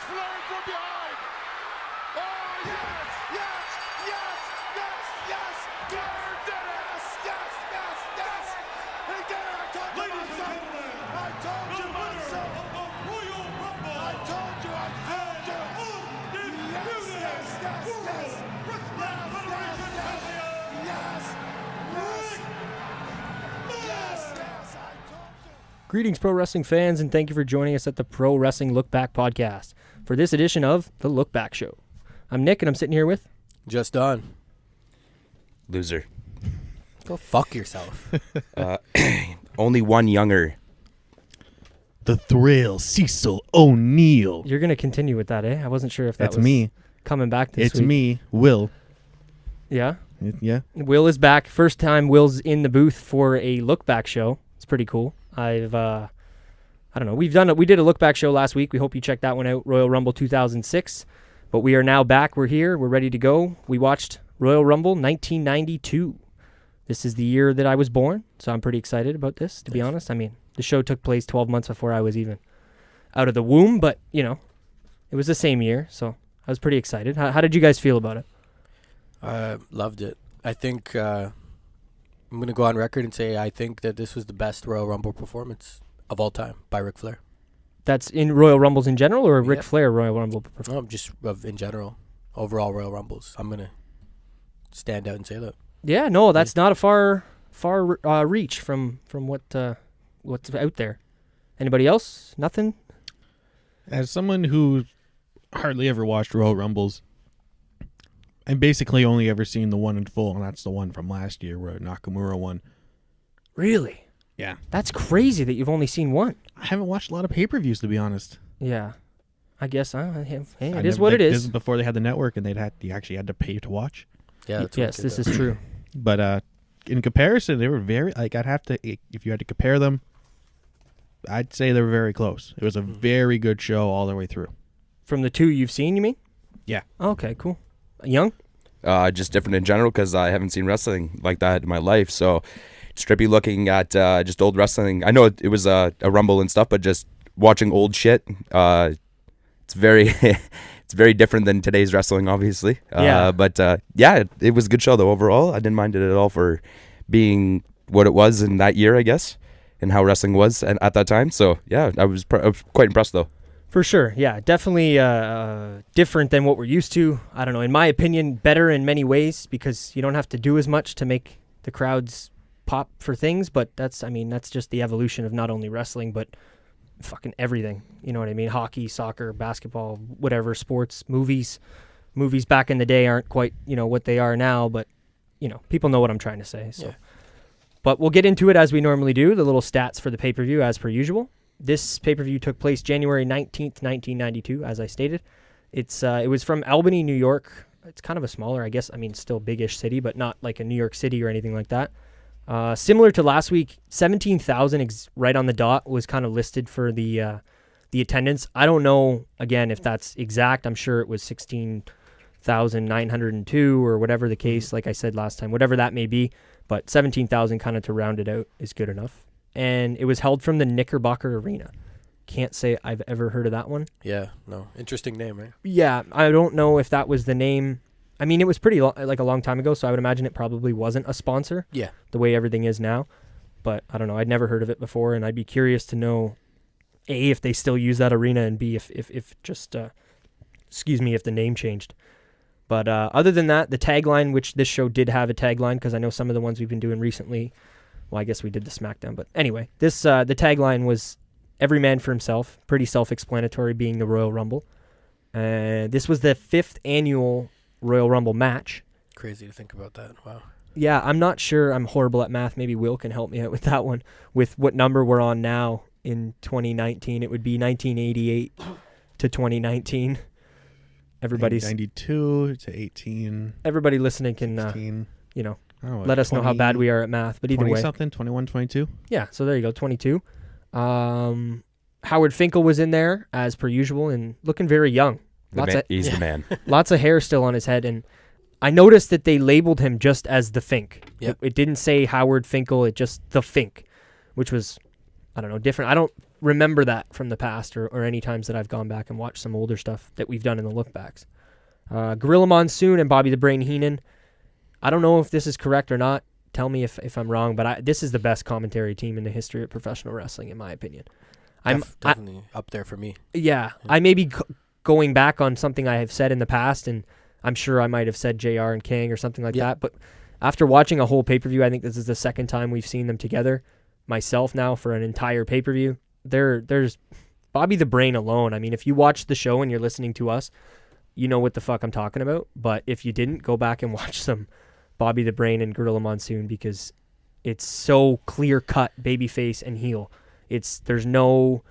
Flair from behind. Oh, yes, yes, yes, yes, yes. Flair did it. Yes, yes, yes. He did it. I told you myself. I told you myself. I told you. Yes, yes, yes, yes. Greetings, pro wrestling fans, and thank you for joining us at the Pro Wrestling LookBack Podcast for this edition of the LookBack Show. I'm Nick, and I'm sitting here with... Just on. Loser. Go fuck yourself. Only one younger. The Thrill, Cecil O'Neill. You're going to continue with that, eh? I wasn't sure if that That's was me. coming back this It's week. me, Will. Yeah? Yeah. Will is back. First time Will's in the booth for a LookBack show. It's pretty cool. I don't know. We did a LookBack show last week. We hope you checked that one out, Royal Rumble 2006. But we are now back. We're here. We're ready to go. We watched Royal Rumble 1992. This is the year that I was born, so I'm pretty excited about this, to be honest. I mean, the show took place 12 months before I was even out of the womb, but, you know, it was the same year, so I was pretty excited. How did you guys feel about it? Loved it. I think I'm going to go on record and say I think that this was the best Royal Rumble performance of all time by Ric Flair. That's in Royal Rumbles in general, or a Ric Yep. Flair Royal Rumble performance? No, just in general. Overall Royal Rumbles. I'm going to stand out and say that. Yeah, no, that's not a far reach from what's out there. Anybody else? Nothing? As someone who hardly ever watched Royal Rumbles, and basically only ever seen the one in full, and that's the one from last year where Nakamura won. Really? Yeah. That's crazy that you've only seen one. I haven't watched a lot of pay-per-views, to be honest. Yeah. I guess, hey, it I is never- what it This is. is before they had the network, and you actually had to pay to watch. Yeah, that's Yes, this is true. But in comparison, they were very, I'd have to, if you had to compare them, I'd say they were very close. It was a very good show all the way through. From the two you've seen, you mean? Yeah. Okay, cool. Young? Just different in general because I haven't seen wrestling like that in my life. So strictly looking at just old wrestling. I know it was a Rumble and stuff, but just watching old shit, it's very it's very different than today's wrestling, obviously. Yeah. But it was a good show though overall. I didn't mind it at all for being what it was in that year, I guess, and how wrestling was at that time. So yeah, I was quite impressed though. For sure, yeah. Definitely different than what we're used to. I don't know, in my opinion, better in many ways because you don't have to do as much to make the crowds pop for things, but that's just the evolution of not only wrestling, but fucking everything. You know what I mean? Hockey, soccer, basketball, whatever, sports, movies. Movies back in the day aren't quite, what they are now, but, people know what I'm trying to say. So. Yeah. But we'll get into it as we normally do, the little stats for the pay-per-view as per usual. This pay-per-view took place January 19th, 1992, as I stated. It was from Albany, New York. It's kind of a smaller, I guess, still big-ish city, but not like a New York City or anything like that. Similar to last week, 17,000 right on the dot was kind of listed for the attendance. I don't know, again, if that's exact. I'm sure it was 16,902 or whatever the case, like I said last time, whatever that may be. But 17,000 kind of to round it out is good enough. And it was held from the Knickerbocker Arena. Can't say I've ever heard of that one. Yeah, no. Interesting name, right? Yeah, I don't know if that was the name. I mean, it was pretty like a long time ago, so I would imagine it probably wasn't a sponsor. Yeah. The way everything is now. But I don't know. I'd never heard of it before, and I'd be curious to know, A, if they still use that arena, and B, if just, if the name changed. But other than that, the tagline, which this show did have a tagline, because I know some of the ones we've been doing recently, well, I guess we did the SmackDown. But anyway, the tagline was every man for himself, pretty self-explanatory, being the Royal Rumble. This was the 5th annual Royal Rumble match. Crazy to think about that. Wow. Yeah, I'm not sure. I'm horrible at math. Maybe Will can help me out with that one. With what number we're on now in 2019, it would be 1988 to 2019. Everybody's 92 to 18. Everybody listening can, 16. let us know how bad we are at math. But either 20 way, something, 21, 22. Yeah. So there you go, 22. Howard Finkel was in there as per usual and looking very young. He's the man. Lots of hair still on his head, and I noticed that they labeled him just as the Fink. Yep. It didn't say Howard Finkel, it just the Fink, which was, I don't know, different. remember that from the past or any times that I've gone back and watched some older stuff that we've done in the lookbacks. Gorilla Monsoon and Bobby the Brain Heenan. I don't know if this is correct or not. Tell me if I'm wrong, but this is the best commentary team in the history of professional wrestling, in my opinion. Definitely up there for me. Yeah, I may be going back on something I have said in the past, and I'm sure I might have said JR and King or something like that, but after watching a whole pay-per-view, I think this is the second time we've seen them together, myself now, for an entire pay-per-view. There's Bobby the Brain alone. I mean, if you watch the show and you're listening to us, you know what the fuck I'm talking about, but if you didn't, go back and watch some Bobby the Brain and Gorilla Monsoon, because it's so clear-cut babyface and heel. There's no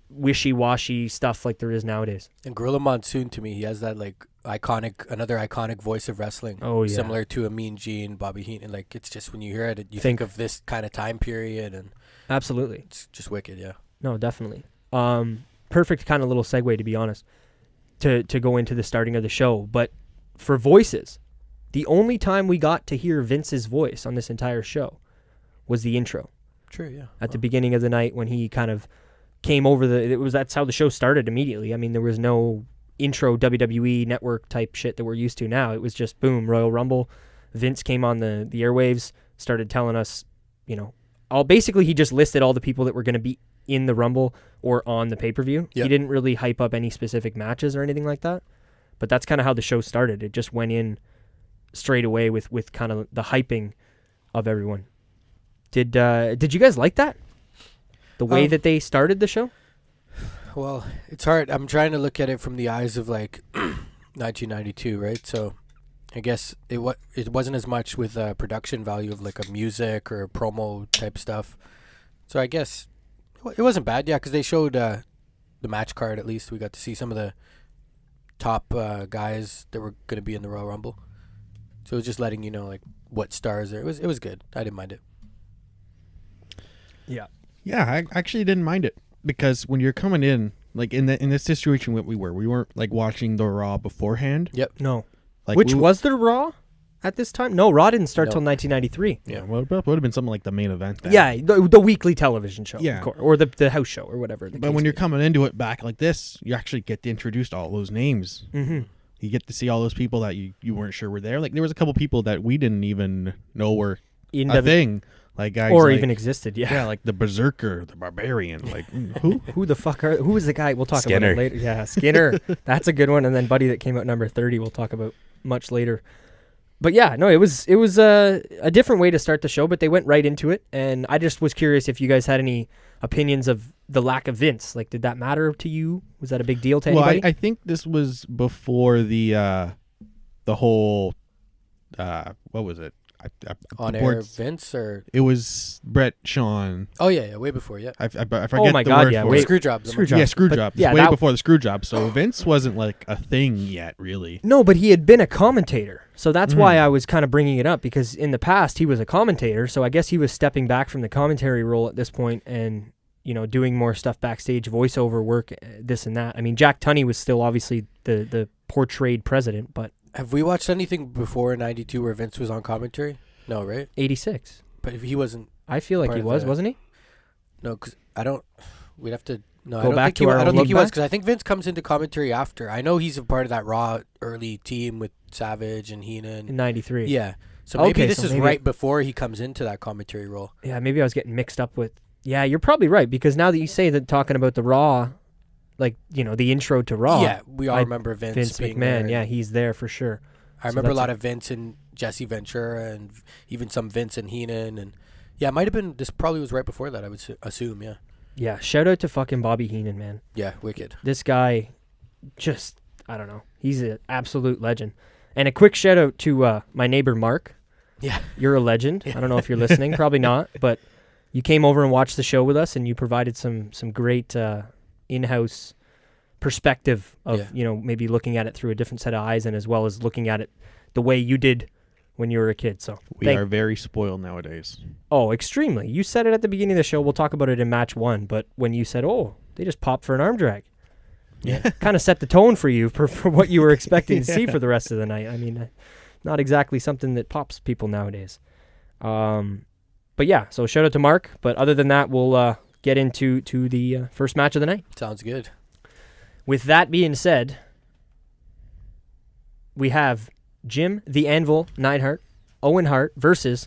wishy-washy stuff like there is nowadays. And Gorilla Monsoon, to me, he has that like another iconic voice of wrestling. Oh yeah, similar to a Mean Gene, Bobby Heenan. Like, it's just when you hear it, you think of this kind of time period, and absolutely, it's just wicked. Yeah. No, definitely. Perfect kind of little segue, to be honest, to go into the starting of the show. But for voices, the only time we got to hear Vince's voice on this entire show was the intro. True, yeah. At the beginning of the night, when he kind of came over that's how the show started immediately. I mean, there was no intro WWE network type shit that we're used to now. It was just boom, Royal Rumble. Vince came on the airwaves, started telling us, basically he just listed all the people that were going to be in the Rumble or on the pay-per-view. Yep. He didn't really hype up any specific matches or anything like that. But that's kind of how the show started. It just went in straight away with kind of the hyping of everyone. Did you guys like that? The way that they started the show? Well, it's hard. I'm trying to look at it from the eyes of like 1992, right? So I guess it wasn't as much with production value of like a music or promo type stuff. So I guess it wasn't bad, yeah, because they showed the match card. At least we got to see some of the top guys that were going to be in the Royal Rumble. So it was just letting you know like what stars there. It was good. I didn't mind it. Yeah, I actually didn't mind it, because when you're coming in, like in this situation we weren't like watching the Raw beforehand. Yep. No. Like was there Raw at this time? No, Raw didn't start till 1993. Yeah, well, it would have been something like the main event then. Yeah, the weekly television show. Yeah. Of course, or the house show or whatever. But when you're coming into it back like this, you actually get to introduce all those names. Mm-hmm. You get to see all those people that you weren't sure were there. Like there was a couple people that we didn't even know were in a thing. Like guys, or like, even existed, yeah. Yeah, like the Berserker, the Barbarian, like who? Who the fuck who is the guy? We'll talk Skinner. about it later. Yeah, Skinner. That's a good one. And then Buddy that came out number 30, we'll talk about much later. But yeah, no, it was a different way to start the show, but they went right into it. And I just was curious if you guys had any opinions of the lack of Vince. Like, did that matter to you? Was that a big deal to anybody? Well, I think this was before the whole what was it? On air Vince, or it was Brett Sean. Oh yeah, way before. Yeah, I forget. Oh my the God, word yeah, for wait. it. Screw job. Yeah, screw job. Yeah, way before the screw job. So Vince wasn't like a thing yet, really. No, but he had been a commentator. So that's why I was kind of bringing it up, because in the past he was a commentator. So I guess he was stepping back from the commentary role at this point and, doing more stuff backstage, voiceover work, this and that. I mean, Jack Tunney was still obviously the portrayed president, but... Have we watched anything before '92 where Vince was on commentary? No, right? 86. But if he wasn't... I feel like he was, wasn't he? No, because I don't... We'd have to... No, Go back to our I don't think he look was, back? because I think Vince comes into commentary after. I know he's a part of that Raw early team with Savage and Heenan. In 93. Yeah. So maybe Okay, this so is maybe- right before he comes into that commentary role. Yeah, maybe I was getting mixed up with... Yeah, you're probably right, because now that you say that, talking about the Raw, like, the intro to Raw... Yeah, we all remember Vince being McMahon, there. yeah, he's there for sure. I remember a lot of Vince and Jesse Ventura, and even some Vince and Heenan, and yeah, it might have been. This probably was right before that, I would assume. Yeah. Yeah, shout out to fucking Bobby Heenan, man. Yeah, wicked. This guy, just I don't know, he's an absolute legend. And a quick shout out to my neighbor Mark. Yeah, you're a legend. I don't know if you're listening, probably not, but you came over and watched the show with us, and you provided some great in-house perspective of maybe looking at it through a different set of eyes, and as well as looking at it the way you did when you were a kid. So we are very spoiled nowadays. Oh, extremely. You said it at the beginning of the show. We'll talk about it in match 1, but when you said, they just popped for an arm drag, kind of set the tone for you for what you were expecting to see for the rest of the night. I mean, not exactly something that pops people nowadays. But yeah, so shout out to Mark. But other than that, we'll get into the first match of the night. Sounds good. With that being said, we have Jim the Anvil Neidhart, Owen Hart versus,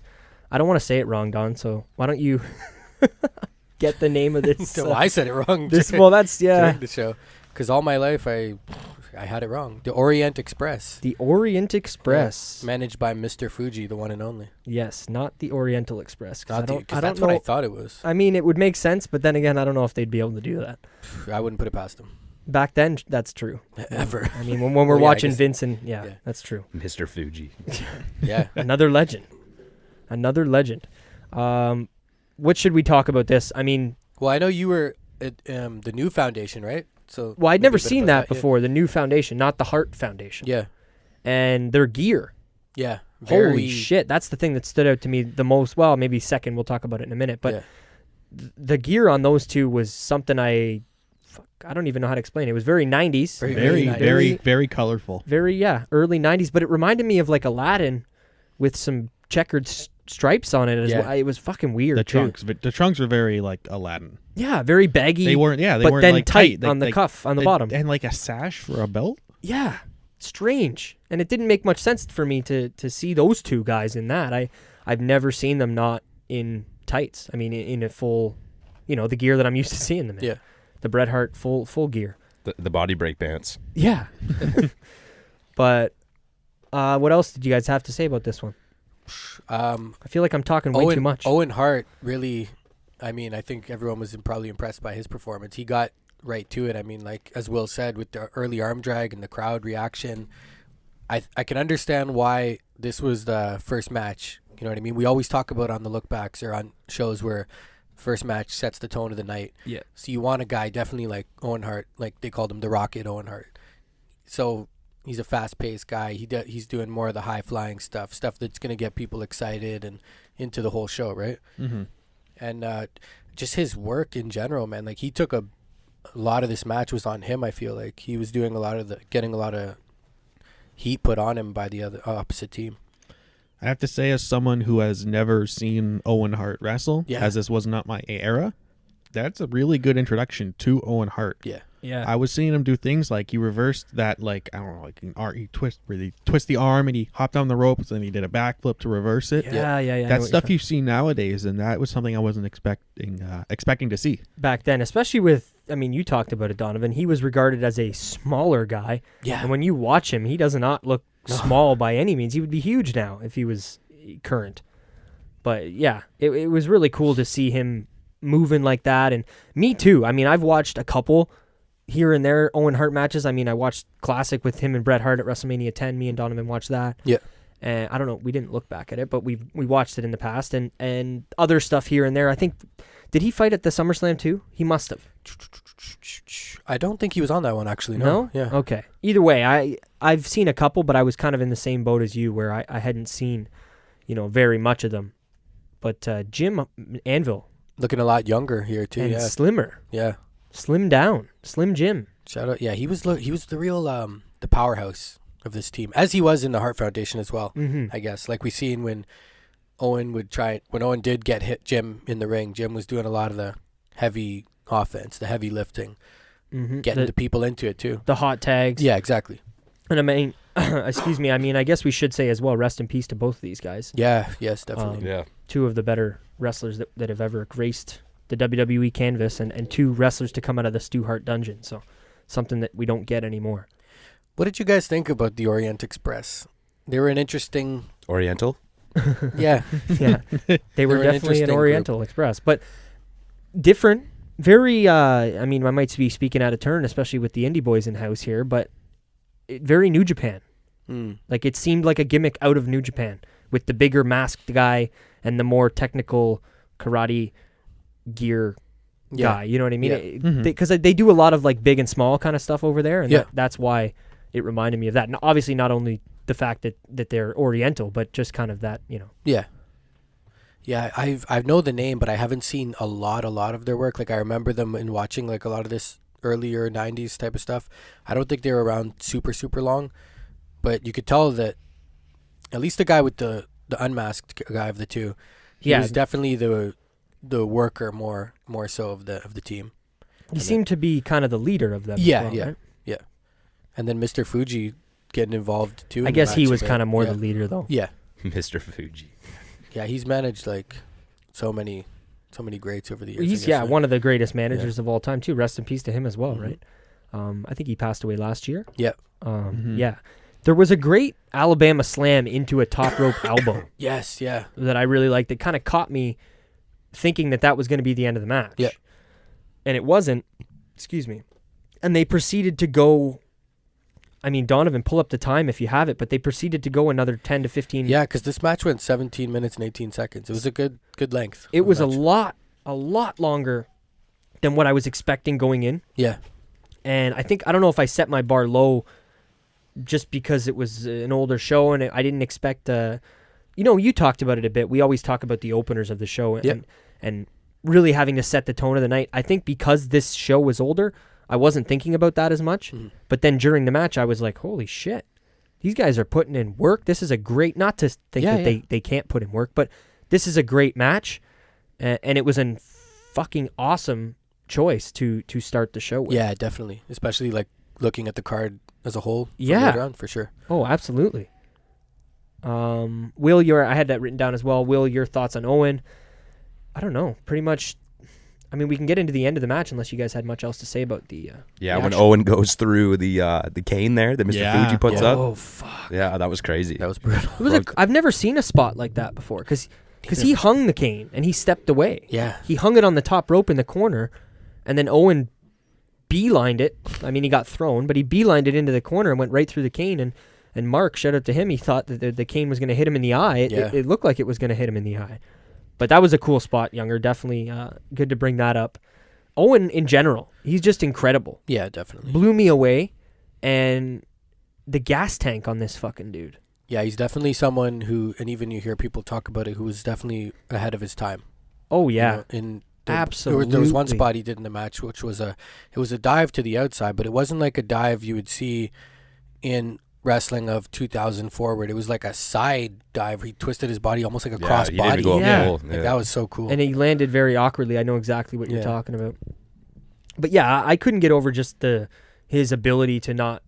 I don't want to say it wrong, Don, so why don't you get the name of this? So I said it wrong. Well, that's, yeah. During the show. Because all my life I had it wrong. The Orient Express. The Orient Express. Yeah, managed by Mr. Fuji, the one and only. Yes, not the Oriental Express. Not I don't that's know. what I thought it was. I mean, it would make sense, but then again, I don't know if they'd be able to do that. I wouldn't put it past them. Back then, that's true. Ever. I mean, when we're Well, yeah, I watching guess- Vince and, yeah. that's true. Mr. Fuji. Yeah. Another legend. Another legend. What should we talk about this? I mean, Well, I know you were at the new foundation, right? So well, I'd maybe never a bit seen about that before, the new foundation, not the Hart Foundation. Yeah. And their gear. Yeah. Holy shit. That's the thing that stood out to me the most. Well, maybe second. We'll talk about it in a minute. But Yeah. the gear on those two was something I don't even know how to explain it. It was very 90s. Very colorful. Very, early 90s. But it reminded me of like Aladdin with some checkered stripes on it as Yeah. well. It was fucking weird, The too. trunks were very like Aladdin. Yeah, very baggy. They weren't. Yeah, they but weren't then like tight They- on the like- cuff, on the bottom. and like a sash for a belt. Yeah, strange. And it didn't make much sense for me to see those two guys in that. I've never seen them not in tights. I mean, in a full, the gear that I'm used to seeing them in. Yeah. The Bret Hart full gear. The body break pants. Yeah. But what else did you guys have to say about this one? I feel like I'm talking way too much. Owen Hart really, I mean, I think everyone was probably impressed by his performance. He got right to it. I mean, like as Will said, with the early arm drag and the crowd reaction, I can understand why this was the first match. You know what I mean? We always talk about on the lookbacks or on shows where first match sets the tone of the night. Yeah. So you want a guy definitely like Owen Hart, like they called him the Rocket Owen Hart. So he's a fast-paced guy. He's doing more of the high-flying stuff that's going to get people excited and into the whole show, right? Mm-hmm. And just his work in general, man. Like he took a lot of this match was on him. I feel like he was doing getting a lot of heat put on him by the other opposite team. I have to say, as someone who has never seen Owen Hart wrestle, Yeah. as this was not my era, that's a really good introduction to Owen Hart. Yeah. Yeah. I was seeing him do things like he reversed that, like, I don't know, like an art, he twist the arm and he hopped on the ropes and he did a backflip to reverse it. Yeah. I know That's what stuff you're you see nowadays, and that was something I wasn't expecting to see. back then, especially with, I mean, you talked about it, Donovan. He was regarded as a smaller guy. Yeah. And when you watch him, he does not look small by any means. He would be huge now if he was current. But yeah, it was really cool to see him moving like that. And me too. I mean, I've watched a couple here and there Owen Hart matches. I mean, I watched Classic with him and Bret Hart at WrestleMania 10. Me and Donovan watched that. Yeah. And I don't know, we didn't look back at it, but we watched it in the past and other stuff here and there. I think, did he fight at the SummerSlam too? He must have. I don't think he was on that one, actually. No? Yeah. Okay. Either way, I've seen a couple, but I was kind of in the same boat as you where I hadn't seen, very much of them. But Jim Anvil. Looking a lot younger here, too. And Yeah. slimmer. Yeah. Slim down. Slim Jim. Shout out. Yeah, he was the real the powerhouse of this team, as he was in the Hart Foundation as well. Mm-hmm. I guess, like we seen when Owen did get hit Jim in the ring, Jim was doing a lot of the heavy offense, the heavy lifting, Mm-hmm. getting the people into it too. The hot tags. Yeah, exactly. And I mean, excuse me, I guess we should say as well, rest in peace to both of these guys. Yeah, yes, definitely. Yeah. Two of the better wrestlers that have ever graced the WWE canvas and two wrestlers to come out of the Stu Hart dungeon. So something that we don't get anymore. What did you guys think about the Orient Express? They were an interesting. Oriental. Yeah. Yeah, they were an definitely an interesting Oriental Express, but different. Very, I mean, I might be speaking out of turn, especially with the indie boys in house here, but very New Japan. Like it seemed like a gimmick out of New Japan with the bigger masked guy and the more technical karate gear guy. You know what I mean? Yeah. Because they do a lot of like big and small kind of stuff over there, and Yeah. that's why it reminded me of that. And obviously, not only the fact that they're Oriental, but just kind of that, Yeah. Yeah, I know the name, but I haven't seen a lot of their work. Like I remember them in watching like a lot of this earlier 90s type of stuff. I don't think they were around super long, but you could tell that at least the guy with the unmasked guy of the two, he was definitely the the worker more so of the team. He seemed to be kind of the leader of them. Yeah, as well, yeah, right? yeah. And then Mr. Fuji getting involved too. I in the guess he match a was bit. kind of more yeah. the leader though. Yeah, Mr. Fuji. yeah. He's managed like so many greats over the years. I He's guess, right? one of the greatest managers of all time too. Rest in peace to him as well, Mhm. right? I think he passed away last year. Yeah. Yeah. There was a great Alabama slam into a top rope elbow Yes, yeah. that I really liked. It kind of caught me thinking that was going to be the end of the match. Yeah. And it wasn't. Excuse me. And they proceeded to go. I mean, Donovan, pull up the time if you have it, but they proceeded to go another 10 to 15. Yeah, because this match went 17 minutes and 18 seconds. It was a good length. It of was match. a lot longer than what I was expecting going in. Yeah, And I don't know if I set my bar low just because it was an older show and I didn't expect you talked about it a bit. We always talk about the openers of the show and really having to set the tone of the night. I think because this show was older, I wasn't thinking about that as much. Mhm. But then during the match, I was like, holy shit, these guys are putting in work. This is a great, not to think that they can't put in work, but this is a great match. And it was a fucking awesome choice to start the show with. yeah, definitely. Especially like looking at the card as a whole. from Yeah. later on, for sure. Oh, absolutely. Will, I had that written down as well. Will, your thoughts on Owen? I don't know. Pretty much, I mean, we can get into the end of the match unless you guys had much else to say about the Yeah, the when action. Owen goes through the cane there that Mr. Yeah. Fuji puts Yeah. up. Oh, fuck. Yeah, that was crazy. That was brutal. It was I've never seen a spot like that before because he hung the cane and he stepped away. Yeah. He hung it on the top rope in the corner, and then Owen beelined it. I mean, he got thrown, but he beelined it into the corner and went right through the cane. And Mark, shout out to him, he thought that the cane was going to hit him in the eye. It looked like it was going to hit him in the eye. But that was a cool spot, Younger. Definitely good to bring that up. Owen, in general, he's just incredible. Yeah, definitely. Blew me away. And the gas tank on this fucking dude. Yeah, he's definitely someone who, and even you hear people talk about it, who was definitely ahead of his time. Oh, You yeah. know, Absolutely. There was one spot he did in the match, which was it was a dive to the outside, but it wasn't like a dive you would see in wrestling of 2000 forward. It was like a side dive. He twisted his body almost like a cross he didn't body. go up Yeah. full. Like, that was so cool. And he landed very awkwardly. I know exactly what you're Yeah. talking about. But yeah, I couldn't get over just his ability to not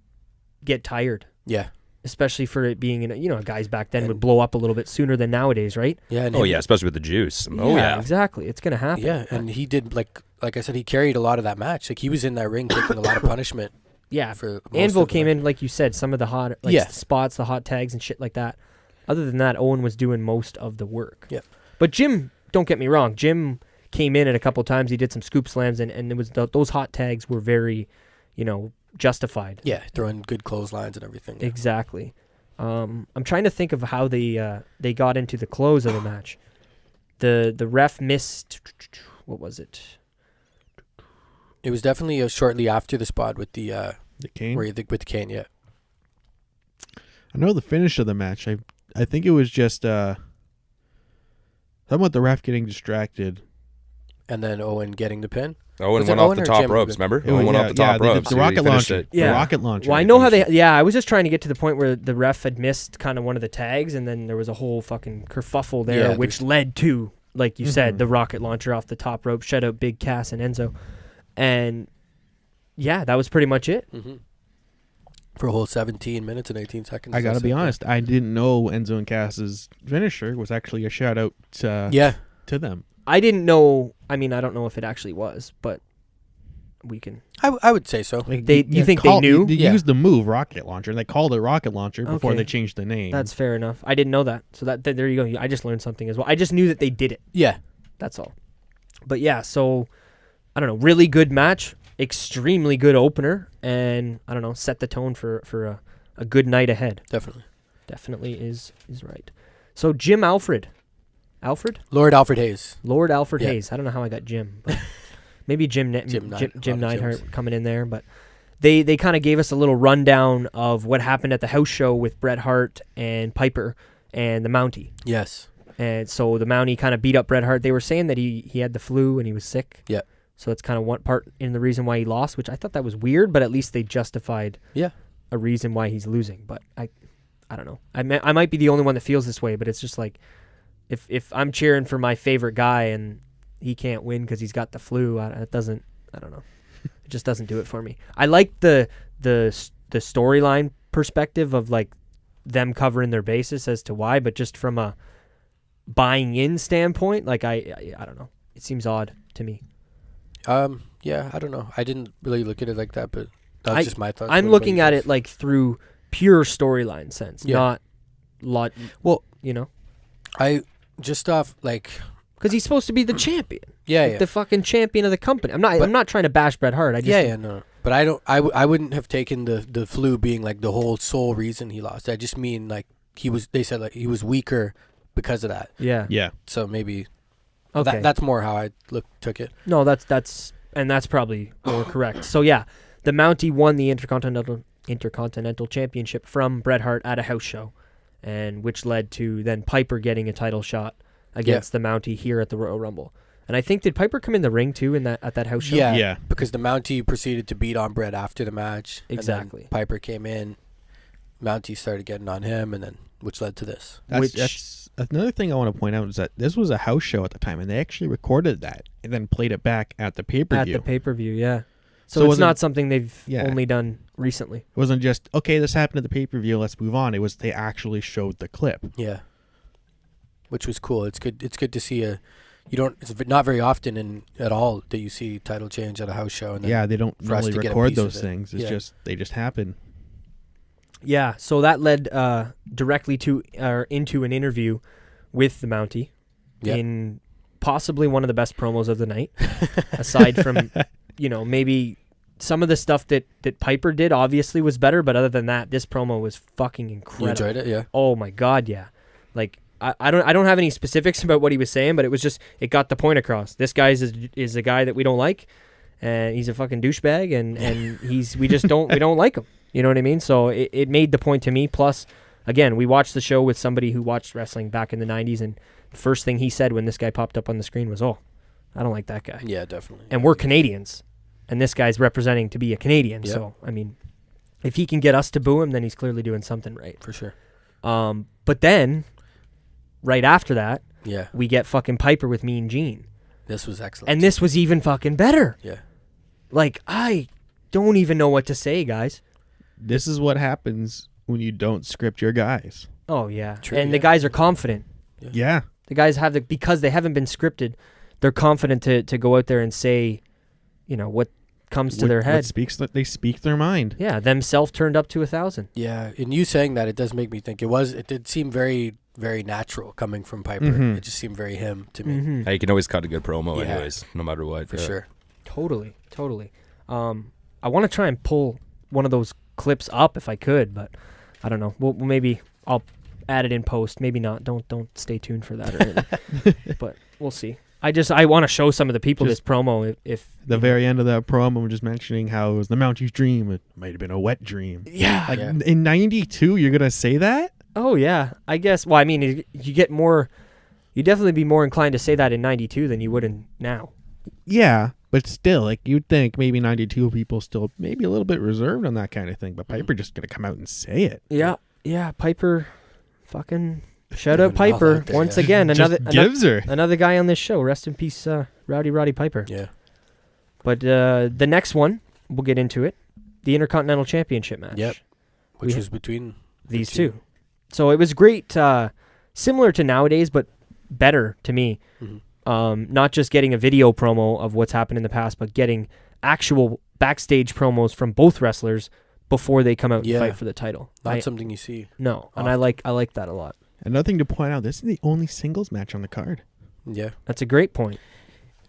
get tired, yeah, especially for it being guys back then And- would blow up a little bit sooner than nowadays, right? yeah. And Oh, him- yeah, especially with the juice. Oh, yeah. exactly. It's gonna happen. yeah. And he did like I said, he carried a lot of that match. Like he was in that ring taking a lot of punishment. Yeah. For most Anvil of the came match. in, like you said, some of the hot Yeah. spots, the hot tags and shit like that. Other than that, Owen was doing most of the work. Yeah. But Jim, don't get me wrong, Jim came in at a couple times. He did some scoop slams, and it was those hot tags were very, justified. Yeah, throwing good clotheslines and everything. Yeah. Exactly. I'm trying to think of how they got into the close of the match. The ref missed. What was it? It was definitely shortly after the spot with the cane. with the cane. Yeah. I know the finish of the match. I think it was just something with the ref getting distracted. And then Owen getting the pin. Owen Was it went off Owen the or top Jim? ropes, remember? It Owen was- went off the top they did ropes. the He rocket finished launcher. it. Yeah. The rocket launcher. Well, I they know how finished they. Yeah, I was just trying to get to the point where the ref had missed kind of one of the tags, and then there was a whole fucking kerfuffle there, Yeah, which there's- led to, like you said, Mhm. the rocket launcher off the top rope. Shout out Big Cass and Enzo, and yeah, that was pretty much it. Mm-hmm. For a whole 17 minutes and 18 seconds. I gotta That's be it. honest. I didn't know Enzo and Cass's finisher was actually a shout out Yeah. to them. I didn't know. I mean, I don't know if it actually was, but we can. I would say so. Like, You think they knew? They Yeah. used the move rocket launcher. They called it rocket launcher before Okay. they changed the name. That's fair enough. I didn't know that. So there you go. I just learned something as well. I just knew that they did it. Yeah. That's all. But yeah, so I don't know. Really good match. Extremely good opener, and I don't know. Set the tone for a good night ahead. Definitely. Definitely is right. So Jim Alfred. Lord Alfred Hayes. Lord Alfred Yeah. Hayes. I don't know how I got Jim. But maybe Jim Jim Neidhart Jims. coming in there. But they kind of gave us a little rundown of what happened at the house show with Bret Hart and Piper and the Mountie. Yes. And so the Mountie kind of beat up Bret Hart. They were saying that he had the flu and he was sick. Yeah. So it's kind of one part in the reason why he lost, which I thought that was weird, but at least they justified Yeah. a reason why he's losing. But I don't know. I might be the only one that feels this way, but it's just like if I'm cheering for my favorite guy and he can't win because he's got the flu. It doesn't. I don't know. It just doesn't do it for me. I like the storyline perspective of like them covering their basis as to why, but just from a buying in standpoint, like I don't know. It seems odd to me. Yeah, I don't know. I didn't really look at it like that, but that's just my thoughts. I'm looking at it like through pure storyline sense, not lot. Well, you know, I just off like because he's supposed to be the champion. Yeah, like yeah. The fucking champion of the company. I'm not trying to bash Bret Hart. I just no. But I don't. I wouldn't have taken the flu being like the whole sole reason he lost. I just mean like he was. They said like he was weaker because of that. Yeah. Yeah. So maybe Okay. that's more how I took it. No, that's probably more correct. So yeah, the Mountie won the Intercontinental Championship from Bret Hart at a house show, and which led to then Piper getting a title shot against the Mountie here at the Royal Rumble. And I think, did Piper come in the ring too at that house show? Yeah, Yeah. Because the Mountie proceeded to beat on Bret after the match. Exactly. And then Piper came in, Mountie started getting on him, and then which led to this. That's another thing I want to point out is that this was a house show at the time, and they actually recorded that and then played it back at the pay-per-view. At the pay-per-view, yeah. So So it it's not wasn't- something they've Yeah. only done recently. It wasn't just, okay, this happened at the pay-per-view, let's move on. It was they actually showed the clip. Yeah. Which was cool. It's good to see it's not very often at all that you see title change at a house show. And then Yeah, they don't for us normally to get a record piece of those it. things. It's Yeah. just, they just happen. Yeah, so that led directly into an interview with the Mountie Yep. in possibly one of the best promos of the night, aside from, maybe some of the stuff that Piper did obviously was better, but other than that, this promo was fucking incredible. You enjoyed it, yeah. Oh my God, yeah. Like I don't have any specifics about what he was saying, but it got the point across. This guy is a guy that we don't like, and he's a fucking douchebag, and we don't like him. You know what I mean? So it made the point to me. Plus, again, we watched the show with somebody who watched wrestling back in the 90s, and the first thing he said when this guy popped up on the screen was, "Oh, I don't like that guy." Yeah, definitely. And we're Canadians, and this guy's representing to be a Canadian. Yep. So, I mean, if he can get us to boo him, then he's clearly doing something right. For sure. But then, right after that, Yeah. we get fucking Piper with Mean Gene. This was excellent. And this was even fucking better. Yeah. Like, I don't even know what to say, guys. This is what happens when you don't script your guys. Oh, yeah. True, and the yeah. guys are confident. Yeah. The guys have because they haven't been scripted, they're confident to go out there and say, what comes to their head. They speak their mind. Yeah, themselves turned up to 1,000. Yeah, and you saying that, it does make me think it did seem very, very natural coming from Piper. Mhm. It just seemed very him to me. Mm-hmm. Hey, you can always cut a good promo Yeah. anyways, no matter what. For sure. Totally. I want to try and pull one of those clips up if I could, but I don't know. Well, maybe I'll add it in post. Maybe not. Don't stay tuned for that or anything. But we'll see. I want to show some of the people Just this promo. If The very end of that promo, I'm just mentioning how it was the Mountie's dream. It might have been a wet dream. yeah. Like Yeah. in '92, you're gonna say that? Oh yeah. I guess. Well, I mean, you get more. You definitely be more inclined to say that in '92 than you would in now. Yeah, but still, like you'd think maybe '92 people still maybe a little bit reserved on that kind of thing. But Piper just gonna come out and say it. Yeah. Piper, fucking shout Living out it all Piper out there, once yeah. again. Just gives her. Another guy on this show. Rest in peace, Rowdy Roddy Piper. Yeah. But the next one, we'll get into it. The Intercontinental Championship match. Yep. Which We- was between These the two. So it was great, similar to nowadays, but better to me. Mhm. Not just getting a video promo of what's happened in the past, but getting actual backstage promos from both wrestlers before they come out Yeah. and fight for the title. Not something you see. No, and I like that a lot. Another thing to point out: this is the only singles match on the card. Yeah. That's a great point.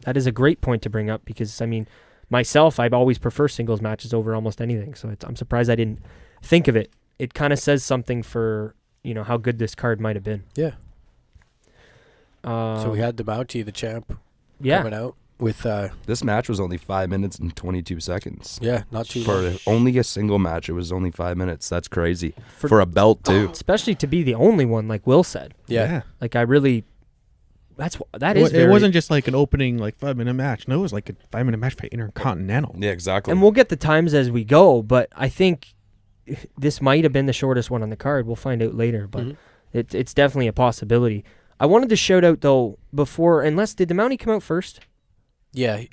That is a great point to bring up because, I mean, myself, I always prefer singles matches over almost anything. So I'm surprised I didn't think of it. It kind of says something for, how good this card might have been. Yeah. So we had the Mountie, the champ, coming out with This match was only 5 minutes and 22 seconds. not too long. For only a single match, it was only 5 minutes. That's crazy. For- For a belt, too. especially to be the only one, like Will said. Yeah. Like, I really, that It is very, wasn't just like an opening 5-minute match. No, it was like a 5-minute match for Intercontinental. Yeah, exactly. and we'll get the times as we go, but I think this might have been the shortest one on the card. We'll find out later, but Mhm. it's definitely a possibility. I wanted to shout out though before, did the Mountie come out first? Yeah,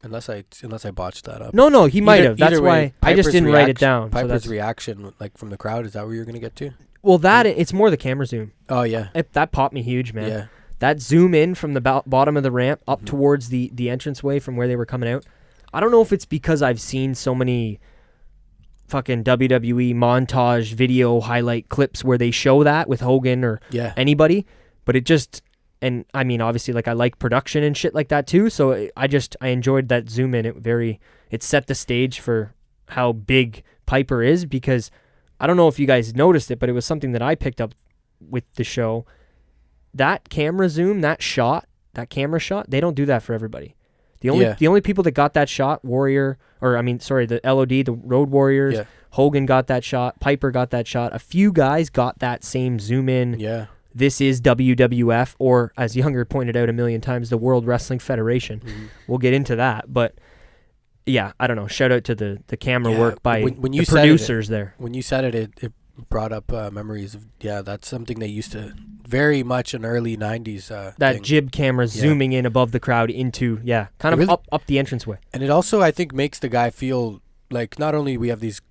unless I botched that up. No, he might have. That's Either why way, I just Piper's didn't write it down. So Piper's reaction, like from the crowd, is that where you're gonna get to? well, it's more the camera zoom. Oh yeah, That popped me huge, man. yeah, That zoom in from the bottom of the ramp up towards the entranceway from where they were coming out. I don't know if it's because I've seen so many fucking WWE montage video highlight clips where they show that with Hogan or yeah. anybody, but it just, and I mean, obviously, like I like production and shit like that too, so I enjoyed that zoom in. It set the stage for how big Piper is, because I don't know if you guys noticed it, but it was something that I picked up with the show. That camera zoom, that camera shot, they don't do that for everybody. The only people that got that shot, the LOD, the Road Warriors, Yeah. Hogan got that shot, Piper got that shot. A few guys got that same zoom in. Yeah. This is WWF, or as Younger pointed out a million times, the World Wrestling Federation. Mm-hmm. We'll get into that, but yeah, I don't know. Shout out to the camera work by when you the producers there. When you said it brought up memories of, that's something they used to very much in early 90s. That thing. jib camera zooming in above the crowd into, kind of really, up the entranceway. And it also, I think, makes the guy feel like not only we have these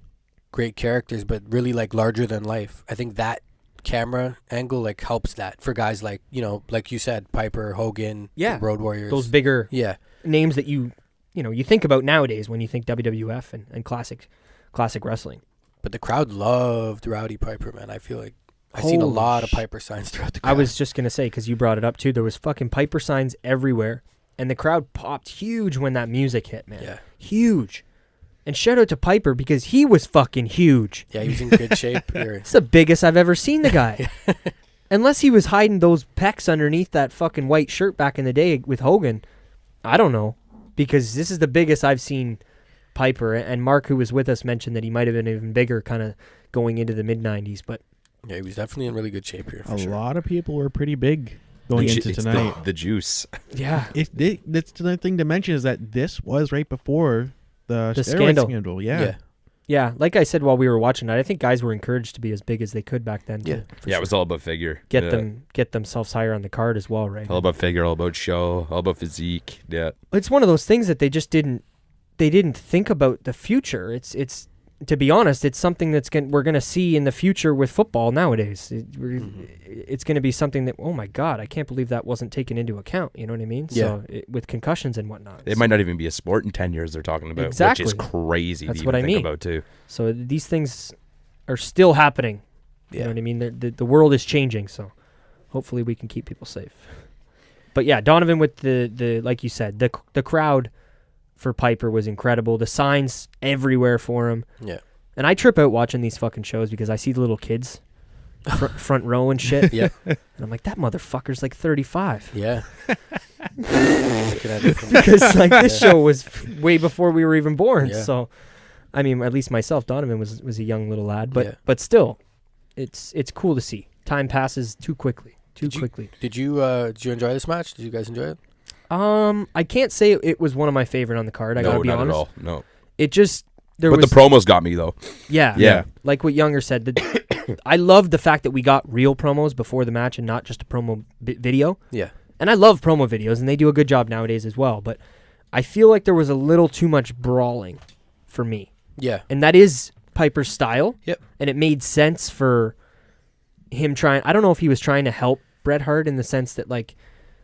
great characters, but really like larger than life. I think that camera angle like helps that for guys like, like you said, Piper, Hogan, Road Warriors. Those bigger names that you think about nowadays when you think WWF and classic wrestling. But the crowd loved Rowdy Piper, man. I feel like I've seen a lot of Piper signs throughout the crowd. I was just going to say, because you brought it up too, there was fucking Piper signs everywhere. And the crowd popped huge when that music hit, man. Yeah. Huge. And shout out to Piper, because he was fucking huge. Yeah, he was in good shape. It's the biggest I've ever seen the guy. Unless he was hiding those pecs underneath that fucking white shirt back in the day with Hogan. I don't know. Because this is the biggest I've seen Piper. And Mark, who was with us, mentioned that he might have been even bigger kind of going into the mid-90s. But yeah, he was definitely in really good shape here. A lot of people were pretty big going into tonight. The juice. Yeah. That's the thing to mention is that this was right before the scandal. Scandal. Yeah. Yeah, like I said while we were watching it, I think guys were encouraged to be as big as they could back then. Yeah, it was all about figure. Get themselves higher on the card as well, right? All about figure, all about show, all about physique. Yeah, it's one of those things that they just didn't think about the future. It's to be honest, it's something we're gonna see in the future with football nowadays. It's gonna be something that, oh my god, I can't believe that wasn't taken into account. You know what I mean? Yeah. So with concussions and whatnot, it might not even be a sport in 10 years. They're talking about, exactly. which is crazy. That's to what even I think mean. about too. So these things are still happening. You know what I mean? The world is changing, so hopefully we can keep people safe. But yeah, Donovan with the like you said, the crowd for Piper was incredible. The signs everywhere for him. Yeah. And I trip out watching these fucking shows because I see the little kids front row and shit. Yeah. And I'm like, that motherfucker's like 35. Yeah. Looking at it from Because like this show was way before we were even born. Yeah. So, I mean, at least myself, Donovan was a young little lad. But Yeah. but still, it's cool to see. Time passes too quickly. Did you enjoy this match? Did you guys enjoy it? I can't say it was one of my favorite on the card. I gotta be not honest. at all. No. It just The promos got me though. Yeah. Like what Younger said, I love the fact that we got real promos before the match and not just a promo video. Yeah. And I love promo videos, and they do a good job nowadays as well. But I feel like there was a little too much brawling for me. Yeah. And that is Piper's style. Yep. And it made sense for him trying. I don't know if he was trying to help Bret Hart in the sense that like,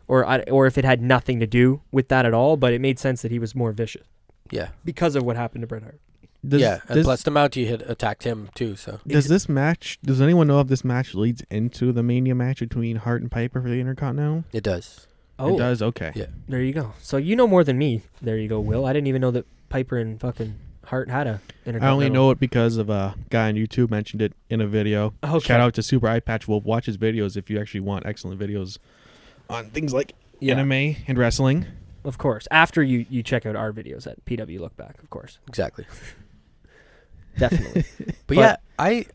or if it had nothing to do with that at all. But it made sense that he was more vicious. Yeah. Because of what happened to Bret Hart. And plus the Mountie had attacked him too. So does anyone know if this match leads into the Mania match between Hart and Piper for the Intercontinental? it does. Oh, It does? Okay. Yeah. There you go. So you know more than me. There you go, Will. I didn't even know that Piper and fucking Hart had a Intercontinental. I only know it because of a guy on YouTube mentioned it in a video. Okay. Shout out to Super Eye Patch Wolf. Watch his videos if you actually want excellent videos on things like anime and wrestling. Of course. After you check out our videos at PW LookBack, of course. Exactly. Definitely. But yeah, I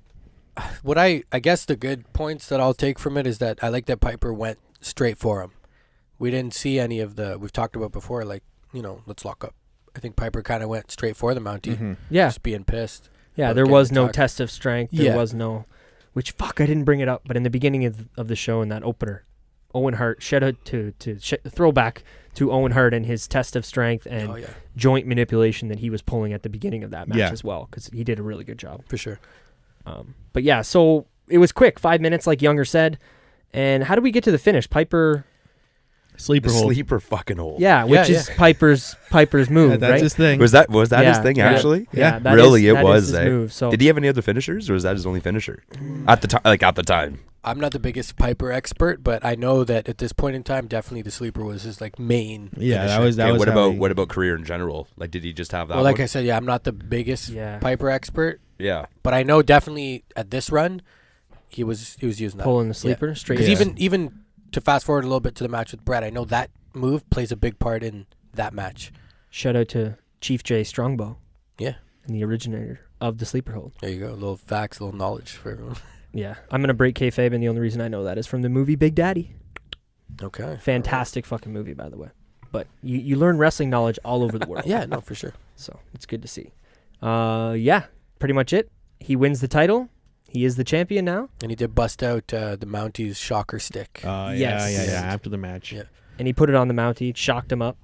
guess the good points that I'll take from it is that I like that Piper went straight for him. We didn't see any of we've talked about before, like, let's lock up. I think Piper kind of went straight for the Mountie. Mm-hmm. Yeah. Just being pissed. Yeah, about there getting was no attacked. test of strength. There was no... Which, fuck, I didn't bring it up. But in the beginning of the show in that opener, Owen Hart. Shout out to throwback to Owen Hart and his test of strength and joint manipulation that he was pulling at the beginning of that match as well, because he did a really good job. For sure. But yeah, so it was quick, 5 minutes, like Younger said. And how do we get to the finish? Piper Sleeper hold. Sleeper fucking hold. Yeah, which is Piper's move, that's right? his thing. Was that his thing actually? Yeah, Really, it was. his move. So did he have any other finishers, or was that his only finisher at the time? I'm not the biggest Piper expert, but I know that at this point in time, definitely the sleeper was his like main. Yeah, finisher. that was. What about career in general? Like, did he just have that? Well, like one? I said, I'm not the biggest Piper expert. Yeah, but I know definitely at this run, he was using that, pulling the sleeper straight. Because even to fast forward a little bit to the match with Brett, I know that move plays a big part in that match. Shout out to Chief J Strongbow. Yeah, and the originator of the sleeper hold. There you go, a little facts, a little knowledge for everyone. Yeah, I'm gonna break kayfabe, and the only reason I know that is from the movie Big Daddy. Okay, fantastic fucking movie, by the way. But you learn wrestling knowledge all over the world. Yeah, no, for sure. So it's good to see. Yeah, pretty much it. He wins the title. He is the champion now. And he did bust out the Mountie's shocker stick. Yeah, after the match. Yeah. And he put it on the Mountie, shocked him up,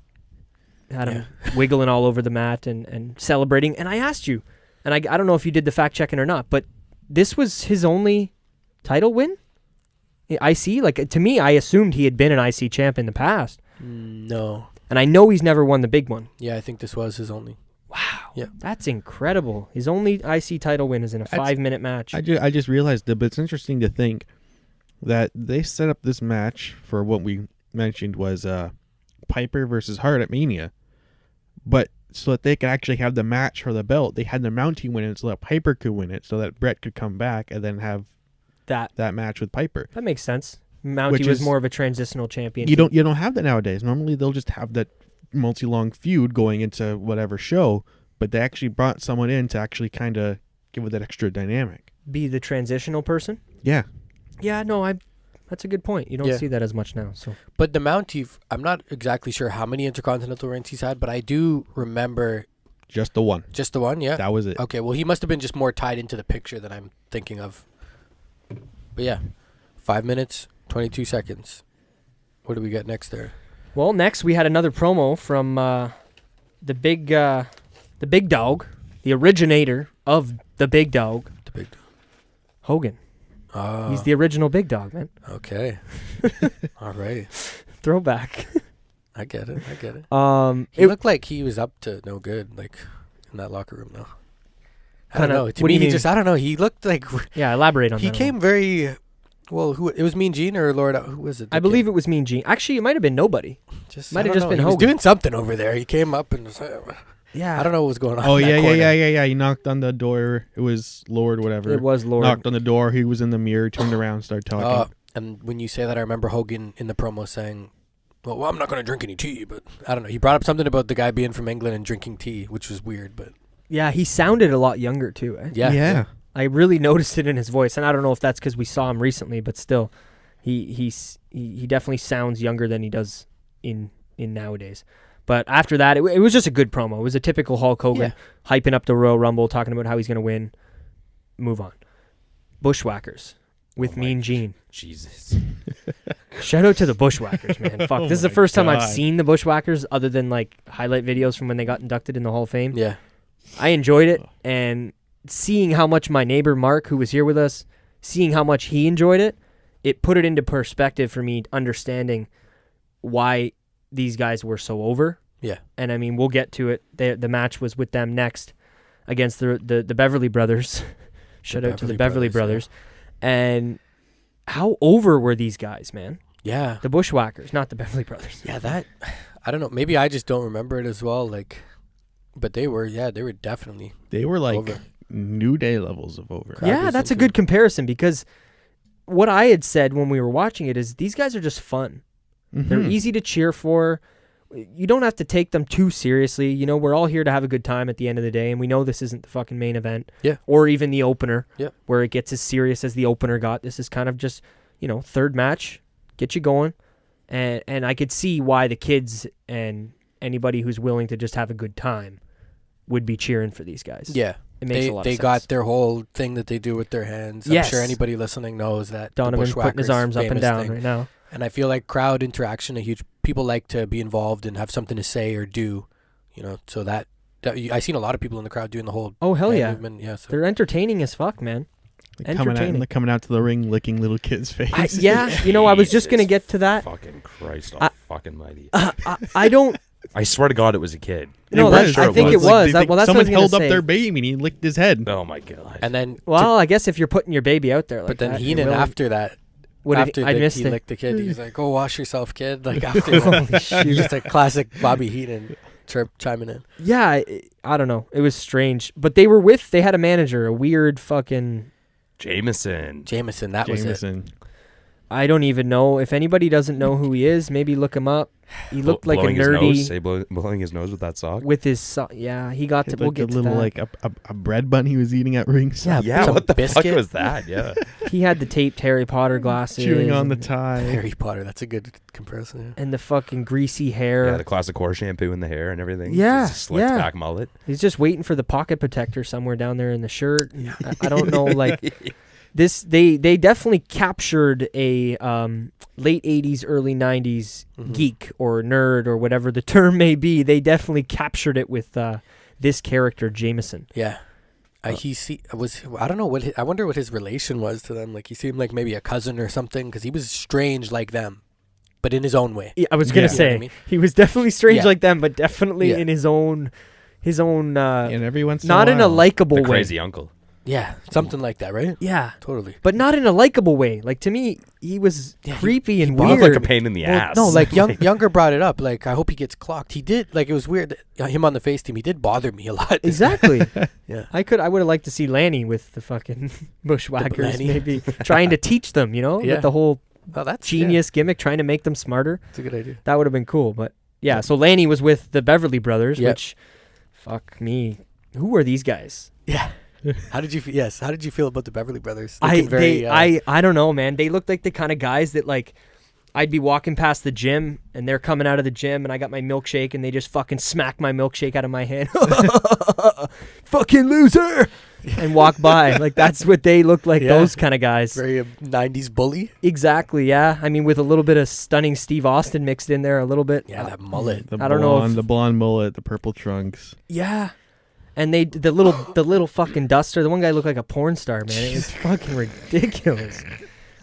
had him wiggling all over the mat and celebrating. And I asked you, and I don't know if you did the fact checking or not, but this was his only title win? IC? Like, to me, I assumed he had been an IC champ in the past. No. And I know he's never won the big one. Yeah, I think this was his only. Wow. Yeah. That's incredible. His only IC title win is in a 5-minute match. I just realized that, but it's interesting to think that they set up this match for what we mentioned was Piper versus Hart at Mania. But so that they could actually have the match for the belt, they had the Mountie win it so that Piper could win it, so that Brett could come back and then have that match with Piper. That makes sense. Mountie was more of a transitional champion. You don't have that nowadays. Normally they'll just have that multi-long feud going into whatever show, but they actually brought someone in to actually kind of give it that extra dynamic. Be the transitional person? Yeah. Yeah, no, that's a good point. You don't see that as much now. So, but the Mountie, I'm not exactly sure how many Intercontinental reigns he's had, but I do remember just the one. Just the one, yeah. That was it. Okay, well, he must have been just more tied into the picture than I'm thinking of. But yeah, 5 minutes, 22 seconds. What do we get next there? Well, next we had another promo from the big dog, the originator of the big dog. The big dog. Hogan. He's the original big dog, man. Okay. All right. Throwback. I get it. He looked like he was up to no good, like in that locker room, though. I don't know. To me, I don't know. He looked like. Yeah, elaborate on that. He came very. Well, it was Mean Gene or Lord? Who was it? I believe it was Mean Gene. Actually, it might have been nobody. Might have just been Hogan. He was doing something over there. He came up and was. Yeah. I don't know what was going on. Oh, yeah. He knocked on the door. It was Lord, whatever. It was Lord. Knocked on the door. He was in the mirror, turned around, started talking. And when you say that, I remember Hogan in the promo saying, well, I'm not going to drink any tea, but I don't know. He brought up something about the guy being from England and drinking tea, which was weird, but. Yeah, he sounded a lot younger, too. Eh? Yeah. I really noticed it in his voice, and I don't know if that's because we saw him recently, but still, he definitely sounds younger than he does in nowadays. But after that, it was just a good promo. It was a typical Hulk Hogan, hyping up the Royal Rumble, talking about how he's going to win. Move on. Bushwhackers with Mean Gene. Jesus. Shout out to the Bushwhackers, man. Fuck, this is the first time I've seen the Bushwhackers other than like highlight videos from when they got inducted in the Hall of Fame. Yeah. I enjoyed it, and seeing how much my neighbor Mark, who was here with us, seeing how much he enjoyed it, it put it into perspective for me, understanding why these guys were so over. Yeah. And I mean, we'll get to it. The match was with them next against the Beverly Brothers. Shout out to the Beverly Brothers. Yeah. And how over were these guys, man? Yeah. The Bushwhackers, not the Beverly Brothers. Yeah, I don't know. Maybe I just don't remember it as well. Like, but they were definitely. They were like over. New Day levels of over. Yeah, that's a good comparison, because what I had said when we were watching it is these guys are just fun. Mm-hmm. They're easy to cheer for. You don't have to take them too seriously. You know, we're all here to have a good time at the end of the day, and we know this isn't the fucking main event. Yeah. Or even the opener. Yeah. Where it gets as serious as the opener got. This is kind of just, third match, get you going. And I could see why the kids and anybody who's willing to just have a good time would be cheering for these guys. Yeah. It makes a lot of sense. They got their whole thing that they do with their hands. Yes. I'm sure anybody listening knows that. Donovan's putting his arms up and down right now. And I feel like crowd interaction, people like to be involved and have something to say or do, so that I seen a lot of people in the crowd doing the whole hell hand yeah. movement. Yeah, so. They're entertaining as fuck, man. They're coming out to the ring licking little kids' face. Yeah, I was just going to get to that. Fucking Christ fucking mighty. I don't... I swear to God it was a kid. No, I think it was. That's what someone I was held up say. their baby and he licked his head. Oh my God. And then... Well, I guess if you're putting your baby out there like but then that, Heenan, after that... he licked the kid, he's like, "Go wash yourself, kid." Like after that, just a classic Bobby Heenan chiming in. Yeah, I don't know. It was strange, but they had a manager, a weird fucking Jameson. That was it. I don't even know. If anybody doesn't know who he is, maybe look him up. He looked like a nerdy. Blowing his nose with that sock? With his sock. Yeah, he got to... We'll get to little, that. a bread bun he was eating at ringside. Yeah, what the biscuit? fuck was that? Yeah. He had the taped Harry Potter glasses. Chewing on the tie. Harry Potter, that's a good comparison. Yeah. And the fucking greasy hair. Yeah, the classic horse shampoo in the hair and everything. Yeah, Just a slicked back mullet. He's just waiting for the pocket protector somewhere down there in the shirt. I don't know, like... They definitely captured a late 80s, early 90s geek or nerd or whatever the term may be. They definitely captured it with this character, Jameson. Yeah. I don't know I wonder what his relation was to them. Like he seemed like maybe a cousin or something because he was strange like them, but in his own way. Yeah, I was going to say, you know what I mean? He was definitely strange like them, but definitely in his own and every once in not a while, in a likable way. Crazy uncle. Yeah, something like that, right? Yeah. Totally. But not in a likable way. Like, to me, he was creepy and He weird. looked like a pain in the ass. No, like Younger brought it up. Like, I hope he gets clocked. He did. Like, it was weird. Him on the face team, he did bother me a lot. Exactly. Yeah. I would have liked to see Lanny with the fucking bushwhackers, Lanny. maybe trying to teach them, Yeah. with the whole That's genius gimmick, trying to make them smarter. That's a good idea. That would have been cool. But yeah, so Lanny was with the Beverly Brothers, which, fuck me, who are these guys? Yeah. How did you feel? Yes. How did you feel about the Beverly Brothers? I don't know, man. They looked like the kind of guys that like I'd be walking past the gym and they're coming out of the gym and I got my milkshake and they just fucking smack my milkshake out of my hand. Fucking loser. And walk by. Like that's what they look like, those kind of guys. Very 90s bully. Exactly, yeah. I mean with a little bit of stunning Steve Austin mixed in there a little bit. Yeah, that mullet. I don't know if, the blonde mullet, the purple trunks. Yeah. And the little fucking duster. The one guy looked like a porn star, man. It was fucking ridiculous.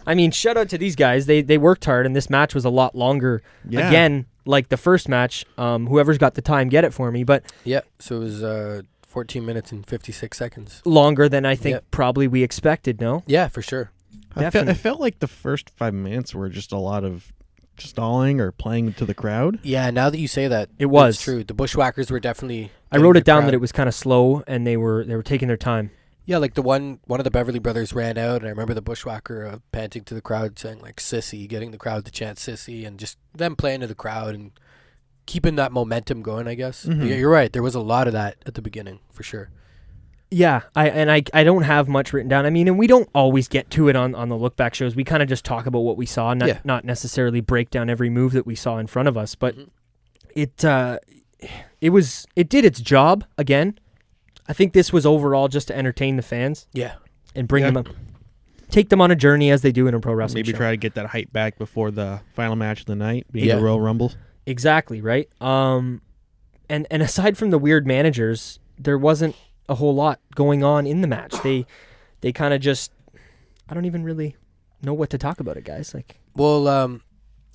I mean, shout out to these guys. They worked hard, and this match was a lot longer. Yeah. Again, like the first match. Whoever's got the time, get it for me. But yeah, so it was 14 minutes and 56 seconds. Longer than I think probably we expected. No. Yeah, for sure. I felt like the first 5 minutes were just a lot of stalling or playing to the crowd. Yeah, now that you say that, it was true. The Bushwhackers were definitely. I wrote it down that it was kind of slow and they were taking their time. Yeah, like one of the Beverly Brothers ran out, and I remember the Bushwhacker panting to the crowd, saying like "sissy," getting the crowd to chant "sissy," and just them playing to the crowd and keeping that momentum going. I guess. Mm-hmm. Yeah, you're right. There was a lot of that at the beginning, for sure. Yeah, I don't have much written down. I mean, and we don't always get to it on the look back shows. We kind of just talk about what we saw, not necessarily break down every move that we saw in front of us. But it did its job again. I think this was overall just to entertain the fans. Yeah, and bring them up, take them on a journey as they do in a pro wrestling. Maybe show. Try to get that hype back before the final match of the night, being the Royal Rumble. Exactly right. And aside from the weird managers, there wasn't a whole lot going on in the match. They kind of just, I don't even really know what to talk about it, guys. Like, well,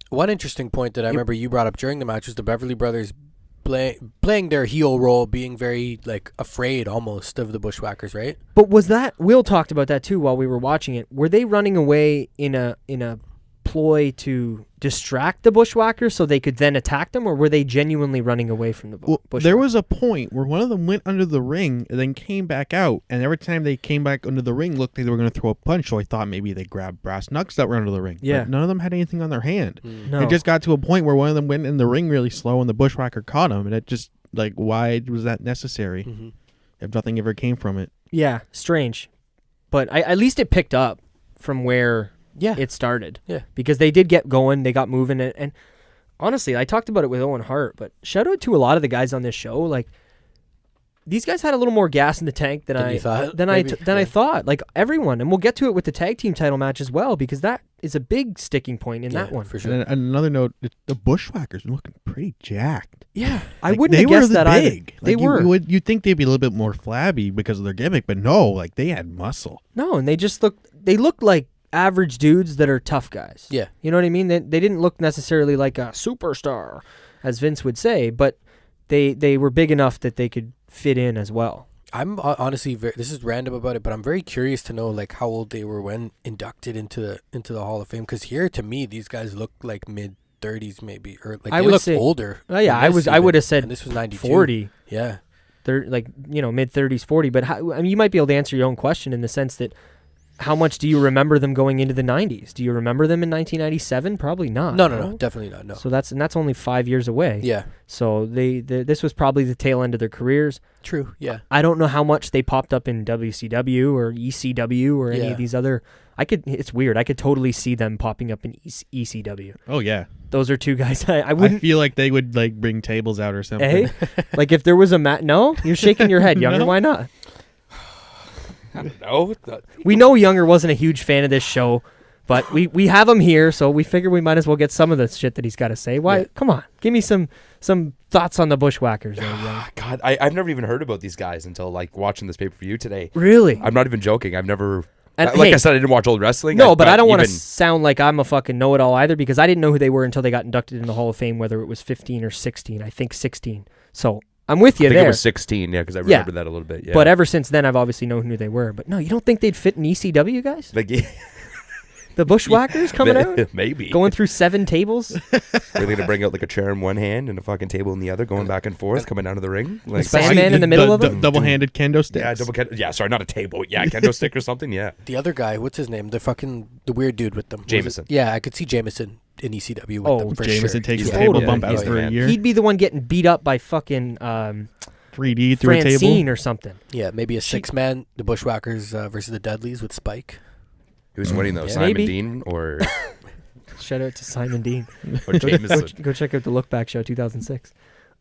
one interesting point that I remember you brought up during the match was the Beverly Brothers playing their heel role, being very like afraid almost of the Bushwhackers, right? But was that Will talked about that too while we were watching it? Were they running away in a ploy to distract the Bushwhackers so they could then attack them, or were they genuinely running away from the Bushwhackers? There was a point where one of them went under the ring and then came back out, and every time they came back under the ring, looked like they were going to throw a punch, so I thought maybe they grabbed brass knucks that were under the ring. Yeah. But none of them had anything on their hand. No. It just got to a point where one of them went in the ring really slow and the Bushwhacker caught him, and it just, like, why was that necessary if nothing ever came from it? Yeah, strange. But at least it picked up from where it started. Yeah. Because they did get going, they got moving, and honestly, I talked about it with Owen Hart, but shout out to a lot of the guys on this show. Like, these guys had a little more gas in the tank than Than you thought, than maybe? I Yeah. thought. Like everyone, and we'll get to it with the tag team title match as well because that is a big sticking point in that one. for sure. And then another note: the Bushwhackers were looking pretty jacked. Yeah, I Like, wouldn't they have were guessed that big. either. They Like, were. You'd think they'd be a little bit more flabby because of their gimmick, but no, like they had muscle. No, and they just looked. They looked like average dudes that are tough guys. Yeah. You know what I mean? They didn't look necessarily like a superstar, as Vince would say, but they were big enough that they could fit in as well. I'm honestly this is random about it, but I'm very curious to know like how old they were when inducted into the Hall of Fame. Because here, to me, these guys look like mid-30s maybe, or like I they would look say- older. Oh yeah, than this I even, would have said and this was 92. 40. Yeah. They're like mid 30s, 40. But how, I mean, you might be able to answer your own question in the sense that how much do you remember them going into the 90s? Do you remember them in 1997? Probably not. No, definitely not. No. So that's only 5 years away. Yeah. So this was probably the tail end of their careers. True. Yeah. I don't know how much they popped up in WCW or ECW or any Yeah. of these other. It's weird. I could totally see them popping up in ECW. Oh yeah, Those are two guys I I wouldn't. feel like they would like bring tables out or something. Like if there was a No, you're shaking your head, Younger. No. Why not? I don't know. We know Younger wasn't a huge fan of this show, but we have him here, so we figure we might as well get some of the shit that he's got to say. Why? Yeah. Come on, give me some thoughts on the Bushwhackers. There, Young. God, I've never even heard about these guys until like watching this pay-per-view today. Really? I'm not even joking. I've never. And, Like hey, I said, I didn't watch old wrestling. No, but I don't want to even- sound like I'm a fucking know-it-all either because I didn't know who they were until they got inducted in the Hall of Fame, whether it was 15 or 16. I think 16. So I'm with you I think there. it was 16. Yeah, because I remember that a little bit. Yeah. But ever since then, I've obviously known who they were. But no, you don't think they'd fit in ECW, guys? like, The Bushwhackers coming out? maybe Going through 7 tables? We're they gonna bring out like a chair in one hand and a fucking table in the other, going back and forth, coming down to the ring. Like, Sandman in the middle of them? Double-handed kendo sticks. yeah, sorry, not a table. Yeah, kendo stick or something. Yeah, The other guy, what's his name? The weird dude with them. Was it- Jameson. Yeah, I could see Jameson in ECW with Oh, them for Jameson sure. takes He's the a table totally- bump out yeah, for yeah. a year. He'd be the one getting beat up by fucking 3D through a Francine table. or something. Yeah, maybe a 6-man, the Bushwhackers versus the Dudleys with Spike. who's winning though? Yeah. Simon Maybe. Dean or Shout out to Simon Dean. Jameson? Go check out the Lookback Show 2006.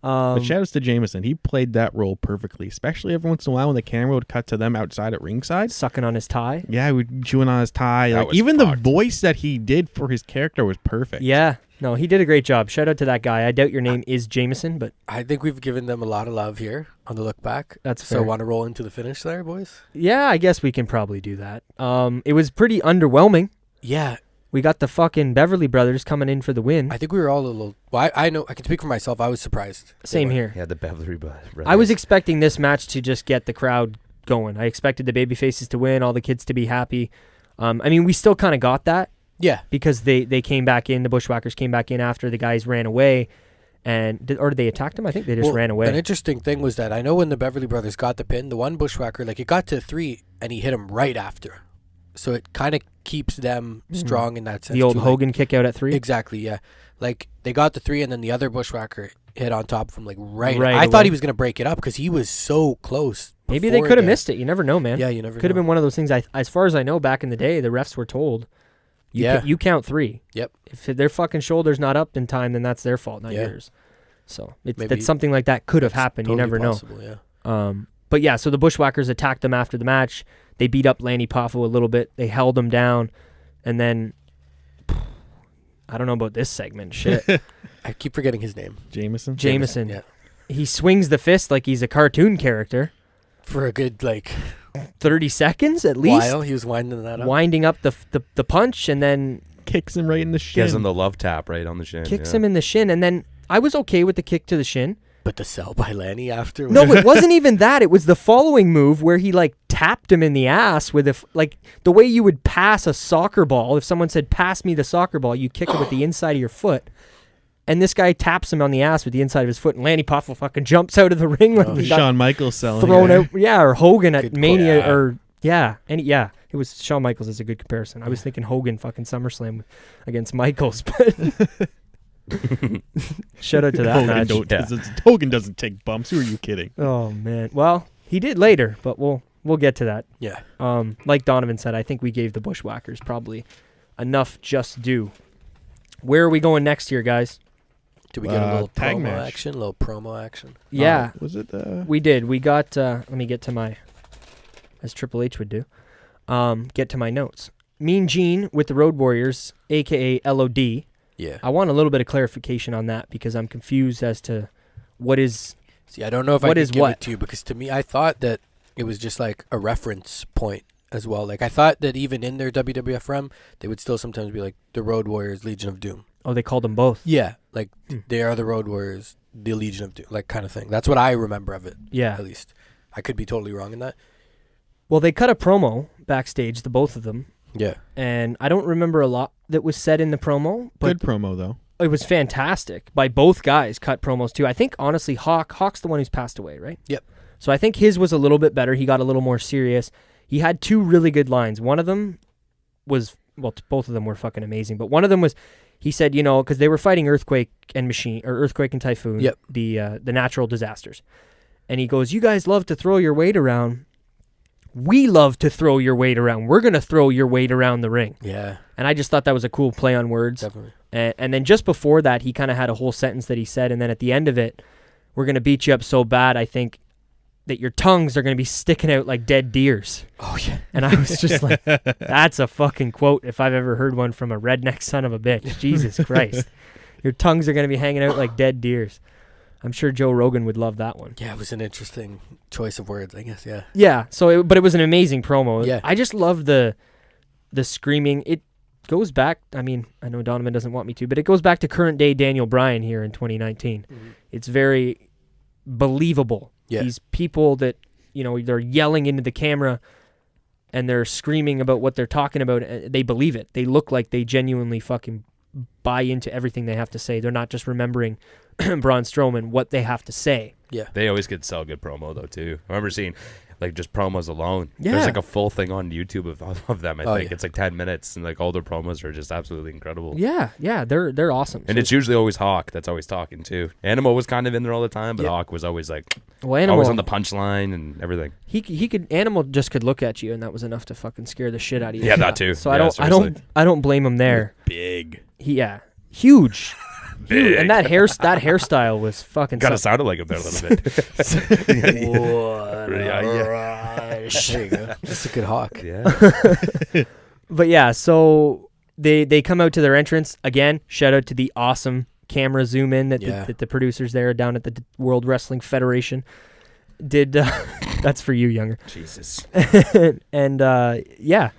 But shout outs to Jameson. He played that role perfectly, especially every once in a while when the camera would cut to them outside at ringside. Sucking on his tie. Yeah, he would chewing on his tie. That Like, was even the fucked. voice that he did for his character was perfect. Yeah. No, he did a great job. Shout out to that guy. I doubt your name is Jameson, but I think we've given them a lot of love here on the look back. that's So fair. want to roll into the finish there, boys? Yeah, I guess we can probably do that. It was pretty underwhelming. Yeah, We got the fucking Beverly Brothers coming in for the win. I think we were all a little. Well, I know I can speak for myself. I was surprised. Same They won. here. Yeah, the Beverly Brothers. I was expecting this match to just get the crowd going. I expected the babyfaces to win, all the kids to be happy. I mean, we still kind of got that Yeah, because they came back in. The Bushwhackers came back in after the guys ran away, or did they attack them? I think they just Well, ran away. An interesting thing was that I know when the Beverly Brothers got the pin, the one Bushwhacker, like it got to 3 and he hit him right after. So it kind of keeps them strong in that sense. The old too, like- Hogan kick out at 3. Exactly, yeah. Like they got the 3 and then the other Bushwhacker hit on top of him like right. Right I thought away. he was going to break it up because he was so close. Maybe they before could have the- missed it. You never know, man. Yeah, you never Could have know. been one of those things. As far as I know, back in the day, the refs were told, Yeah. you count 3. Yep. If their fucking shoulder's not up in time, then that's their fault, not Yeah. yours. So Maybe that's something like that could have happened. You Totally never possible, Yeah. But yeah, so the Bushwhackers attacked them after the match. They beat up Lanny Poffo a little bit. They held him down, and then I don't know about this segment. Shit, I keep forgetting his name. Jameson. Jameson. Yeah. He swings the fist like he's a cartoon character. For a good 30 seconds at least, while he was winding that up. winding up the punch, and then Kicks him right in the shin. Gives him the love tap right on the shin. kicks yeah. him in the shin. And then I was okay with the kick to the shin. But the sell by Lanny after. No, it wasn't even that. It was the following move where he like tapped him in the ass with like the way you would pass a soccer ball. If someone said, "Pass me the soccer ball," you kick it with the inside of your foot. And this guy taps him on the ass with the inside of his foot, and Lanny Poffo fucking jumps out of the ring when he got Shawn Michaels selling. thrown it. out. Yeah, or Hogan at Good Mania, call. or yeah, it was Shawn Michaels is a good comparison. I was thinking Hogan fucking SummerSlam against Michaels, but shout out to that match. Hogan doesn't take bumps. Who are you kidding? Oh man, well he did later, but we'll get to that. Yeah. Like Donovan said, I think we gave the Bushwhackers probably enough just due. Where are we going next here, guys? Did we get a little tag promo match. action? A little promo action? Yeah, Was it? we did. We got. Let me get to my, as Triple H would do. Get to my notes. Mean Gene with the Road Warriors, aka LOD. Yeah. I want a little bit of clarification on that because I'm confused as to what is. See, I don't know if I What could is give what? it to you because to me, I thought that it was just like a reference point as well. Like I thought that even in their WWF run, they would still sometimes be like the Road Warriors, Legion of Doom. Oh, they called them both. Yeah, like they are the Road Warriors, the Legion of Doom, like kind of thing. That's what I remember of it. Yeah. At least I could be totally wrong in that. Well, they cut a promo backstage, the both of them, Yeah. and I don't remember a lot that was said in the promo, but Good promo though. it was fantastic by both guys. Cut promos too. I think honestly, Hawk's the one who's passed away, right? Yep. So I think his was a little bit better. He got a little more serious. He had two really good lines. One of them was, well, both of them were fucking amazing, but one of them was, he said, you know, because they were fighting Earthquake and Typhoon, Yep. the natural disasters, and he goes, "You guys love to throw your weight around. We love to throw your weight around. We're gonna throw your weight around the ring." Yeah. And I just thought that was a cool play on words. Definitely. And then just before that, he kind of had a whole sentence that he said, and then at the end of it, "We're gonna beat you up so bad, I think that your tongues are gonna be sticking out like dead deers." Oh yeah. And I was just like, that's a fucking quote if I've ever heard one from a redneck son of a bitch. Jesus Christ. Your tongues are going to be hanging out like dead deers. I'm sure Joe Rogan would love that one. Yeah, it was an interesting choice of words, I guess. Yeah. Yeah, but it was an amazing promo. Yeah. I just love the screaming. It goes back, I mean, I know Donovan doesn't want me to, but it goes back to current day Daniel Bryan here in 2019. Mm-hmm. It's very believable. Yeah. These people that, you know, they're yelling into the camera and they're screaming about what they're talking about. They believe it. They look like they genuinely fucking buy into everything they have to say. They're not just remembering Braun Strowman, what they have to say. Yeah. They always could sell good promo though too. I remember seeing like just promos alone. Yeah. There's like a full thing on YouTube of them. I Oh, think yeah. it's like 10 minutes, and like all their promos are just absolutely incredible. Yeah, they're awesome. And So- it's usually always Hawk that's always talking too. Animal was kind of in there all the time, but Yeah. Hawk was always like well, Animal, always on the punchline and everything. he could Animal just could look at you and that was enough to fucking scare the shit out of you. Yeah, that too. So Yeah, I don't blame him there. Big. Huge. Huge. Big. And that hairstyle was fucking Kind of something. sounded like him there a little bit. There you go. That's a good hawk. Yeah. But yeah, so they come out to their entrance again. Shout out to the awesome camera zoom in that, Yeah. that the producers there down at the World Wrestling Federation did. That's for you, Younger. Jesus. And yeah,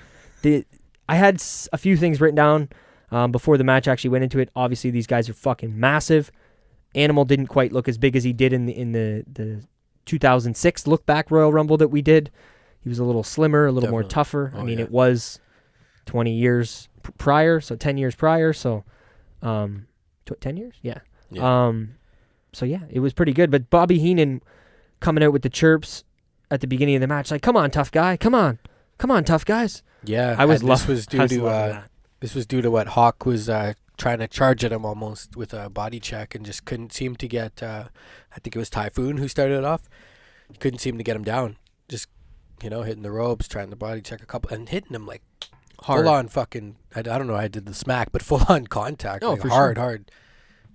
I had a few things written down before the match actually went into it. Obviously, these guys are fucking massive. Animal didn't quite look as big as he did in the 2006 LookBack Royal Rumble that we did. He was a little slimmer, a little more Definitely. tougher. I Oh, mean, yeah. it was 20 years prior, so 10 years prior, so 10 years? Yeah. Yeah. So yeah, it was pretty good. But Bobby Heenan coming out with the chirps at the beginning of the match, like, "Come on, tough guy, come on, tough guys." Yeah. I was and loving this was due to that. this was due to what Hawk was trying to charge at him almost with a body check and just couldn't seem to get. I think it was Typhoon who started it off. He couldn't seem to get him down. Just hitting the ropes, trying to body check a couple, and hitting him like Hard. full on fucking. I don't know. I did the smack, but full on contact. Oh, like for hard, sure. hard.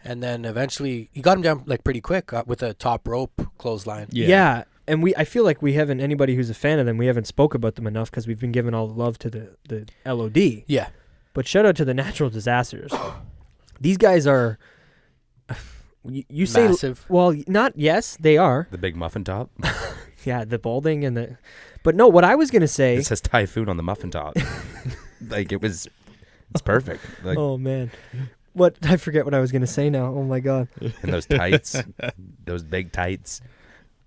And then eventually he got him down like pretty quick with a top rope clothesline. Yeah. And I feel like we haven't, anybody who's a fan of them, we haven't spoke about them enough because we've been giving all the love to the LOD. Yeah. But shout out to the Natural Disasters. These guys are, you say, Massive. well, not, yes, they are. The big muffin top. Yeah, the balding and but no, what I was going to say. It says Typhoon on the muffin top. Like it's perfect. Like Oh, man. I forget what I was going to say now. Oh, my God. and those tights, those big tights.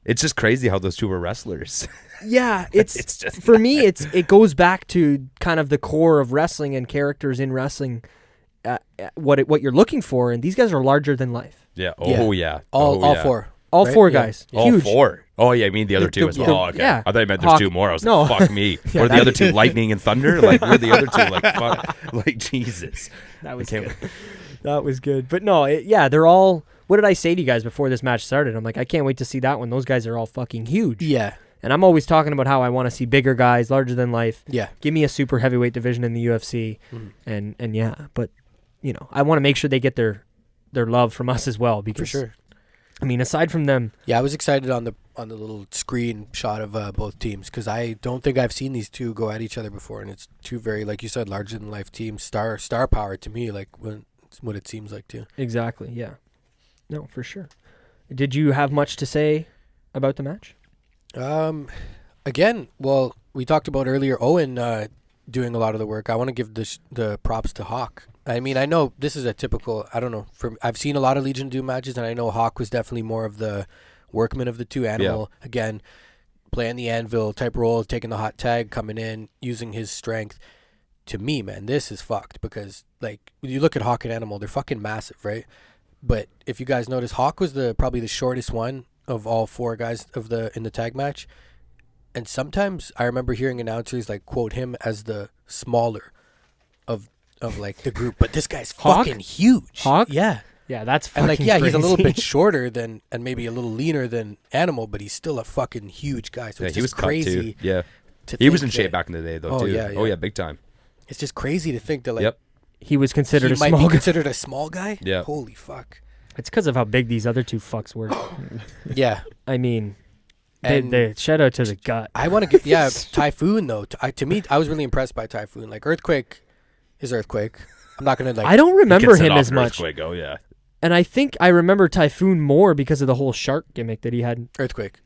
It's just crazy how those two were wrestlers. Yeah, it's just for me. It goes back to kind of the core of wrestling and characters in wrestling. What you're looking for, and these guys are larger than life. Yeah. Oh yeah. All Oh, yeah. four. All Right? four Yeah. guys, All huge. four. Oh yeah, I mean the other two as well. Oh, okay. yeah. I thought you meant there's Hawk- two more. I was no. like, fuck me. Yeah, or the that- other two, lightning and thunder. Like we're the other two. Like fuck. Like Jesus. That was I can't- good. That was good. But no, yeah, they're all. What did I say to you guys before this match started? I'm like, I can't wait to see that one. Those guys are all fucking huge. Yeah. And I'm always talking about how I want to see bigger guys, larger than life. Yeah. Give me a super heavyweight division in the UFC, Mhm. and yeah. But I want to make sure they get their their love from us as well. Because, For sure. I mean, aside from them, Yeah, I was excited on the little screen shot of both teams because I don't think I've seen these two go at each other before, and it's two very, like you said, larger than life teams, star power to me, like what it seems like too. exactly, yeah, no, for sure. Did you have much to say about the match? Again, well, we talked about earlier Owen doing a lot of the work. I want to give the props to Hawk. I mean, I know this is a typical, I don't know, I've seen a lot of Legion do matches, and I know Hawk was definitely more of the workman of the two. Animal, again, playing the anvil type role, taking the hot tag, coming in, using his strength. To me, man, this is fucked because, like, when you look at Hawk and Animal, they're fucking massive, right? But if you guys notice, Hawk was probably the shortest one of all four guys in the tag match. And sometimes I remember hearing announcers like quote him as the smaller of like the group, but this guy's Hawk? fucking huge. Hawk? Yeah. Yeah, that's And fucking like, yeah, he's a little crazy. bit shorter and maybe a little leaner than Animal, but he's still a fucking huge guy. So Yeah, it's he was just cut crazy. too. Yeah, to he was think in shape that- back in the day though Oh, too. yeah, Oh yeah. yeah, big time. It's just crazy to think that like Yep. He was considered he a might small be guy. considered a small guy. Yeah. Holy fuck. It's because of how big these other two fucks were. Yeah. I mean, And they shout out to the gut. I want to get Typhoon though. To me, I was really impressed by Typhoon. Like Earthquake is Earthquake. I'm not gonna like. I don't remember Gets it him off as an much, Earthquake, oh yeah. and I think I remember Typhoon more because of the whole shark gimmick that he had. Earthquake.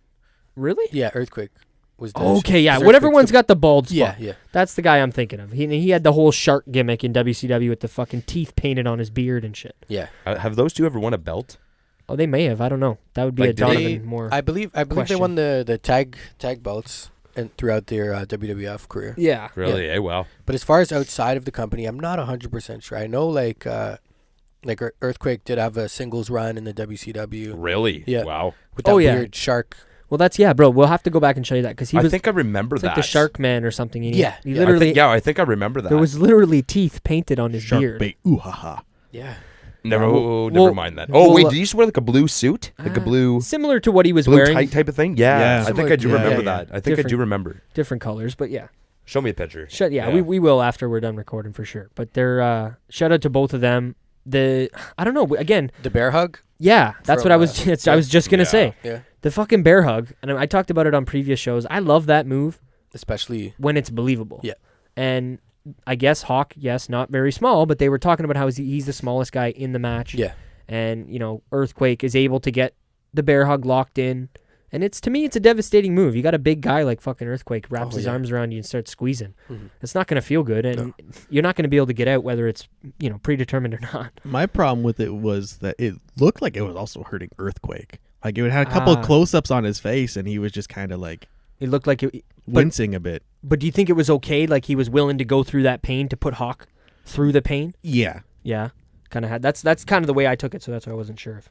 Really? Yeah, Earthquake was. The Okay, yeah. is Whatever Earthquake's one's the- got the bald spot. Yeah, yeah. That's the guy I'm thinking of. He had the whole shark gimmick in WCW with the fucking teeth painted on his beard and shit. Yeah. Have those two ever won a belt? Oh, they may have. I don't know. That would be Like, a did Donovan They, more. I believe they question. won the tag belts and throughout their WWF career. yeah. Really? Eh, wow. But as far as outside of the company, I'm not 100% sure. I know like Earthquake did have a singles run in the WCW Really? Yeah. Wow. with that Oh, yeah. weird shark. Well, that's bro. We'll have to go back and show you that because he I was think I remember it's that. like the Shark Man or something. He Yeah, He yeah. literally. I think I remember that. There was literally teeth painted on his Shark beard. bait. Ooh ha ha. Yeah. Never, Well, never mind that. Oh well, wait, did he just wear like a blue suit, like a blue Similar to what he was blue wearing, tight type of thing? Yeah, Yeah. I think Similar- I do yeah, remember yeah. that. I think I do Different- remember. different colors, but yeah. Show me a picture. Yeah, we will after we're done recording for sure. But they're shout out to both of them. I don't know. Again, The bear hug. yeah, that's From, what I was. I was just gonna yeah. say Yeah. the fucking bear hug, and I talked about it on previous shows. I love that move Especially. when it's believable. Yeah. And I guess Hawk, yes, not very small, but they were talking about how he's the smallest guy in the match. Yeah. And Earthquake is able to get the bear hug locked in, and to me it's a devastating move. You got a big guy like fucking Earthquake wraps his yeah. arms around you and starts squeezing. Mhm. It's not gonna feel good, and No. you're not gonna be able to get out whether it's predetermined or not. My problem with it was that it looked like it was also hurting Earthquake. Like it had a couple of Ah. close-ups on his face, and he was just kind of like It looked like it. wincing a bit. But do you think it was okay? Like he was willing to go through that pain to put Hawk through the pain? Yeah. Yeah, kind of had. That's kind of the way I took it. So that's why I wasn't sure if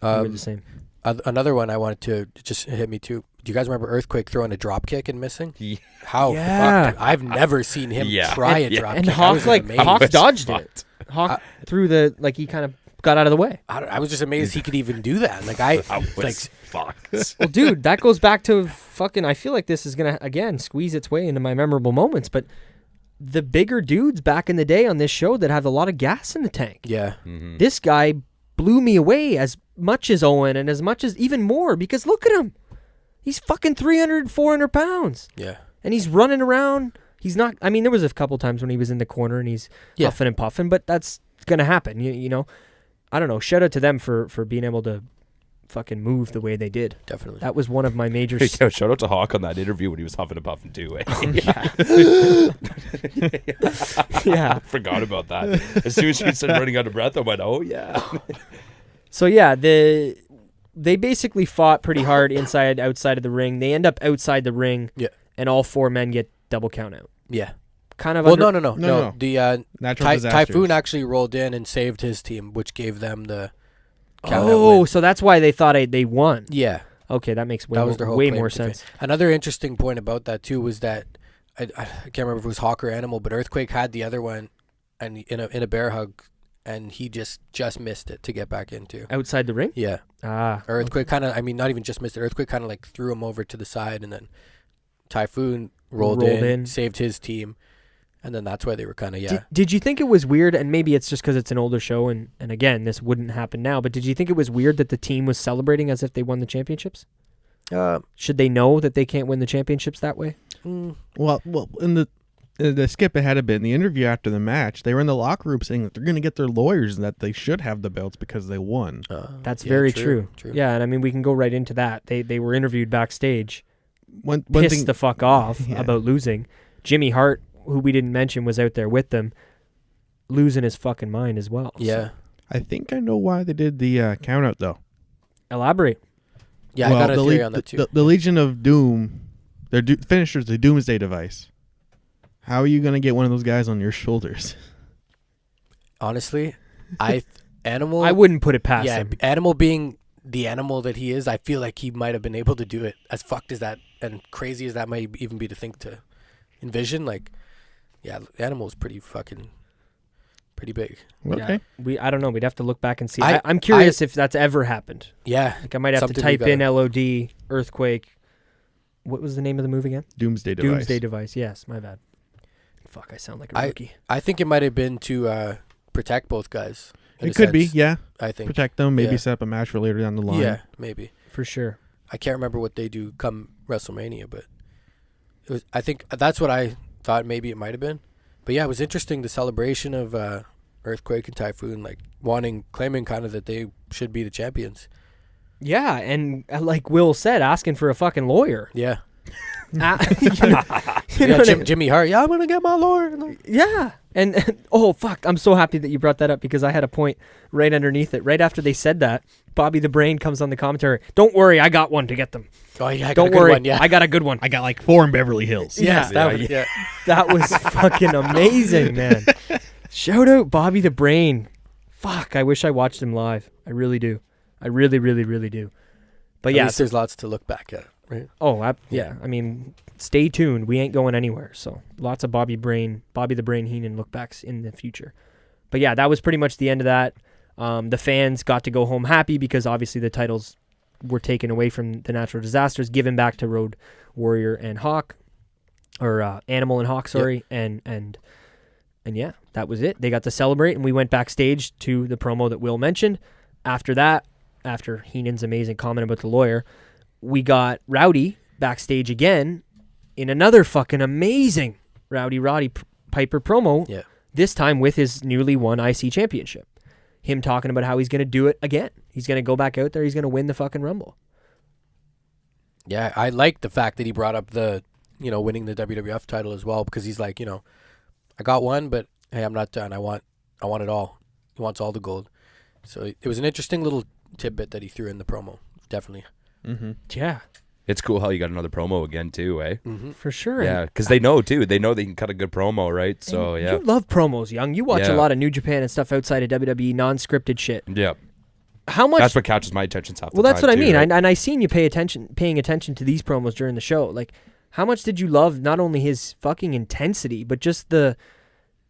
you were the same. Another one I wanted to just hit me too. Do you guys remember Earthquake throwing a drop kick and missing? Yeah. How Yeah. fucked? I've never seen him Yeah. try a And- drop and kick. I Hawk, was like, amazed. Hawk That's dodged fucked. it. Hawk through he kind of got out of the way. I was just amazed he could even do that. Like I That like was fucked. Well, dude, that goes back to fucking. I feel like this is gonna again squeeze its way into my memorable moments, but the bigger dudes back in the day on this show that have a lot of gas in the tank. yeah. Mhm. This guy blew me away as much as Owen and as much as even more because look at him. He's fucking 300, 400 pounds. Yeah. And he's running around. He's not, I mean, there was a couple times when he was in the corner and he's Yeah. huffing and puffing, but that's going to happen. You know, I don't know. Shout out to them for being able to fucking move the way they did. Definitely. That was one of my major. Yo, shout out to Hawk on that interview when he was huffing and puffing too. Yeah. I forgot about that. As soon as he said running out of breath, I went, "Oh yeah." So yeah, they basically fought pretty hard inside, outside of the ring. They end up outside the ring. Yeah. And all four men get double count out. Yeah. Kind of. Well, under- no. The Natural disasters. Typhoon actually rolled in and saved his team, which gave them the count out Oh, win. so that's why they thought they won. Yeah. Okay, that makes way, That more, was their whole way claim more to fame. sense. Another interesting point about that too was that I can't remember if it was Hawk or Animal, but Earthquake had the other one, and in a bear hug, and he just missed it to get back into. Outside the ring? Yeah, Ah. Earthquake kind of. I mean, not even just missed it. Earthquake kind of like threw him over to the side, and then Typhoon rolled in, saved his team, And then that's why they were kind of, Did you think it was weird, and maybe it's just because it's an older show, and again, this wouldn't happen now, but did you think it was weird that the team was celebrating as if they won the championships? Should they know that they can't win the championships that way? Well, in the skip ahead a bit, in the interview after the match, they were in the locker room saying that they're going to get their lawyers and that they should have the belts because they won. That's very true. Yeah, and I mean, we can go right into that. They were interviewed backstage, pissed the fuck off about losing. Jimmy Hart, who we didn't mention, was out there with them, losing his fucking mind as well. Yeah. So. I think I know why they did the count out, though. Elaborate. Yeah, I got a theory on that too. The Legion of Doom, their finishers, the Doomsday Device. How are you going to get one of those guys on your shoulders? Honestly, Animal... I wouldn't put it past him. Animal being the animal that he is, I feel like he might have been able to do it. As fucked as that and crazy as that might even be to think to envision, like, yeah, Animal is pretty big. Okay. Yeah, I don't know. We'd have to look back and see. I'm curious if that's ever happened. Yeah. Like I might have to type in LOD, Earthquake. What was the name of the movie again? Doomsday Device. Doomsday Device. Yes, my bad. Fuck, I sound like a rookie. I think it might have been to protect both guys. It could be, yeah. I think. Protect them, maybe set up a match for later down the line. Yeah, maybe. For sure. I can't remember what they do come WrestleMania, but I think that's what I thought maybe it might have been. But yeah, it was interesting, the celebration of Earthquake and Typhoon, like claiming kind of that they should be the champions. Yeah, and like Will said, asking for a fucking lawyer. Yeah. Jimmy Hart. Yeah, I'm gonna get my lawyer. Yeah, and oh fuck, I'm so happy that you brought that up because I had a point right underneath it. Right after they said that, Bobby the Brain comes on the commentary. Don't worry, I got one to get them. Oh yeah, don't worry, I got a good one. I got like 4 in Beverly Hills. Yeah, that was fucking amazing, man. Shout out Bobby the Brain. Fuck, I wish I watched him live. I really do. I really, really, really do. But at least there's lots to look back at. Right. Oh, yeah. I mean, stay tuned. We ain't going anywhere. So lots of Bobby the Brain Heenan lookbacks in the future. But yeah, that was pretty much the end of that. The fans got to go home happy because obviously the titles were taken away from the Natural Disasters, given back to Road Warrior and Hawk, or Animal and Hawk, sorry. Yep. And yeah, that was it. They got to celebrate, and we went backstage to the promo that Will mentioned. After that, after Heenan's amazing comment about the lawyer, we got Rowdy backstage again in another fucking amazing Rowdy Roddy Piper promo. Yeah. This time with his newly won IC championship. Him talking about how he's going to do it again. He's going to go back out there. He's going to win the fucking Rumble. Yeah, I like the fact that he brought up the, winning the WWF title as well, because he's like, I got one, but hey, I'm not done. I want it all. He wants all the gold. So it was an interesting little tidbit that he threw in the promo. Definitely. Mm-hmm. Yeah. It's cool how you got another promo again, too, eh? Mm-hmm. For sure. Yeah, because they know, too. They know they can cut a good promo, right? So, yeah. You love promos, Young. You watch a lot of New Japan and stuff outside of WWE, non-scripted shit. Yeah. How much? That's what catches my attention half the time. Well, that's what I mean. Right? And I seen you paying attention to these promos during the show. Like, how much did you love not only his fucking intensity, but just the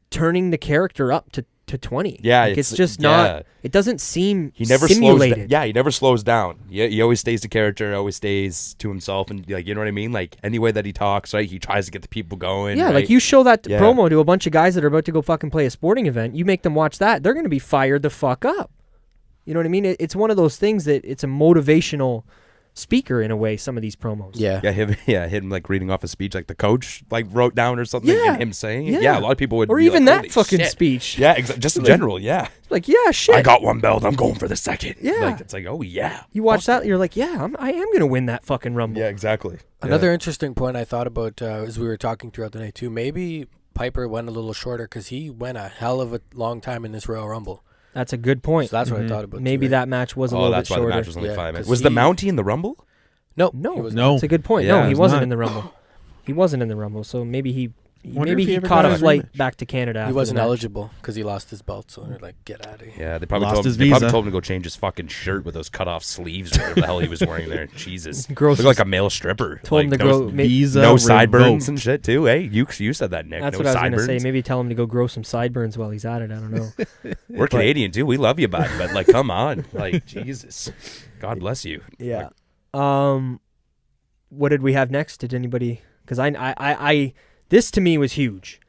turning the character up to 20? Yeah, like, it's just not. It doesn't seem simulated. He never slows down. He always stays the character, always stays to himself, and you know what I mean. Like any way that he talks, right? He tries to get the people going. Yeah, right? like you show that promo to a bunch of guys that are about to go fucking play a sporting event. You make them watch that, they're gonna be fired the fuck up. You know what I mean? It's one of those things that it's a motivational speaker in a way. Some of these promos. Yeah. Him like reading off a speech like the coach like wrote down or something, and him saying it. Yeah, a lot of people would. Or be even like, that fucking shit. speech. Yeah, just in general. Yeah. Like shit. I got one belt. I'm going for the second. Yeah. Like it's like You watch that, you're like, I am gonna win that fucking Rumble. Yeah, exactly. Another interesting point I thought about as we were talking throughout the night too. Maybe Piper went a little shorter because he went a hell of a long time in this Royal Rumble. That's a good point. So that's what I thought about. Maybe that match was a little bit shorter. Oh, that's why the match was only 5 minutes. Was the Mountie in the Rumble? No. That's a good point. Yeah, no, he wasn't in the Rumble. He wasn't in the Rumble, so maybe he caught a flight back to Canada. He wasn't eligible because he lost his belt, so they're like, get out of here. Yeah, they probably told him to go change his fucking shirt with those cut off sleeves or whatever the hell he was wearing there. Jesus, gross. Looked like a male stripper. Told him to grow no sideburns and shit too. Hey, you said that, Nick. That's no what I was sideburns. gonna say. Maybe tell him to go grow some sideburns while he's at it. I don't know. We're Canadian too. We love you, bud. But like, come on, like Jesus, God bless you. Yeah. What did we have next? Did anybody? Because I this to me was huge.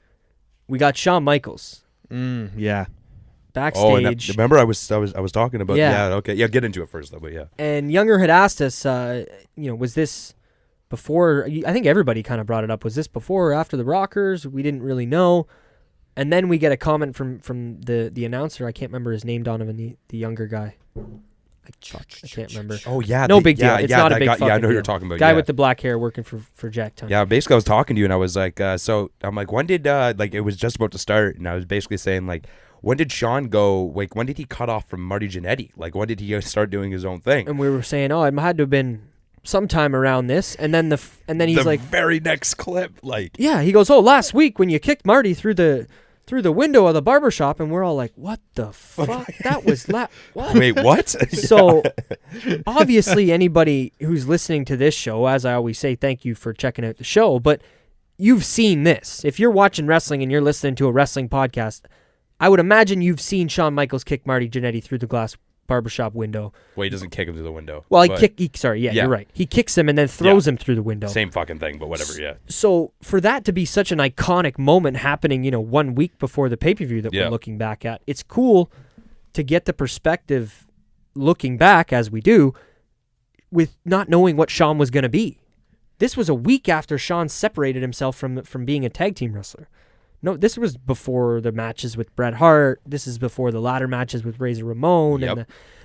we got Shawn Michaels Yeah. backstage. Remember I was talking about Yeah. okay. Yeah, get into it first though, but yeah. And Younger had asked us, was this before? I think everybody kind of brought it up. Was this before or after the Rockers? We didn't really know. And then we get a comment from the announcer. I can't remember his name, Donovan, the younger guy. I can't remember. Oh yeah. No big deal. It's not a big fucking Yeah, I know who deal. you're talking about. Guy yeah. with the black hair working for Jack Tunney. Yeah, basically I was talking to you and I was like, so I'm like, when did like it was just about to start and I was basically saying like, when did Sean go? Like, when did he cut off from Marty Jannetty? Like, when did he start doing his own thing? And we were saying, it had to have been sometime around this. And then he's like, very next clip, like, yeah, he goes, last week when you kicked Marty through the window of the barbershop, and we're all like, what the fuck? That was what? wait, what? So obviously anybody who's listening to this show, as I always say, thank you for checking out the show, but you've seen this. If you're watching wrestling and you're listening to a wrestling podcast, I would imagine you've seen Shawn Michaels kick Marty Jannetty through the glass barbershop window. Well, he doesn't kick him through the window. Well, but you're right. He kicks him and then throws him through the window. Same fucking thing, but whatever, yeah. So for that to be such an iconic moment happening, 1 week before the pay-per-view that we're looking back at, it's cool to get the perspective looking back as we do with not knowing what Shawn was going to be. This was a week after Shawn separated himself from being a tag team wrestler. No, this was before the matches with Bret Hart. This is before the ladder matches with Razor Ramon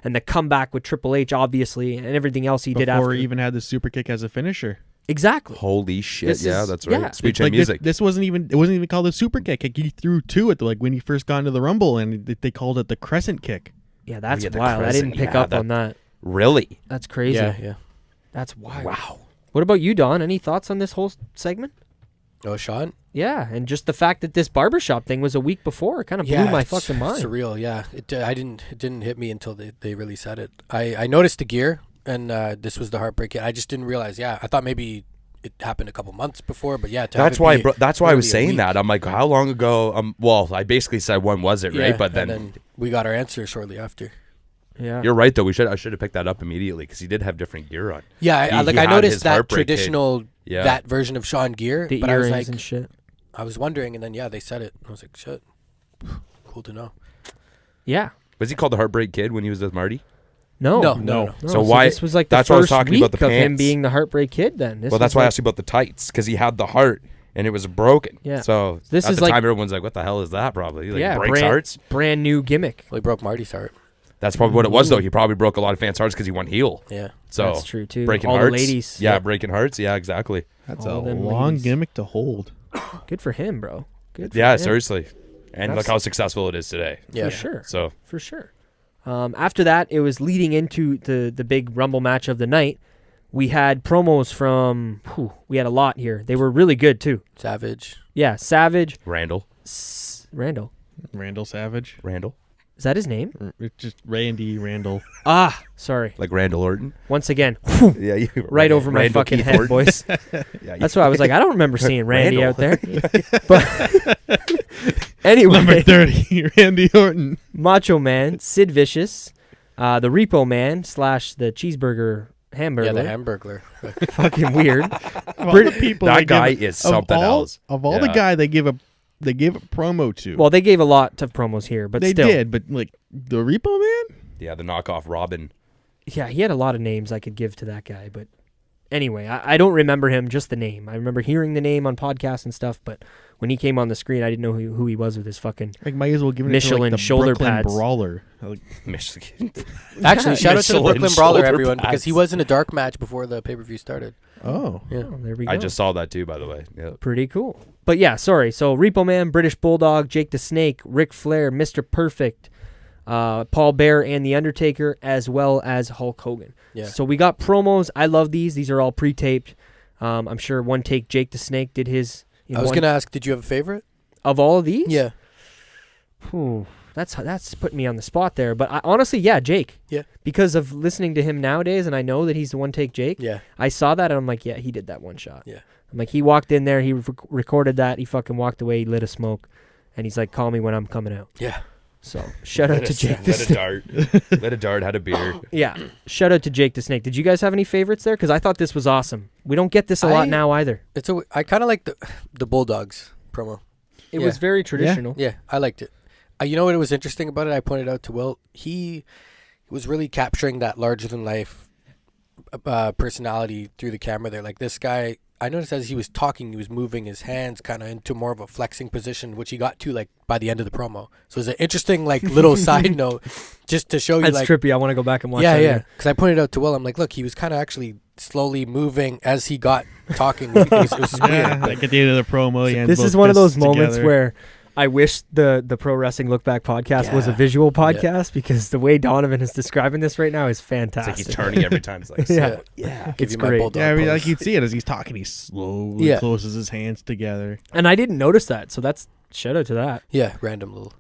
and the comeback with Triple H, obviously, and everything else he did after. Before he even had the super kick as a finisher. Exactly. Holy shit! That's right. yeah. Sweet Chin Like Music. This wasn't even called a super kick. He threw two at when he first got into the Rumble, and they called it the crescent kick. Yeah, that's the wild. I didn't crescent, pick yeah, up on that. Really? That's crazy. Yeah. That's wild. Wow. What about you, Don? Any thoughts on this whole segment? Oh, Sean? Yeah, and just the fact that this barbershop thing was a week before, it kind of blew my it's fucking mind. Surreal, yeah. It didn't hit me until they really said it. I noticed the gear, and this was the Heartbreak Kid. I just didn't realize. Yeah, I thought maybe it happened a couple months before, but yeah. That's why I was really a saying week. that. I'm like, how long ago? Well, I basically said when was it, right? Yeah, But and then we got our answer shortly after. Yeah, you're right though. I should have picked that up immediately because he did have different gear on. Yeah, He I had his noticed that Heartbreak Kid. traditional Yeah. that version of Sean gear, the but I was earrings like, and shit. I was wondering, and then they said it. I was like, shit, cool to know. Yeah. Was he called the Heartbreak Kid when he was with Marty? No. No, So why- this was like the that's why I was first talking week about the of him pants. being the Heartbreak Kid. Then Well, that's why I asked you about the tights because he had the heart and it was broken. Yeah. So This at is the like- time, everyone's like, "What the hell is that?" Probably like yeah, breaks hearts. brand new gimmick. Well, he broke Marty's heart. That's probably what it was though. He probably broke a lot of fans' hearts because he went heel. Yeah. So That's true too. breaking All hearts. the ladies. Yeah, breaking hearts. Yeah, exactly. That's All a them long ladies. gimmick to hold. Good for him, bro. Good. For Yeah, him. seriously. And That's- look how successful it is today. Yeah. For sure. So For sure. After that, it was leading into the big Rumble match of the night. We had promos from. We had a lot here. They were really good too. Savage. Yeah, Savage. Randall. Randall. Randall Savage. Randall. Is that his name? It's just Randy Randall. Sorry. Like Randall Orton. Once again, Yeah, you, right over my Randall fucking Keith head, Orton. boys. Yeah, That's why I was like, I don't remember seeing Randy Randall. out there. But anyway, Number 30, Randy Orton. Macho Man, Sid Vicious, the Repo Man / the Cheeseburger Hamburger. Yeah, the Hamburglar. Fucking weird. Of all the people That they guy give- is something of all, else. Of all the Yeah. guy they give a promo to. Well, they gave a lot of promos here, but they still. did, but like the Repo Man? Yeah, the knockoff Robin. Yeah, he had a lot of names I could give to that guy, but anyway, I don't remember him, just the name. I remember hearing the name on podcasts and stuff, but when he came on the screen, I didn't know who he was with his fucking... Like might as well give it to Michelin like the shoulder Brooklyn pads. Brawler. Like, Michigan. Actually, shout out to the Michelin Brooklyn Brawler, shoulder everyone, pads. because he was in a dark match before the pay-per-view started. oh. Yeah. Oh, there we go. I just saw that too, by the way. Yeah. Pretty cool. But yeah, sorry. So Repo Man, British Bulldog, Jake the Snake, Ric Flair, Mr. Perfect, Paul Bearer, and The Undertaker, as well as Hulk Hogan. Yeah. So we got promos. I love these. These are all pre-taped. I'm sure One Take Jake the Snake did his. I was going to ask, did you have a favorite? Of all of these? Yeah. Whew, that's putting me on the spot there. But honestly, yeah, Jake. Yeah. Because of listening to him nowadays, and I know that he's the One Take Jake. Yeah. I saw that, and I'm like, yeah, he did that one shot. Yeah. I'm like, he walked in there, he recorded that, he fucking walked away, he lit a smoke, and he's like, call me when I'm coming out. Yeah. So, shout out to Jake the Let a Snake. dart. Let a dart had a beer. Yeah, shout out to Jake the Snake. Did you guys have any favorites there? Because I thought this was awesome. We don't get this a lot now either. I kind of like the Bulldogs promo. It was very traditional. Yeah, I liked it. You know what was interesting about it? I pointed out to Will. He was really capturing that larger than life personality through the camera there. Like this guy, I noticed as he was talking, he was moving his hands kind of into more of a flexing position, which he got to like by the end of the promo. So it's an interesting like little side note just to show you. That's like, trippy. I want to go back and watch yeah, that. yeah. Because I pointed out to Will, I'm like, look, he was kind of actually slowly moving as he got talking. It was weird. Like at the end of the promo, he had This both is one of those fists moments together. where I wish the Pro Wrestling LookBack podcast was a Yeah. visual podcast because the way Donovan is describing this right now is It's fantastic. like he's turning every time. It's like, Yeah. Yeah. It's Give you my great. bulldog Yeah, I mean, pose. like you'd see it as he's talking. He slowly Yeah. closes his hands together. And I didn't notice that, so that's shout out to that. Yeah, random little.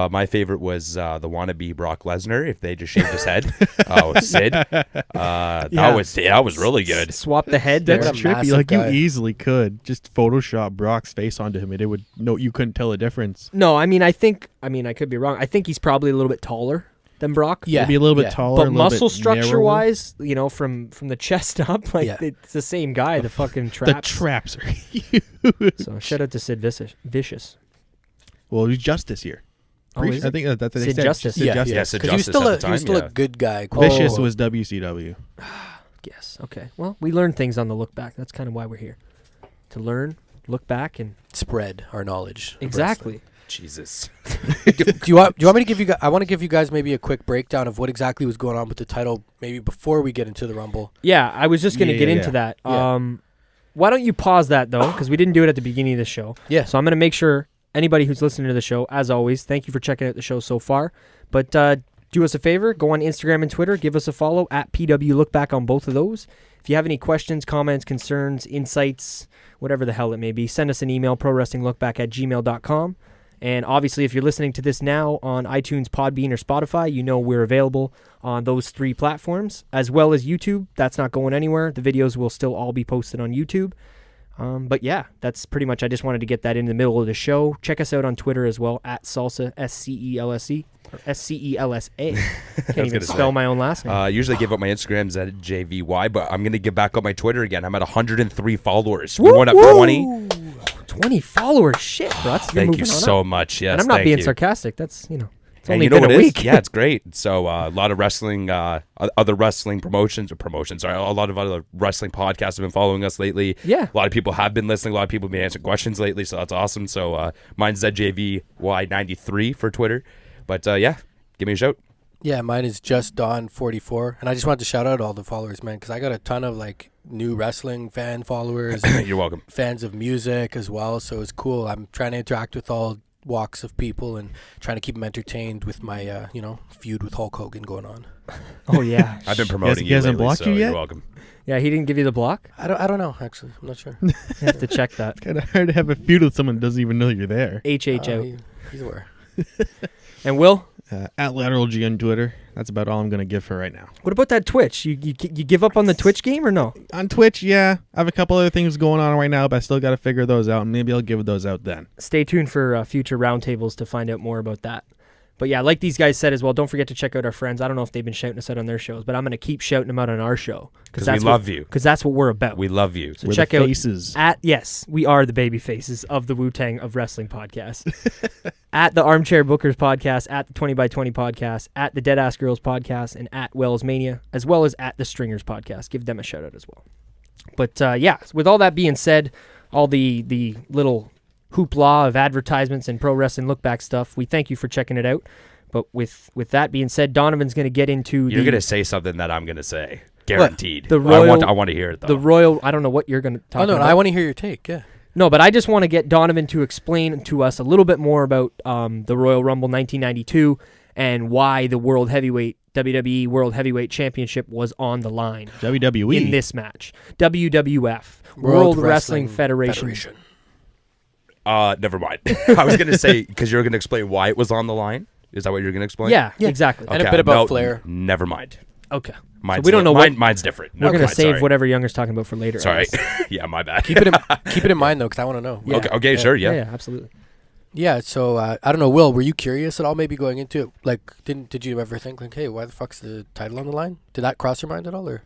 my favorite was the wannabe Brock Lesnar. If they just shaved his head, Sid. Yeah. That was really good. Swap the head there. That's a trippy. massive Like guy. you easily could just Photoshop Brock's face onto him, and it would you couldn't tell a difference. No, I mean I could be wrong. I think he's probably a little bit taller than Brock. Yeah. Maybe a little bit yeah. taller, a But little muscle bit structure narrower. wise, you know, from the chest up, like Yeah. it's the same guy. The fucking the traps. traps are huge. So shout out to Sid Vicious. Well, he's Justice here. Oh, is I it? think that's what they Sid said. Justice. Sid Yeah, Justice. Yeah, Sid Because he was Justice still, at the he was time, still yeah. a good guy. Vicious Oh. was WCW. Yes. Okay. Well, we learn things on the look back. That's kind of why we're here. To learn, look back, and Spread our knowledge. of exactly. Jesus. wrestling. Do you want me to give you guys? I want to give you guys maybe a quick breakdown of what exactly was going on with the title, maybe before we get into the Rumble. Yeah, I was just gonna Yeah, get yeah, into yeah. that. Yeah. Why don't you pause that though? Because we didn't do it at the beginning of the show. Yeah. So I'm gonna make sure anybody who's listening to the show, as always, thank you for checking out the show so far. But do us a favor, go on Instagram and Twitter, give us a follow at PW LookBack on both of those. If you have any questions, comments, concerns, insights, whatever the hell it may be, send us an email, prowrestlinglookback@gmail.com. And obviously, if you're listening to this now on iTunes, Podbean, or Spotify, you know we're available on those 3 platforms, as well as YouTube. That's not going anywhere. The videos will still all be posted on YouTube. But yeah, that's pretty much, I just wanted to get that in the middle of the show. Check us out on Twitter as well, at Salsa, SCELSE, or SCELSA. Can't even gonna spell say. my own last name. I usually give up my Instagrams at JVY, but I'm going to give back up my Twitter again. I'm at 103 followers. We went up 20. 20 followers. Shit, bro. That's, you're Thank you moving on so up. much. Yes, And I'm not thank being you. sarcastic. That's, it's And only you know been what a it is? week. Yeah, it's great. So a lot of wrestling, other wrestling promotions. Sorry, a lot of other wrestling podcasts have been following us lately. Yeah. A lot of people have been listening. A lot of people have been answering questions lately. So that's awesome. So mine's ZJVY93 for Twitter. But yeah, give me a shout. Yeah, mine is just Don44, and I just wanted to shout out all the followers, man, because I got a ton of like new wrestling fan followers, and You're welcome. fans of music as well. So it's cool. I'm trying to interact with all walks of people and trying to keep them entertained with my feud with Hulk Hogan going on. Oh, yeah. I've been promoting he you hasn't lately, blocked so you yet? You're welcome. Yeah, he didn't give you the block? I don't know actually. I'm not sure. You have to check that. Kind of hard to have a feud with someone who doesn't even know you're there. HH out. He's aware. And Will, At Lateral G on Twitter. That's about all I'm going to give for right now. what about that Twitch? You give up on the Twitch game or no? On Twitch, yeah. I have a couple other things going on right now, but I still got to figure those out, and maybe I'll give those out then. Stay tuned for future roundtables to find out more about that. But yeah, like these guys said as well, don't forget to check out our friends. I don't know if they've been shouting us out on their shows, but I'm going to keep shouting them out on our show. Because we love you. Because that's what we're about. We love you. So We're check the out faces. yes, we are the baby faces of the Wu-Tang of Wrestling podcast. At the Armchair Bookers podcast, at the 20x20 podcast, at the Deadass Girls podcast, and at Wells Mania, as well as at the Stringers podcast. Give them a shout out as well. But yeah, with all that being said, all the little hoopla of advertisements and Pro Wrestling LookBack stuff, we thank you for checking it out. But with that being said, Donovan's going to get into You're going to say something that I'm going to say. Guaranteed. The I Royal- want to hear it, though. the Royal. I don't know what you're going to talk Oh no, about. I want to hear your take. Yeah. No, but I just want to get Donovan to explain to us a little bit more about the Royal Rumble 1992 and why the WWE World Heavyweight Championship was on the line WWE. in this match. WWF, World Wrestling Federation. Never mind. I was going to say, because you're going to explain why it was on the line. Is that what you're going to explain? Yeah, Yeah. exactly. And a bit about Flair. Never mind. Okay. Mine's we don't know what- mine's different. We're Never going to mind, save sorry. whatever Younger's talking about for later. I Sorry. guess. Yeah, my bad. Keep it in mind though, because I want to know. Yeah. Okay, sure, yeah. Absolutely. Yeah, so I don't know, Will, were you curious at all maybe going into it? Like, did you ever think, like, hey, why the fuck's the title on the line? Did that cross your mind at all? Or?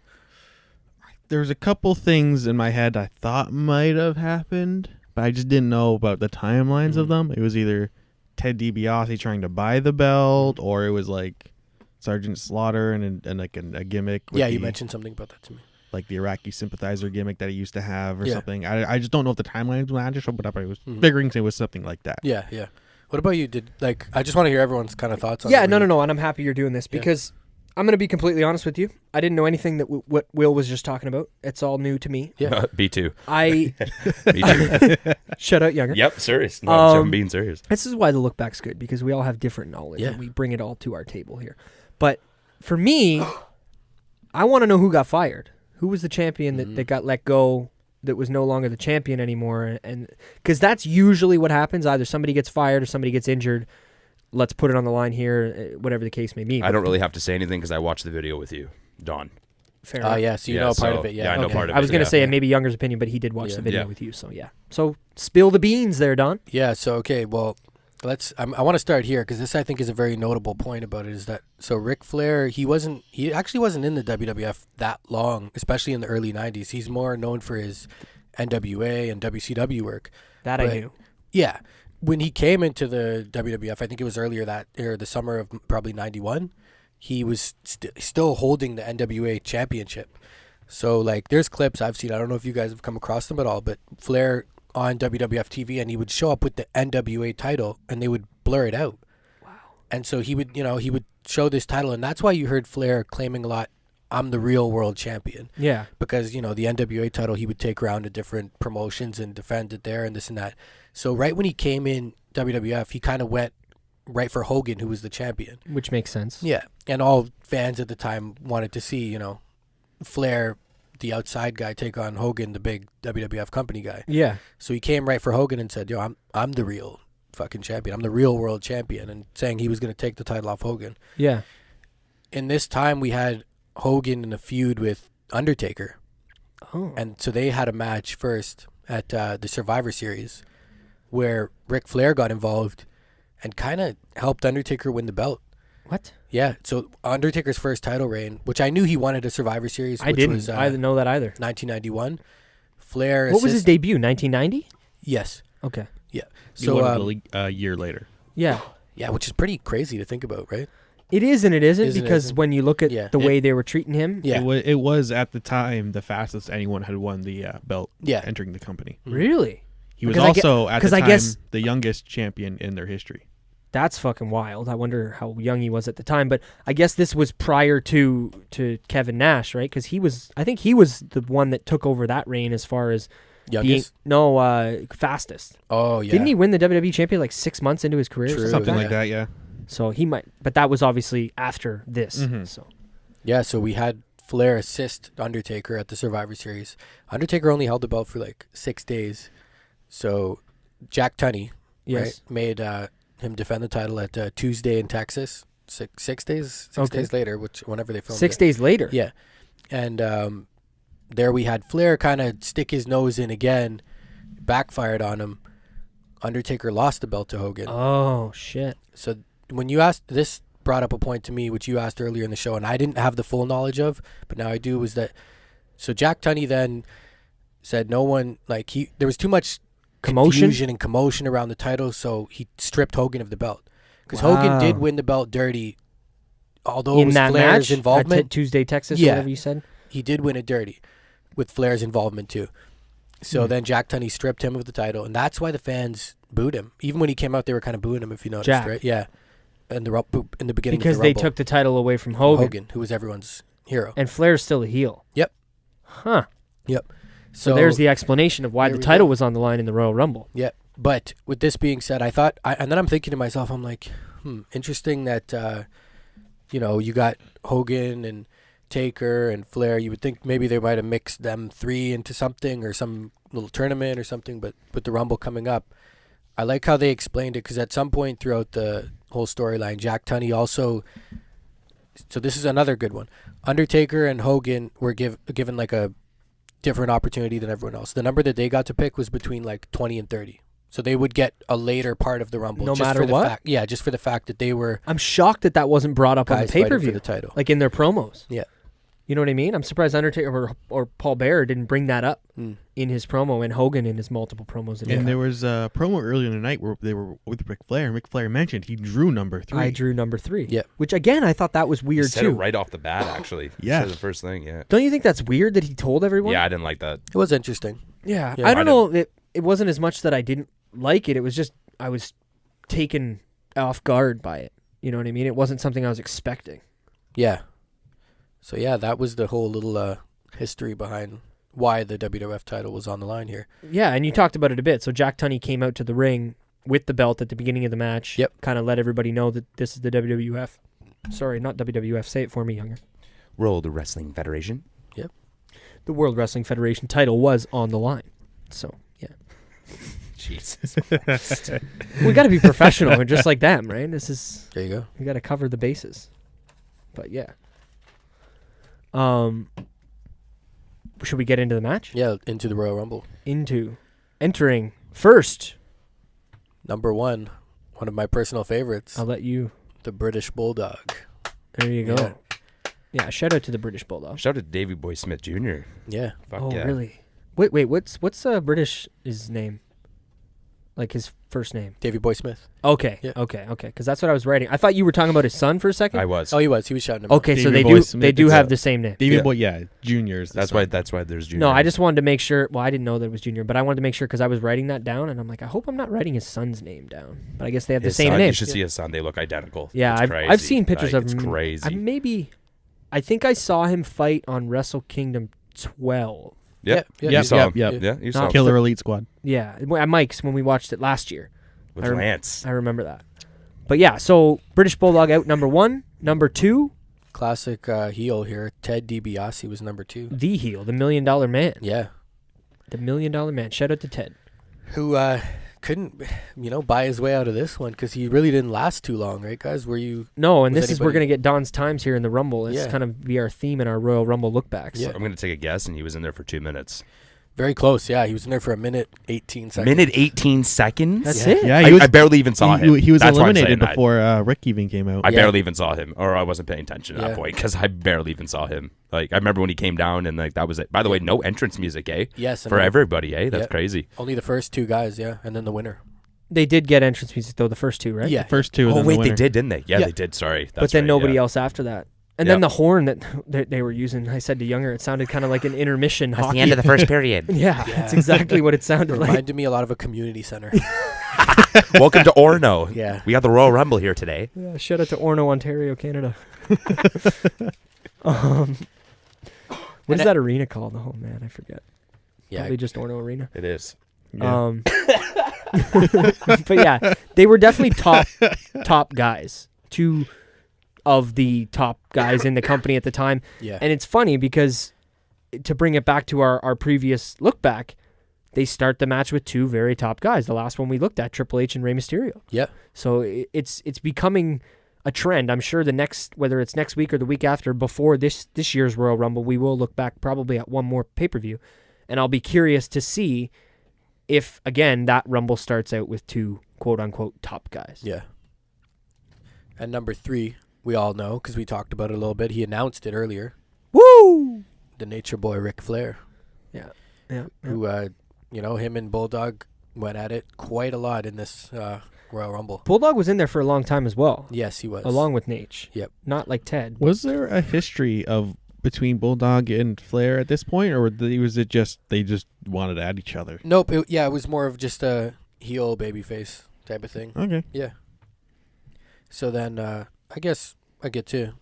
There was a couple things in my head I thought might have happened, but I just didn't know about the timelines of them. It was either Ted DiBiase trying to buy the belt, or it was like Sergeant Slaughter and like a gimmick. Yeah, you mentioned something about that to me. Like the Iraqi sympathizer gimmick that he used to have or Yeah. something. I just don't know if the timelines match up, but I was figuring it was something like that. Yeah, yeah. What about you? I just want to hear everyone's kind of thoughts on Yeah, it. no, and I'm happy you're doing this because I'm going to be completely honest with you. I didn't know anything that what Will was just talking about. It's all new to me. Yeah. B2. I Me too. shut out younger. Yep, serious. No, I'm being serious. This is why the look back's good, because we all have different knowledge Yeah. and we bring it all to our table here. But for me, I want to know who got fired. Who was the champion that got let go, that was no longer the champion anymore? And because that's usually what happens. Either somebody gets fired or somebody gets injured. Let's put it on the line here, whatever the case may be. I don't really have to say anything because I watched the video with you, Don. Fair enough. Yeah, so you know part of it. Yeah, I know part of it. I was going to say yeah. maybe Younger's opinion, but he did watch the video Yeah. with you, so yeah. So spill the beans there, Don. Yeah, so, okay, well, I want to start here because this, I think, is a very notable point about it, is that, so Ric Flair, he actually wasn't in the WWF that long, especially in the early 90s. He's more known for his NWA and WCW work. That I knew. Yeah. When he came into the WWF, I think it was the summer of probably 91, he was still holding the NWA championship. So, like, there's clips I've seen. I don't know if you guys have come across them at all, but Flair on WWF TV, and he would show up with the NWA title, and they would blur it out. Wow. And so he would show this title, and that's why you heard Flair claiming a lot, I'm the real world champion. Yeah. Because, the NWA title, he would take around to different promotions and defend it there and this and that. So right when he came in WWF, he kind of went right for Hogan, who was the champion. Which makes sense. Yeah. And all fans at the time wanted to see, Flair, the outside guy, take on Hogan, the big WWF company guy. Yeah. So he came right for Hogan and said, yo, I'm the real fucking champion. I'm the real world champion, and saying he was going to take the title off Hogan. Yeah. In this time, we had Hogan in a feud with Undertaker. Oh. And so they had a match first at the Survivor Series where Ric Flair got involved and kind of helped Undertaker win the belt. What? Yeah, so Undertaker's first title reign, which I knew he wanted a Survivor Series. I didn't know that either. 1991. Flair. What was his debut? 1990? Yes. Okay. Yeah. He So won a year later. Yeah. yeah, which is pretty crazy to think about, right? It is and it isn't, Isn't, because isn't. when you look at Yeah. the way they were treating him. Yeah. It was at the time the fastest anyone had won the belt Yeah. entering the company. Really? He was Because also at the 'cause I time guess- the youngest champion in their history. That's fucking wild. I wonder how young he was at the time. But I guess this was prior to Kevin Nash, right? Because I think he was the one that took over that reign as far as Youngest? fastest. Oh, yeah. Didn't he win the WWE champion like 6 months into his career? True. Or Something something like that, yeah. So he might, but that was obviously after this. Mhm. So Yeah, so we had Flair assist Undertaker at the Survivor Series. Undertaker only held the belt for like 6 days. So Jack Tunney yes, right, made him defend the title at Tuesday in Texas. Six days Okay. later, whenever they filmed 6 it. days later. Yeah. And there we had Flair kind of stick his nose in again, backfired on him. Undertaker lost the belt to Hogan. Oh shit. So when you asked, this brought up a point to me, which you asked earlier in the show, and I didn't have the full knowledge of, but now I do, was that, so Jack Tunney then said no one, there was too much confusion and commotion around the title, so he stripped Hogan of the belt. Because Hogan did win the belt dirty, although it In was that Flair's match involvement. at Tuesday, Texas, Yeah. or whatever you said. He did win it dirty with Flair's involvement too. So then Jack Tunney stripped him of the title, and that's why the fans booed him. Even when he came out, they were kind of booing him, if you noticed, Jack. right? Yeah. In the beginning Because of the they Rumble. took the title away from Hogan. Who was everyone's hero. And Flair's still a heel. Yep. Huh. Yep. So there's the explanation of why there the we title go. was on the line in the Royal Rumble. Yeah. But with this being said, I thought, and then I'm thinking to myself, I'm like, interesting that, you got Hogan and Taker and Flair. You would think maybe they might have mixed them three into something or some little tournament or something, but with the Rumble coming up, I like how they explained it, because at some point throughout the whole storyline, Jack Tunney also, so this is another good one, Undertaker and Hogan were given like a different opportunity than everyone else. The number that they got to pick was between like 20 and 30. So they would get a later part of the Rumble. No just matter for the what? fact, yeah, just for the fact that they were I'm shocked that wasn't brought up on the guys fighting pay-per-view. for the title. Like in their promos. Yeah. You know what I mean? I'm surprised Undertaker or Paul Bearer didn't bring that up in his promo, and Hogan in his multiple promos. And there was a promo earlier in the night where they were with Ric Flair, and Ric Flair mentioned he drew number 3. I drew number 3. Yeah. Which, again, I thought that was weird, He said too. it right off the bat, actually. Yeah. He said the first thing, yeah. Don't you think that's weird that he told everyone? Yeah, I didn't like that. It was interesting. Yeah. Yeah. I don't know. It wasn't as much that I didn't like it. It was just I was taken off guard by it. You know what I mean? It wasn't something I was expecting. Yeah. So, yeah, that was the whole little history behind why the WWF title was on the line here. Yeah, and you talked about it a bit. So Jack Tunney came out to the ring with the belt at the beginning of the match. Yep. Kind of let everybody know that this is the WWF. Sorry, not WWF. Say it for me, Younger. World Wrestling Federation. Yep. The World Wrestling Federation title was on the line. So, yeah. Jesus. We got to be professional. We're just like them, right? This is... There you go. We got to cover the bases. But, yeah. Should we get into the match? Yeah, into the Royal Rumble. Entering first. Number 1, one of my personal favorites, I'll let you... the British Bulldog. There you go. Yeah. Yeah, shout out to the British Bulldog. Shout out to Davey Boy Smith Jr. Yeah. Fuck Oh, yeah. really? Wait, what's British his name? Like his first name? Davey Boy Smith. Okay, Yeah. okay. Because that's what I was writing. I thought you were talking about his son for a second. I was. Oh, he was shouting him out. Okay, so Davey they Boy do Smith, they do it's have a- the same name. Davey Yeah. Boy, yeah, Junior's. That's why there's Junior. No, I just wanted to make sure. Well, I didn't know that it was Junior, but I wanted to make sure because I was writing that down, and I'm like, I hope I'm not writing his son's name down. But I guess they have His the same son, name. You should see his son. They look identical. Yeah, It's I've crazy. seen pictures Like, of him. It's crazy. I think I saw him fight on Wrestle Kingdom 12. Yep. Yeah, You yeah, saw yep, him. yep. Yeah, you saw Not him. Killer Elite Squad. Yeah, at Mike's when we watched it last year. With I rem- Lance. I remember that. But yeah, so British Bulldog out number 1. Number 2, Classic heel here. Ted DiBiase was number 2. the heel, the $1 Million Man. Yeah. The $1 Million Man. Shout out to Ted. Who couldn't, buy his way out of this one because he really didn't last too long, right, guys? Were you? No, and Was this is we're anybody- going to get Don's times here in the Rumble. It's Yeah. kind of be our theme in our Royal Rumble lookbacks. Yeah. I'm going to take a guess, and he was in there for 2 minutes. Very close, yeah. He was in there for a minute, 18 seconds. Minute 18 seconds? That's Yeah. it. Yeah, I barely even saw him. He was That's why I'm saying eliminated that. before Rick even came out. I Yeah. barely even saw him, or I wasn't paying attention at Yeah. that point because I barely even saw him. Like I remember when he came down, and like that was it. By the way, no entrance music, eh? Yes. and For no- everybody, eh? That's Yeah. crazy. Only the first 2 guys, yeah. And then the winner. They did get entrance music, though, the first 2, right? Yeah. The first 2. Oh then wait, the they winner. did, didn't they? Yeah, Yeah. they did. Sorry, But then nobody else after that. And then Yeah. the horn that they were using, I said to Younger, it sounded kind of like an intermission hockey. the first period. Yeah, Yeah. that's exactly what it sounded like. Reminded me a lot of a community center. Welcome to Orno. Yeah. We got the Royal Rumble here today. Yeah, shout out to Orno, Ontario, Canada. What is that arena called? Oh, man, I forget. Yeah. Probably just Orno Arena. It is. Yeah. But yeah, they were definitely top guys. 2 of the top guys in the company at the time. Yeah. And it's funny because to bring it back to our previous look back, they start the match with 2 very top guys. The last one we looked at, Triple H and Rey Mysterio. Yeah. So it's becoming a trend. I'm sure whether it's next week or the week after, before this year's Royal Rumble, we will look back probably at one more pay-per-view. And I'll be curious to see if, again, that Rumble starts out with 2 quote-unquote top guys. Yeah. And number 3, we all know because we talked about it a little bit. He announced it earlier. Woo! The Nature Boy Ric Flair, Yeah. who him and Bulldog went at it quite a lot in this Royal Rumble. Bulldog was in there for a long time as well, Yes, he was. along with Nate. Yep. Not like Ted. Was there a history of between Bulldog and Flair at this point, or was it just they just wanted to add each other? Nope. It was more of just a heel babyface type of thing. Okay. Yeah. So then I guess I get to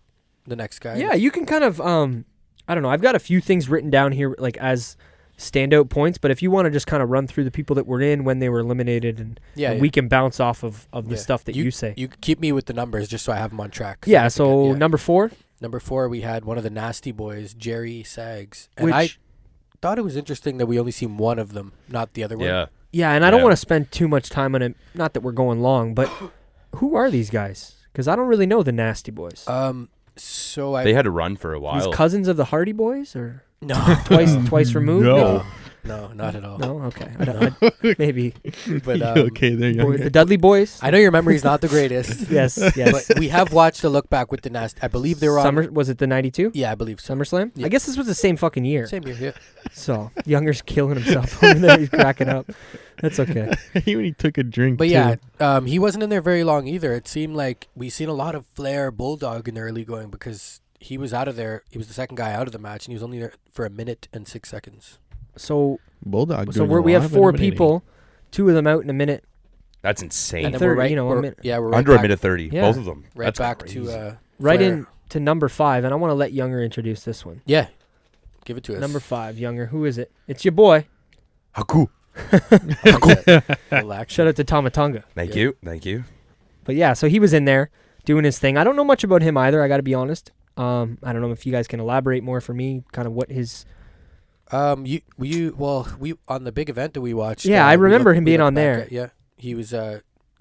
the next guy. Yeah, you can kind of, I don't know. I've got a few things written down here like as standout points, but if you want to just kind of run through the people that were in when they were eliminated and we can bounce off of the Yeah. stuff that you say. You keep me with the numbers just so I have them on track. 'cause I Yeah, forget. so Yeah. number 4, Number 4, we had one of the Nasty Boys, Jerry Sags. And which, I thought it was interesting that we only seen one of them, not the other one. Yeah. yeah, and I don't Yeah. want to spend too much time on it. Not that we're going long, but who are these guys? Because I don't really know the Nasty Boys. So I They had to run for a These while. cousins of the Hardy Boys, or no twice removed? No. No, not at all. No, okay. I don't. Maybe But okay, there you the Dudley Boys. I know your memory's not the greatest. Yes, yes. But we have watched a look back with the Nasty. I believe they were on. Summer was it the '92 Yeah, I believe so. SummerSlam? Yeah. I guess this was the same fucking year. Same year, yeah. So Younger's killing himself over there. He's cracking up. That's okay. He when he took a drink. But too. yeah, he wasn't in there very long either. It seemed like we seen a lot of Flair Bulldog in the early going because he was out of there. He was the second guy out of the match, and he was only there for 1 minute and 6 seconds. So Bulldog. so doing we a have lot of 4 eliminating. people, 2 of them out in a minute. That's insane. And then 30, we're right, you know, a we're, minute. yeah, we're right Under a back, minute 30, Yeah. both of them. right That's back crazy. to Right Flair. in to number 5, and I want to let Younger introduce this one. Yeah, give it to us. Number 5, Younger. Who is it? It's your boy. Haku. Relax. Shout out to Tamatonga. Thank Yeah. you. Thank you. But yeah, so he was in there doing his thing. I don't know much about him either. I got to be honest. I don't know if you guys can elaborate more for me, kind of what his. We on the big event that we watched. Yeah, I remember him being on there. Yeah, he was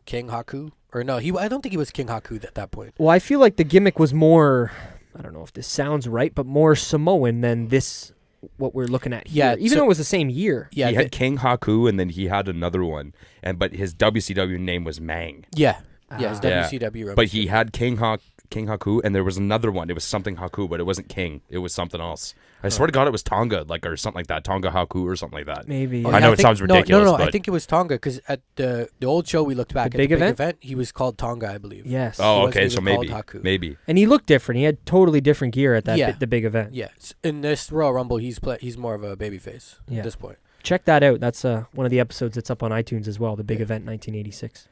King Haku, or no, I don't think he was King Haku at that point. Well, I feel like the gimmick was more. I don't know if this sounds right, but more Samoan than this. What we're looking at here, Yeah, even so- though it was the same year. Yeah, he had King Haku, and then he had another one, but his WCW name was Mang. yeah, his Yeah. WCW. But he had King Haku, and there was another one. It was something Haku, but it wasn't King. It was something else. I swear to God, it was Tonga, or something like that. Tonga Haku or something like that. Maybe. Oh, I know it sounds ridiculous, No, I but- think it was Tonga because at the old show we looked back The at big the big event? event, he was called Tonga, I believe. Yes. Oh, wasn't okay, even so called maybe, Haku. maybe. And he looked different. He had totally different gear at that Yeah. the big event. Yes, in this Royal Rumble, he's more of a babyface Yeah. at this point. Check that out. That's one of the episodes that's up on iTunes as well. The big Yeah. event 1986.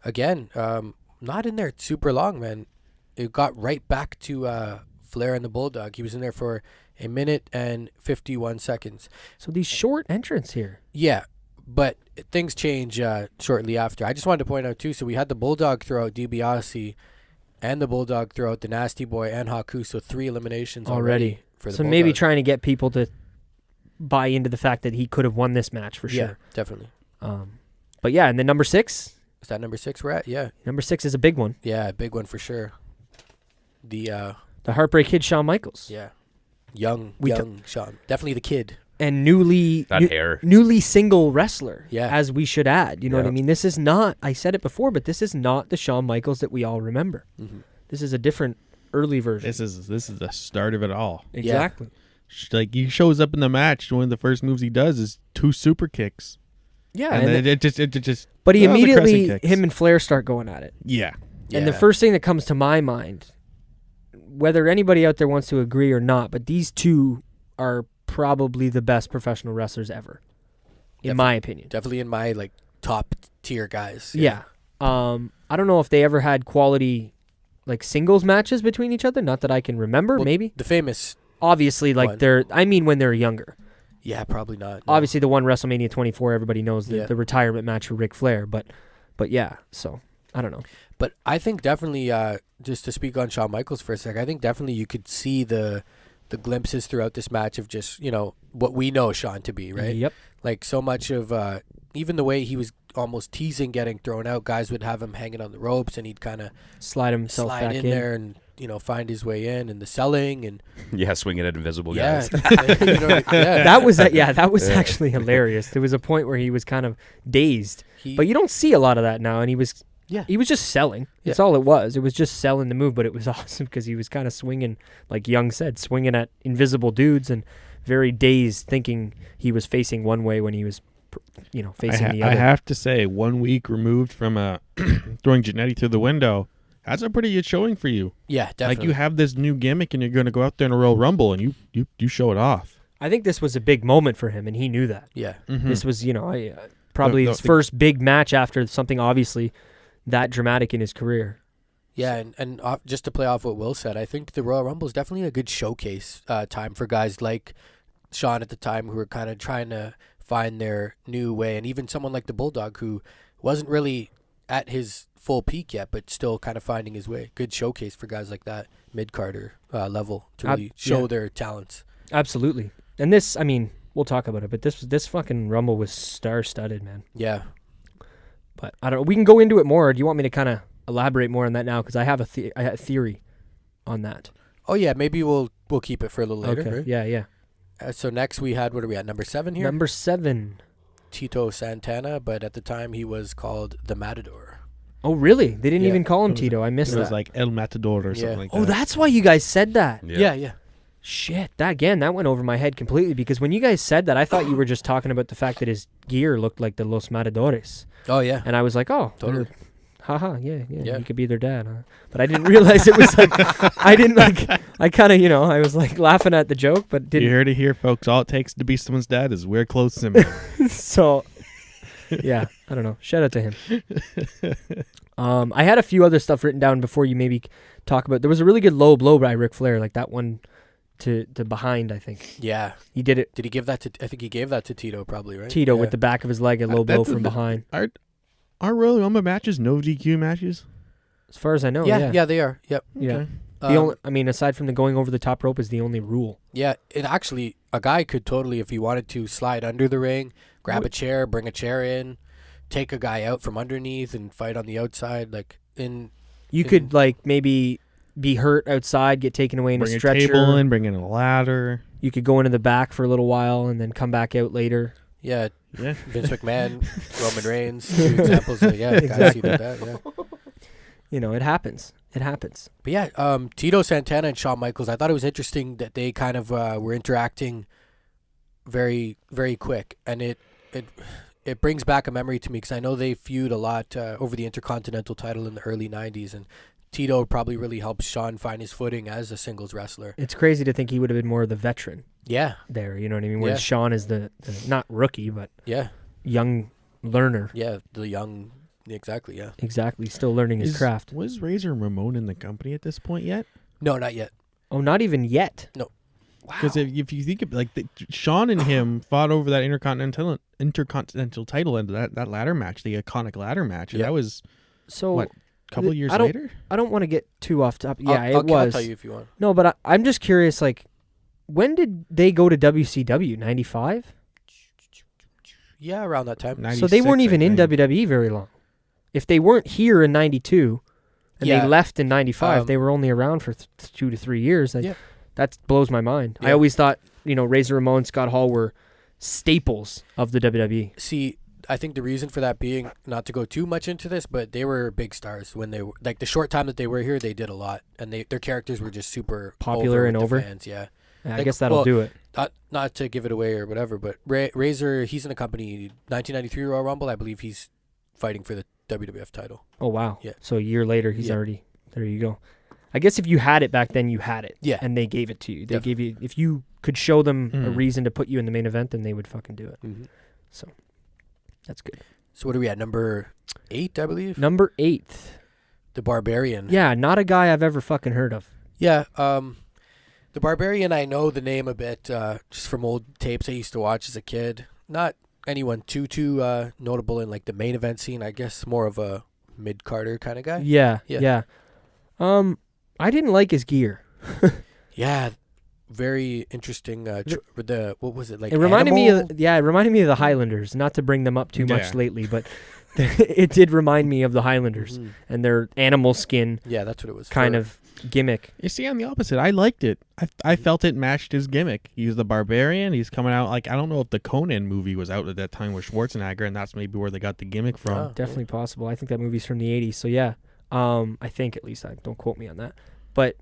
Again, not in there super long, man. It got right back to Flair and the Bulldog. He was in there for 1 minute and 51 seconds. So these short entrants here. Yeah, but things change shortly after. I just wanted to point out, too, so we had the Bulldog throw out DiBiase and the Bulldog throw out the Nasty Boy and Haku, so 3 eliminations already for the So Bulldog. maybe trying to get people to buy into the fact that he could have won this match for Yeah, sure. definitely. But yeah, and then number 6. Is that number 6 we're at? Yeah. Number 6 is a big one. Yeah, big one for sure. The Heartbreak Kid, Shawn Michaels. yeah, young We Shawn, definitely the kid. And newly Hair. newly single wrestler, Yeah. as we should add. You know what I Yeah. mean? This is not, I said it before, but this is not the Shawn Michaels that we all remember. Mm-hmm. This is a different early version. This is the start of it all. Exactly. Like he shows up in the match. One of the first moves he does is 2 super kicks, Yeah. and and then it just. but he the immediately, crescent kicks. him and Flair start going at it. Yeah. And the first thing that comes to my mind, whether anybody out there wants to agree or not, but these two are probably the best professional wrestlers ever, in my opinion. definitely in my top tier guys. Yeah. I don't know if they ever had quality singles matches between each other. Not that I can remember. Well, maybe. the famous. Obviously, one. when they're younger. Yeah, probably not. no. Obviously, the one WrestleMania 24, everybody knows Yeah. the retirement match for Ric Flair. But yeah. So I don't know. But I think definitely, just to speak on Shawn Michaels for a sec, I think definitely you could see the glimpses throughout this match of just what we know Shawn to be, right? Yep. Like so much of even the way he was almost teasing getting thrown out. Guys would have him hanging on the ropes, and he'd kind of Slide himself slide back in there and find his way in, and the selling and Yeah, swinging at invisible yeah, guys. yeah. That was actually hilarious. There was a point where he was kind of dazed, but you don't see a lot of that now. And he was just selling. That's all it was. It was just selling the move, but it was awesome because he was kind of swinging, like Young said, swinging at invisible dudes and very dazed, thinking he was facing one way when he was, facing the other. I have to say, 1 week removed from throwing Jannetty through the window, that's a pretty good showing for you. Yeah, definitely. Like you have this new gimmick, and you're going to go out there in a Royal Rumble, and you show it off. I think this was a big moment for him, and he knew that. Yeah. Mm-hmm. This was, probably his first big match after something obviously that dramatic in his career. Yeah, and just to play off what Will said, I think the Royal Rumble is definitely a good showcase time for guys like Shawn at the time who were kind of trying to find their new way, and even someone like the Bulldog who wasn't really at his full peak yet, but still kind of finding his way. Good showcase for guys like that, mid-carder level, to really show their talents. Absolutely. And this, I mean, we'll talk about it, but this fucking Rumble was star-studded, man. Yeah. But I don't know. We can go into it more. Or do you want me to kind of elaborate more on that now? Because I have a theory on that. Oh yeah, maybe we'll keep it for a little later. Okay. Right? Yeah. So next we had, what are we at, number 7 here? Number 7. Tito Santana, but at the time he was called the Matador. Oh, really? They didn't Yeah. even call him It was- Tito. I missed It was that. like El Matador or Yeah. something like that. Oh, that's why you guys said that. Yeah. Shit, that went over my head completely because when you guys said that, I thought you were just talking about the fact that his gear looked like the Los Matadores. Oh, yeah. And I was like, oh, Totally. haha, yeah, Yeah. you could be their dad, huh? But I didn't realize it was like, I kind of, I was like laughing at the joke, but You didn't. heard it here, folks. All it takes to be someone's dad is wear clothes similar. So, yeah, I don't know. Shout out to him. I had a few other stuff written down before you maybe talk about. There was a really good low blow by Ric Flair, like that one to behind, I think. Yeah. He did it, Did he give that to, I think he gave that to Tito probably, right? Tito, Yeah. with the back of his leg, a low blow That's from behind. Are Royal Rumble matches no DQ matches? As far as I know, Yeah, they are. Yep. Yeah. Okay. The only, I mean, aside from the going over the top rope is the only rule. Yeah, it actually, a guy could totally, if he wanted to, slide under the ring, grab a chair, bring a chair in, take a guy out from underneath and fight on the outside. Like, You could like maybe be hurt outside, get taken away in Bring a a stretcher. table in, bring in a ladder. You could go into the back for a little while and then come back out later. yeah, Yeah. Vince McMahon, Roman Reigns, 2 examples. Guys Exactly. who did that, yeah. It happens. It happens. But yeah, Tito Santana and Shawn Michaels, I thought it was interesting that they kind of were interacting very, very quick. And it brings back a memory to me because I know they feud a lot over the Intercontinental title in the early 90s. And Tito probably really helped Shawn find his footing as a singles wrestler. It's crazy to think he would have been more of the veteran Yeah, there. You know what I mean? Whereas Yeah. Sean is the not rookie, but yeah, young learner. yeah, the young, exactly, yeah. Exactly. Still learning his craft. Was Razor Ramon in the company at this point yet? No, not yet. Oh, not even yet. No. Wow. Because if you think of Sean and him fought over that Intercontinental title and that ladder match, the iconic ladder match. And Yeah. that was So what, a couple of years I don't- later. I don't want to get too off topic. Yeah, I'll was. tell you if you want. No, but I'm just curious. Like, when did they go to WCW? 95. Yeah, around that time. So they 96, weren't I even in think. WWE very long. If they weren't here in 92 and Yeah. they left in 95, they Um, were only around for 2 to 3 years. Yeah. That blows my mind. I Yeah. always thought, Razor Ramon, Scott Hall were staples of the WWE. See, I think the reason for that being, not to go too much into this, but they were big stars when they were, like the short time that they were here, they did a lot, and their characters were just super Popular and with the over? fans, yeah. I Like, guess that'll well, do it. Not to give it away or whatever, but Razor, he's in the company 1993 Royal Rumble. I believe he's fighting for the WWF title. Oh, wow. Yeah. So a year later, he's Yeah. already, there you go. I guess if you had it back then, you had it. Yeah. And they gave it to you. They Definitely. gave you, if you could show them a Mm. reason to put you in the main event, then they would fucking do it. Mm-hmm. That's good. So what are we at? Number 8, I believe. Number 8. The Barbarian. Yeah, not a guy I've ever fucking heard of. Yeah. The Barbarian, I know the name a bit just from old tapes I used to watch as a kid. Not anyone too notable in like the main event scene. I guess more of a mid-carder kind of guy. Yeah. Yeah. I didn't like his gear. Yeah. Very interesting. What was it like? It reminded me Animal? of it reminded me of the Highlanders. Not to bring them up too much Yeah. lately, but it did remind me of the Highlanders Mhm. and their animal skin Yeah, that's what it was. kind for. of gimmick. You see, on the opposite, I liked it. I felt it matched his gimmick. He's the Barbarian. He's coming out like, I don't know if the Conan movie was out at that time with Schwarzenegger, and that's maybe where they got the gimmick from. Oh. Definitely possible. I think that movie's from the 80s. So yeah. I think at least. Don't quote me on that. But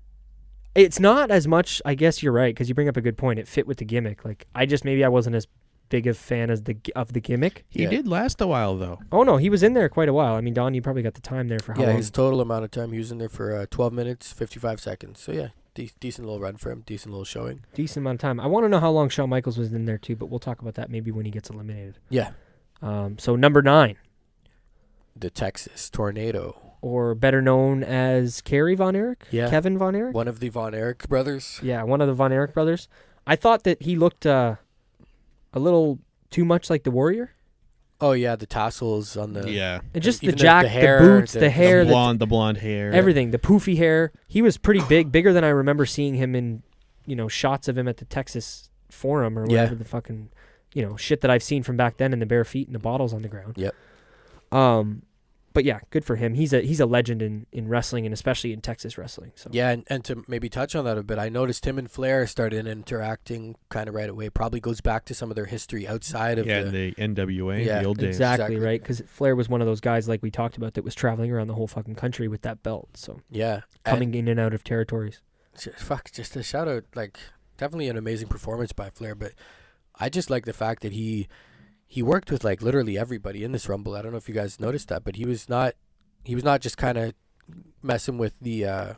it's not as much, I guess you're right, because you bring up a good point. It fit with the gimmick. Like I wasn't as big a fan as of the gimmick. He Yeah. did last a while, though. Oh no, he was in there quite a while. I mean, Don, you probably got the time there for how Yeah, long? his total amount of time he was in there for 12 minutes, 55 seconds. So yeah, decent little run for him. Decent little showing. Decent amount of time. I want to know how long Shawn Michaels was in there too, but we'll talk about that maybe when he gets eliminated. Yeah. So number 9, The Texas Tornado. or better known as Kerry Von Erich, Yeah. Kevin Von Erich. One of the Von Erich brothers. Yeah, one of the Von Erich brothers. I thought that he looked a little too much like the Warrior. Oh yeah, the tassels on the. Yeah. And just the Even jack, the hair, the boots, the- the hair, The blonde hair. everything, the poofy hair. He was pretty big, bigger than I remember seeing him in, shots of him at the Texas Forum or Yeah. whatever the fucking, shit that I've seen from back then, and the bare feet and the bottles on the ground. Yep. But yeah, good for him. He's a legend in wrestling, and especially in Texas wrestling. So Yeah, and to maybe touch on that a bit, I noticed him and Flair started interacting kind of right away. Probably goes back to some of their history outside of the NWA, Yeah, the old days. exactly right, because Flair was one of those guys like we talked about that was traveling around the whole fucking country with that belt. So Yeah. coming in and out of territories. Just a shout out, like, definitely an amazing performance by Flair, but I just like the fact that he worked with like literally everybody in this Rumble. I don't know if you guys noticed that, but he was not just kind of messing with the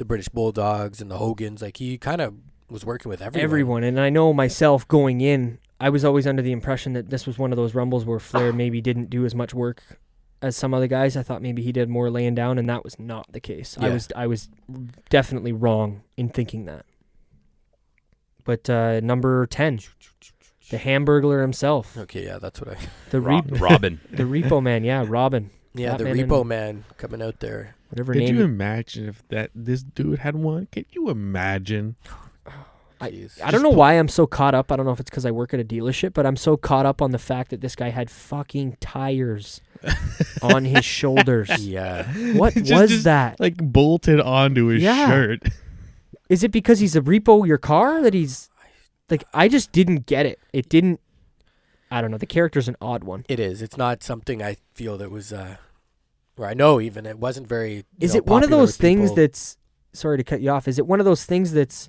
British Bulldogs and the Hogans. Like, he kind of was working with everyone. And I know myself going in, I was always under the impression that this was one of those Rumbles where Flair maybe didn't do as much work as some other guys. I thought maybe he did more laying down, and that was not the case. Yeah. I was definitely wrong in thinking that. But number 10, the Hamburglar himself, Okay, yeah, that's what I. the Robin. the Repo Man, yeah, Robin. Yeah, the Batman Repo and Man coming out there. whatever Could name. you imagine if this dude had one? Could you imagine? Jeez. I don't know why I'm so caught up. I don't know if it's because I work at a dealership, but I'm so caught up on the fact that this guy had fucking tires on his shoulders. Yeah. What was that? Like bolted onto his Yeah. shirt. Is it because he's a repo your car that he's like? I just didn't get it. It didn't. I don't know. The character's an odd one. It is. It's not something I feel that was, or I know even, it wasn't very. Is you know, it one of popular those with things people. that's? Sorry to cut you off. Is it one of those things that's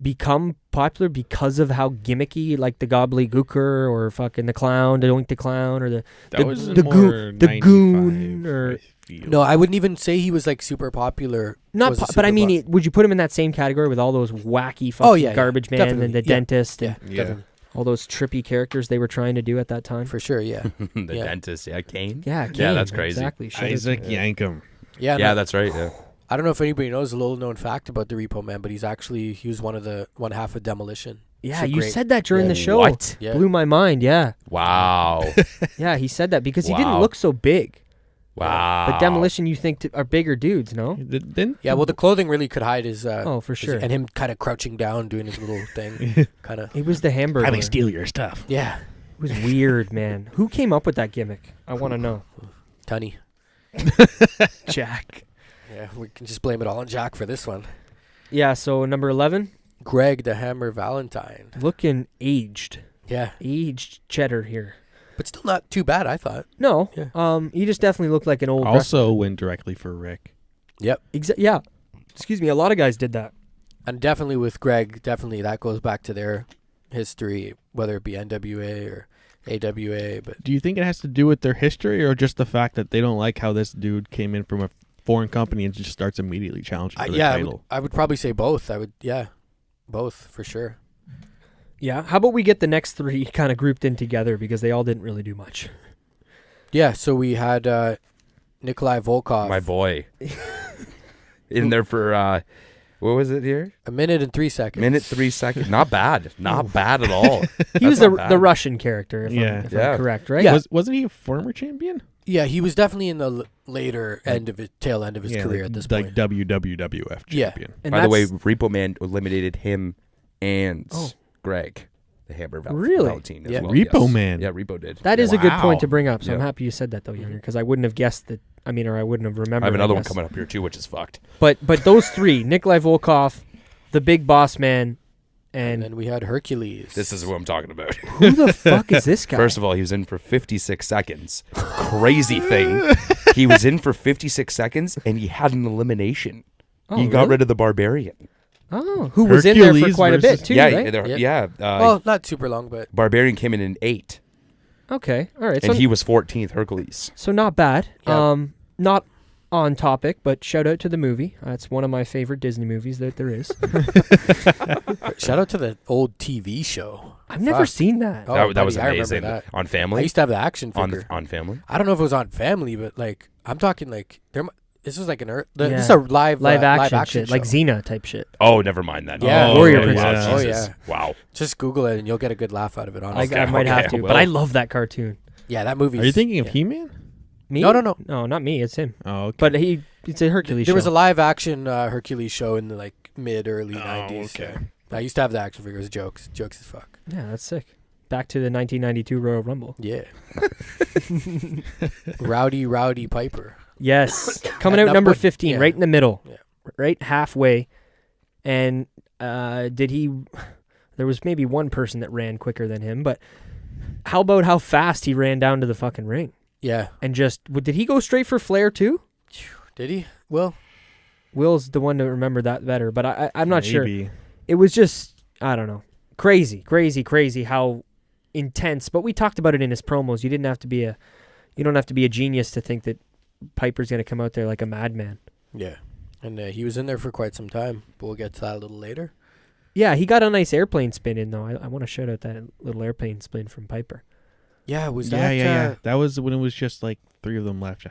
become popular because of how gimmicky, like the gobbledygooker or fucking the clown, the Doink the Clown, or the goon, or No, I wouldn't even say he was like super popular. not. was a But I super mean, would you put him in that same category with all those wacky fucking Oh, yeah, garbage man definitely, and the yeah, dentist yeah, and Yeah. definitely. all those trippy characters they were trying to do at that time? For sure, yeah. The Yeah. dentist, yeah, Kane. Yeah, Yeah, Kane, that's crazy. Exactly. Shout out Isaac to- Yankum. Yeah, Yeah, no, that's right. Yeah. I don't know if anybody knows a little known fact about the Repo Man, but he was one half of Demolition. Yeah, So you great. said that during Yeah. the show. What? Yeah. Blew my mind. Yeah, Wow. yeah, he said that because he didn't Wow. look so big. Wow. But Demolition, you think are bigger dudes, no? Then Yeah, well, the clothing really could hide his. Oh, for sure. And him kind of crouching down, doing his little thing. Kind of. It was the hamburger. steal your stuff. Yeah. It was weird, man. Who came up with that gimmick? I want to know. Tunny. Jack. Yeah, we can just blame it all on Jack for this one. Yeah, so number 11, Greg the Hammer Valentine. looking aged. Yeah, Aged cheddar here. but still not too bad, I thought. No, Yeah. he just definitely looked like an old Also went directly for Rick. Yep. yeah. Excuse me, a lot of guys did that. And definitely with Greg, definitely that goes back to their history, whether it be NWA or AWA. But Do you think it has to do with their history or just the fact that they don't like how this dude came in from a foreign company and just starts immediately challenging for the yeah, title? I would probably say both. Both for sure. Yeah. How about we get the next three kind of grouped in together because they all didn't really do much. Yeah, so we had Nikolai Volkov. My boy. In there for, what was it here? 1 minute and 3 seconds. Minute 3 seconds. Not bad. Not bad at all. He was That's not the bad. Russian character, if Yeah. I'm Yeah. correct, right? Yeah. Wasn't he a former champion? Yeah, he was definitely in the later end of his tail end of his career at this like point. WWF Yeah. champion. And By the way, that's- Repo Man eliminated him and Oh. Greg, the Hammer Really? Valentine as Yeah. well. Repo yes. Man. Yeah, Repo did. that is a good Wow. point to bring up. So I'm Yeah. happy you said that though, Younger, because I wouldn't have guessed that. I mean, or I wouldn't have remembered. I have another one guess. coming up here too, which is fucked. But those three, Nikolai Volkov, the Big Boss Man, And and then we had Hercules. This is what I'm talking about. who the fuck is this guy? First of all, he was in for 56 seconds. Crazy thing. He was in for 56 seconds and he had an elimination. Oh, He got really? rid of the Barbarian. Oh, who was in there for Hercules quite a bit versus- too, yeah, right? yeah. well, not super long, but Barbarian came in 8, Okay, all right. and So, he was 14th. Hercules. so not bad. Yeah. Not on topic, but shout out to the movie. It's one of my favorite Disney movies that there is. shout out to the old TV show. I've never Fuck. seen that. Oh, that was buddy, I remember amazing. that. On I Family. used to have the action figure. On Family. I don't know if it was on Family, but like I'm talking like this was like Yeah. this is a live Action action shit, like show. Xena type shit. Oh, never mind that. Yeah. Oh, Warrior okay. Princess. Wow, Oh, Jesus. yeah. Wow. Just Google it and you'll get a good laugh out of it. Honestly, I might have okay, to, I but I will. love that cartoon. yeah, that movie. Are you thinking of He-Man? Me? No. No, not me. It's him. Oh, okay. But it's a Hercules There show. was a live action Hercules show in the like mid early Oh, 90s. okay. I used to have the action figures. Jokes as fuck. Yeah, that's sick. back to the 1992 Royal Rumble. Yeah. Rowdy Piper. Yes, coming out number 15, right in the middle, right halfway. And there was maybe one person that ran quicker than him, but how about how fast he ran down to the fucking ring? Yeah. And did he go straight for Flair too? Did he? Well, Will's the one to remember that better, but I'm not sure. Maybe. It was just, I don't know, crazy how intense. But we talked about it in his promos. You don't have to be a genius to think that Piper's going to come out there like a madman. Yeah. And he was in there for quite some time, but we'll get to that a little later. Yeah, he got a nice airplane spin in, though. I want to shout out that little airplane spin from Piper. Yeah, was that? Yeah. That was when it was just like 3 of them left.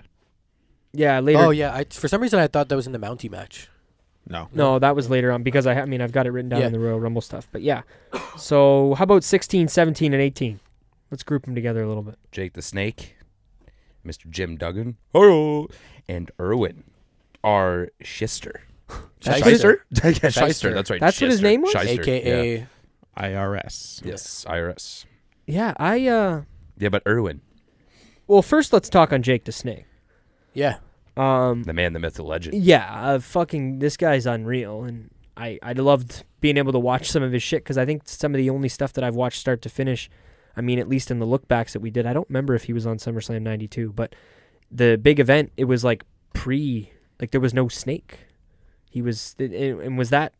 Yeah, later. Oh, yeah. For some reason, I thought that was in the Mountie match. No, that was later on because I've got it written down in the Royal Rumble stuff. But yeah. So how about 16, 17, and 18? Let's group them together a little bit. Jake the Snake, Mr. Jim Duggan, hello, and Erwin R. Shyster. Shyster? Yeah, Shyster. That's right. That's what his name was? Shyster, AKA... yeah. IRS. Yes, IRS. Yeah, Yeah, but Erwin. Well, first let's talk on Jake the Snake. Yeah. The man, the myth, the legend. Yeah, this guy's unreal, and I loved being able to watch some of his shit because I think some of the only stuff that I've watched start to finish, I mean, at least in the look-backs that we did, I don't remember if he was on SummerSlam 92, but the big event, it was like there was no snake. Was that,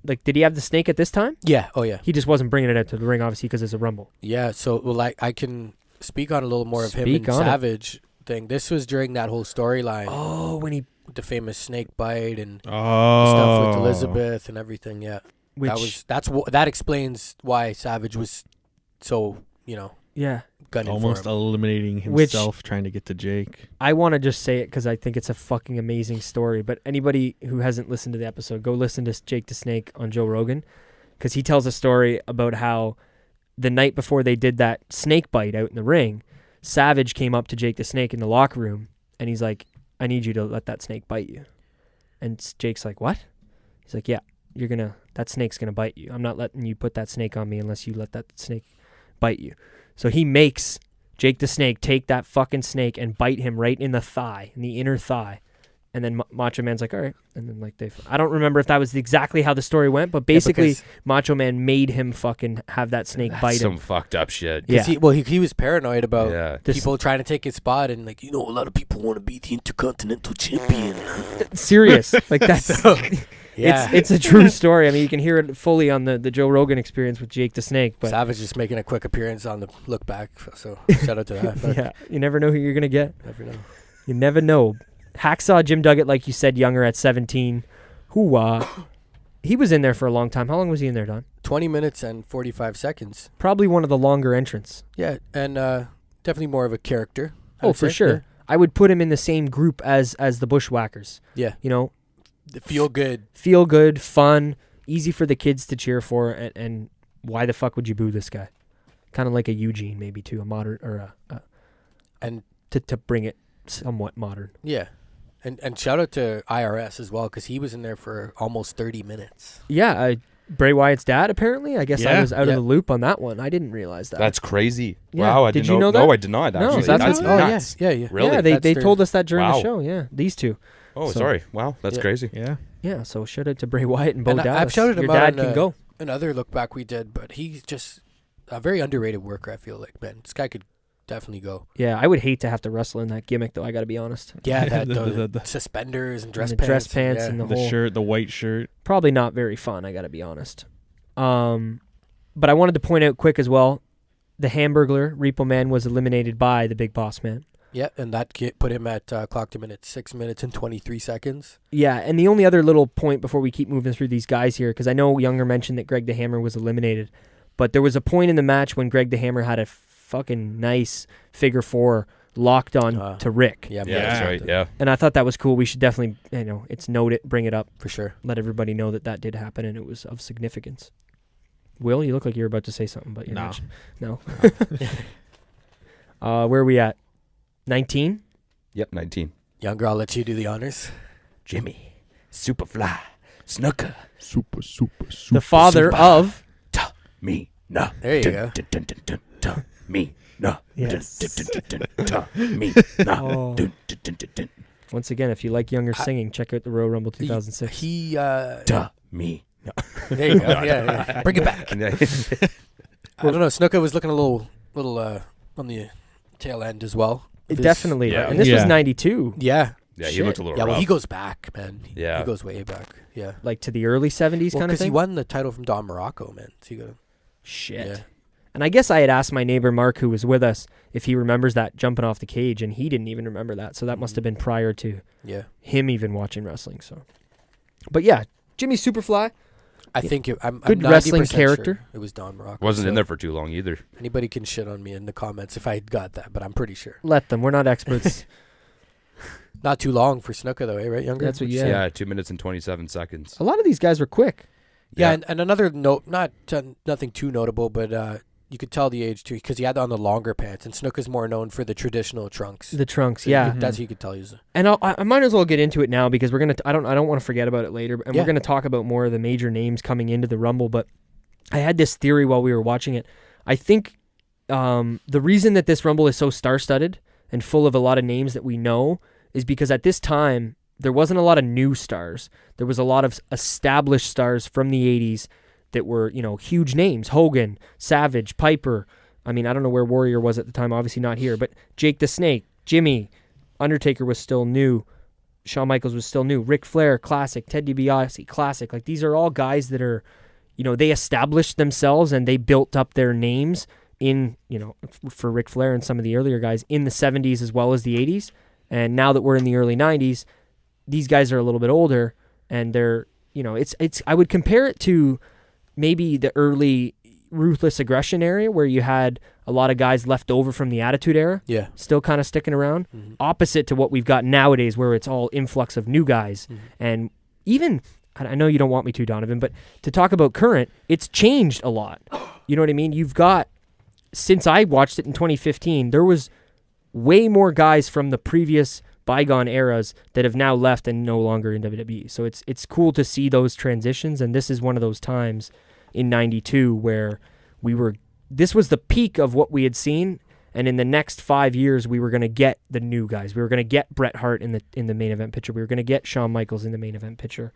like, did he have the snake at this time? Yeah. Oh, yeah. He just wasn't bringing it out to the ring, obviously, because it's a Rumble. Yeah, so, well, I can speak on a little more of him and Savage thing. This was during that whole storyline. Oh, when he... The famous snake bite and the Oh. stuff with Elizabeth and everything, yeah. That explains why Savage was so, yeah, gunning almost for him. eliminating himself trying to get to Jake. I want to just say it because I think it's a fucking amazing story. But anybody who hasn't listened to the episode, go listen to Jake the Snake on Joe Rogan because he tells a story about how the night before they did that snake bite out in the ring, Savage came up to Jake the Snake in the locker room and he's like, I need you to let that snake bite you. And Jake's like, what? He's like, yeah, that snake's going to bite you. I'm not letting you put that snake on me unless you let that snake bite you. So he makes Jake the Snake take that fucking snake and bite him right in the thigh, in the inner thigh. And then Macho Man's like, all right. And then I don't remember if that was exactly how the story went, but basically Macho Man made him fucking have that snake bite him. Some fucked up shit. Yeah. He was paranoid about people trying to take his spot and a lot of people want to be the Intercontinental Champion. Serious. Like that's... Yeah. It's a true story. I mean, you can hear it fully on the Joe Rogan Experience with Jake the Snake. But Savage just making a quick appearance on the look back, so shout out to that. Yeah, you never know who you're going to get. Never know. You never know. Hacksaw Jim Duggan, like you said, younger at 17. He was in there for a long time. How long was he in there, Don? 20 minutes and 45 seconds. Probably one of the longer entrants. Yeah, and definitely more of a character. Oh, for sure. Yeah. I would put him in the same group as the Bushwhackers. Yeah. Feel good, fun, easy for the kids to cheer for, and why the fuck would you boo this guy? Kind of like a Eugene, maybe too, a modern or and to bring it somewhat modern. Yeah, and shout out to IRS as well because he was in there for almost 30 minutes. Yeah, Bray Wyatt's dad apparently. I guess I was out of the loop on that one. I didn't realize that. That's crazy. Yeah. Wow, Did you know that? No, I did not. Actually. No, that's nuts. Yeah. Really? Yeah, they told us that during the show. Yeah, these two. Oh, sorry. Wow, that's crazy. Yeah. Yeah, so shout out to Bray Wyatt and Bo Dallas. I've shouted him Your out dad can go. Another look back we did, but he's just a very underrated worker, I feel like, man. This guy could definitely go. Yeah, I would hate to have to wrestle in that gimmick, though, I got to be honest. Yeah, the suspenders and dress pants. And the whole shirt, the white shirt. Probably not very fun, I got to be honest. But I wanted to point out quick as well, the Hamburglar, Repo Man, was eliminated by the Big Boss Man. Yeah, and that put him at, clocked him in at 6 minutes and 23 seconds. Yeah, and the only other little point before we keep moving through these guys here, because I know Younger mentioned that Greg the Hammer was eliminated, but there was a point in the match when Greg the Hammer had a fucking nice figure four locked on to Rick. Yeah, that's right, yeah. And I thought that was cool. We should definitely, it's noted, bring it up. For sure. Let everybody know that did happen, and it was of significance. Will, you look like you're about to say something, but you're not. No? Where are we at? 19? Yep, 19. Younger, I'll let you do the honors. Jimmy, Superfly, Snooker, Super. The father of Me. No. There you go. Me. No. Yes. Me. Oh. Once again, if you like younger singing, check out the Royal Rumble 2006. Me. There you go. Yeah. Bring it back. I don't know. Snuka was looking a little on the tail end as well. Definitely. Yeah. And this was 92. Yeah. Yeah, he Shit. looked a little Yeah, well, rough. he goes back, man. Yeah. He goes way back. Yeah. Like to the early 70s Well, kind of because he thing? won the title from Don Morocco, man. So you gotta, Shit. Yeah. And I guess I had asked my neighbor Mark, who was with us, if he remembers that jumping off the cage, and he didn't even remember that. So that must have been prior to yeah. him even watching wrestling. So, but yeah, Jimmy Superfly, I think I'm Good 90% wrestling sure character. it was Don Morocco. Wasn't in so there for too long either. Anybody can shit on me in the comments if I got that, but I'm pretty sure. let them. We're not experts. Not too long for Snuka though, right, Younger? That's what. Would you Yeah. say? Yeah, 2 minutes and 27 seconds. A lot of these guys were quick. Yeah, Yeah. and another note, nothing too notable, but you could tell the age too because he had on the longer pants, and Snuka's more known for the traditional trunks. The trunks, So yeah. that's how you could tell he's. And I might as well get into it now because we're gonna. I don't want to forget about it later, and Yeah. we're gonna talk about more of the major names coming into the Rumble. But I had this theory while we were watching it. I think the reason that this Rumble is so star-studded and full of a lot of names that we know is because at this time there wasn't a lot of new stars. There was a lot of established stars from the 80s that were, huge names. Hogan, Savage, Piper. I mean, I don't know where Warrior was at the time, obviously not here, but Jake the Snake, Jimmy, Undertaker was still new. Shawn Michaels was still new. Ric Flair, classic. Ted DiBiase, classic. Like, these are all guys that are, they established themselves and they built up their names in, for Ric Flair and some of the earlier guys in the 70s as well as the 80s. And now that we're in the early 90s, these guys are a little bit older and they're, it's I would compare it to maybe the early Ruthless Aggression era where you had a lot of guys left over from the Attitude Era. Yeah. Still kind of sticking around. Mm-hmm. Opposite to what we've got nowadays where it's all influx of new guys. Mm-hmm. And even, I know you don't want me to, Donovan, but to talk about current, it's changed a lot. You know what I mean? You've got, since I watched it in 2015, there was way more guys from the previous bygone eras that have now left and no longer in WWE. So it's cool to see those transitions, and this is one of those times in 92 where this was the peak of what we had seen, and in the next 5 years we were going to get the new guys. We were going to get Bret Hart in the main event picture. We were going to get Shawn Michaels in the main event picture,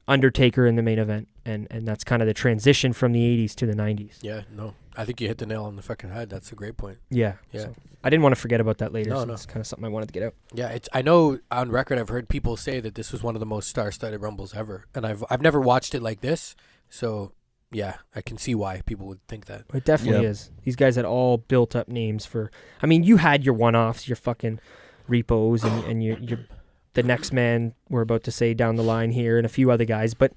Undertaker in the main event, and that's kind of the transition from the 80s to the 90s. Yeah, no. I think you hit the nail on the fucking head. That's a great point. Yeah. Yeah. So I didn't want to forget about that later. No, so no. It's kind of something I wanted to get out. Yeah, I know on record I've heard people say that this was one of the most star-studded Rumbles ever, and I've never watched it like this. So yeah, I can see why people would think that. It definitely is. These guys had all built up names for. I mean, you had your one-offs, your fucking Repos, and your the next man we're about to say down the line here, and a few other guys. But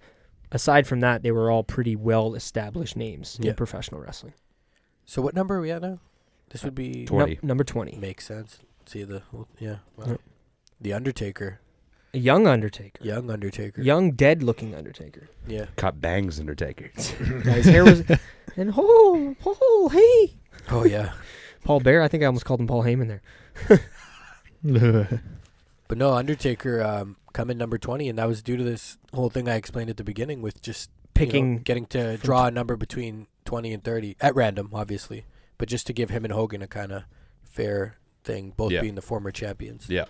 aside from that, they were all pretty well-established names in professional wrestling. So what number are we at now? This would be 20. Number 20. Makes sense. See wow. Yep. The Undertaker, A young Undertaker. young Undertaker. Young, dead-looking Undertaker. Yeah. Cut bangs, Undertaker. His hair was... And, hey! Oh yeah. Paul Bear. I think I almost called him Paul Heyman there. But no, Undertaker come in number 20, and that was due to this whole thing I explained at the beginning with just Picking... getting to draw a number between 20 and 30 at random, obviously, but just to give him and Hogan a kind of fair thing, both being the former champions. Yeah.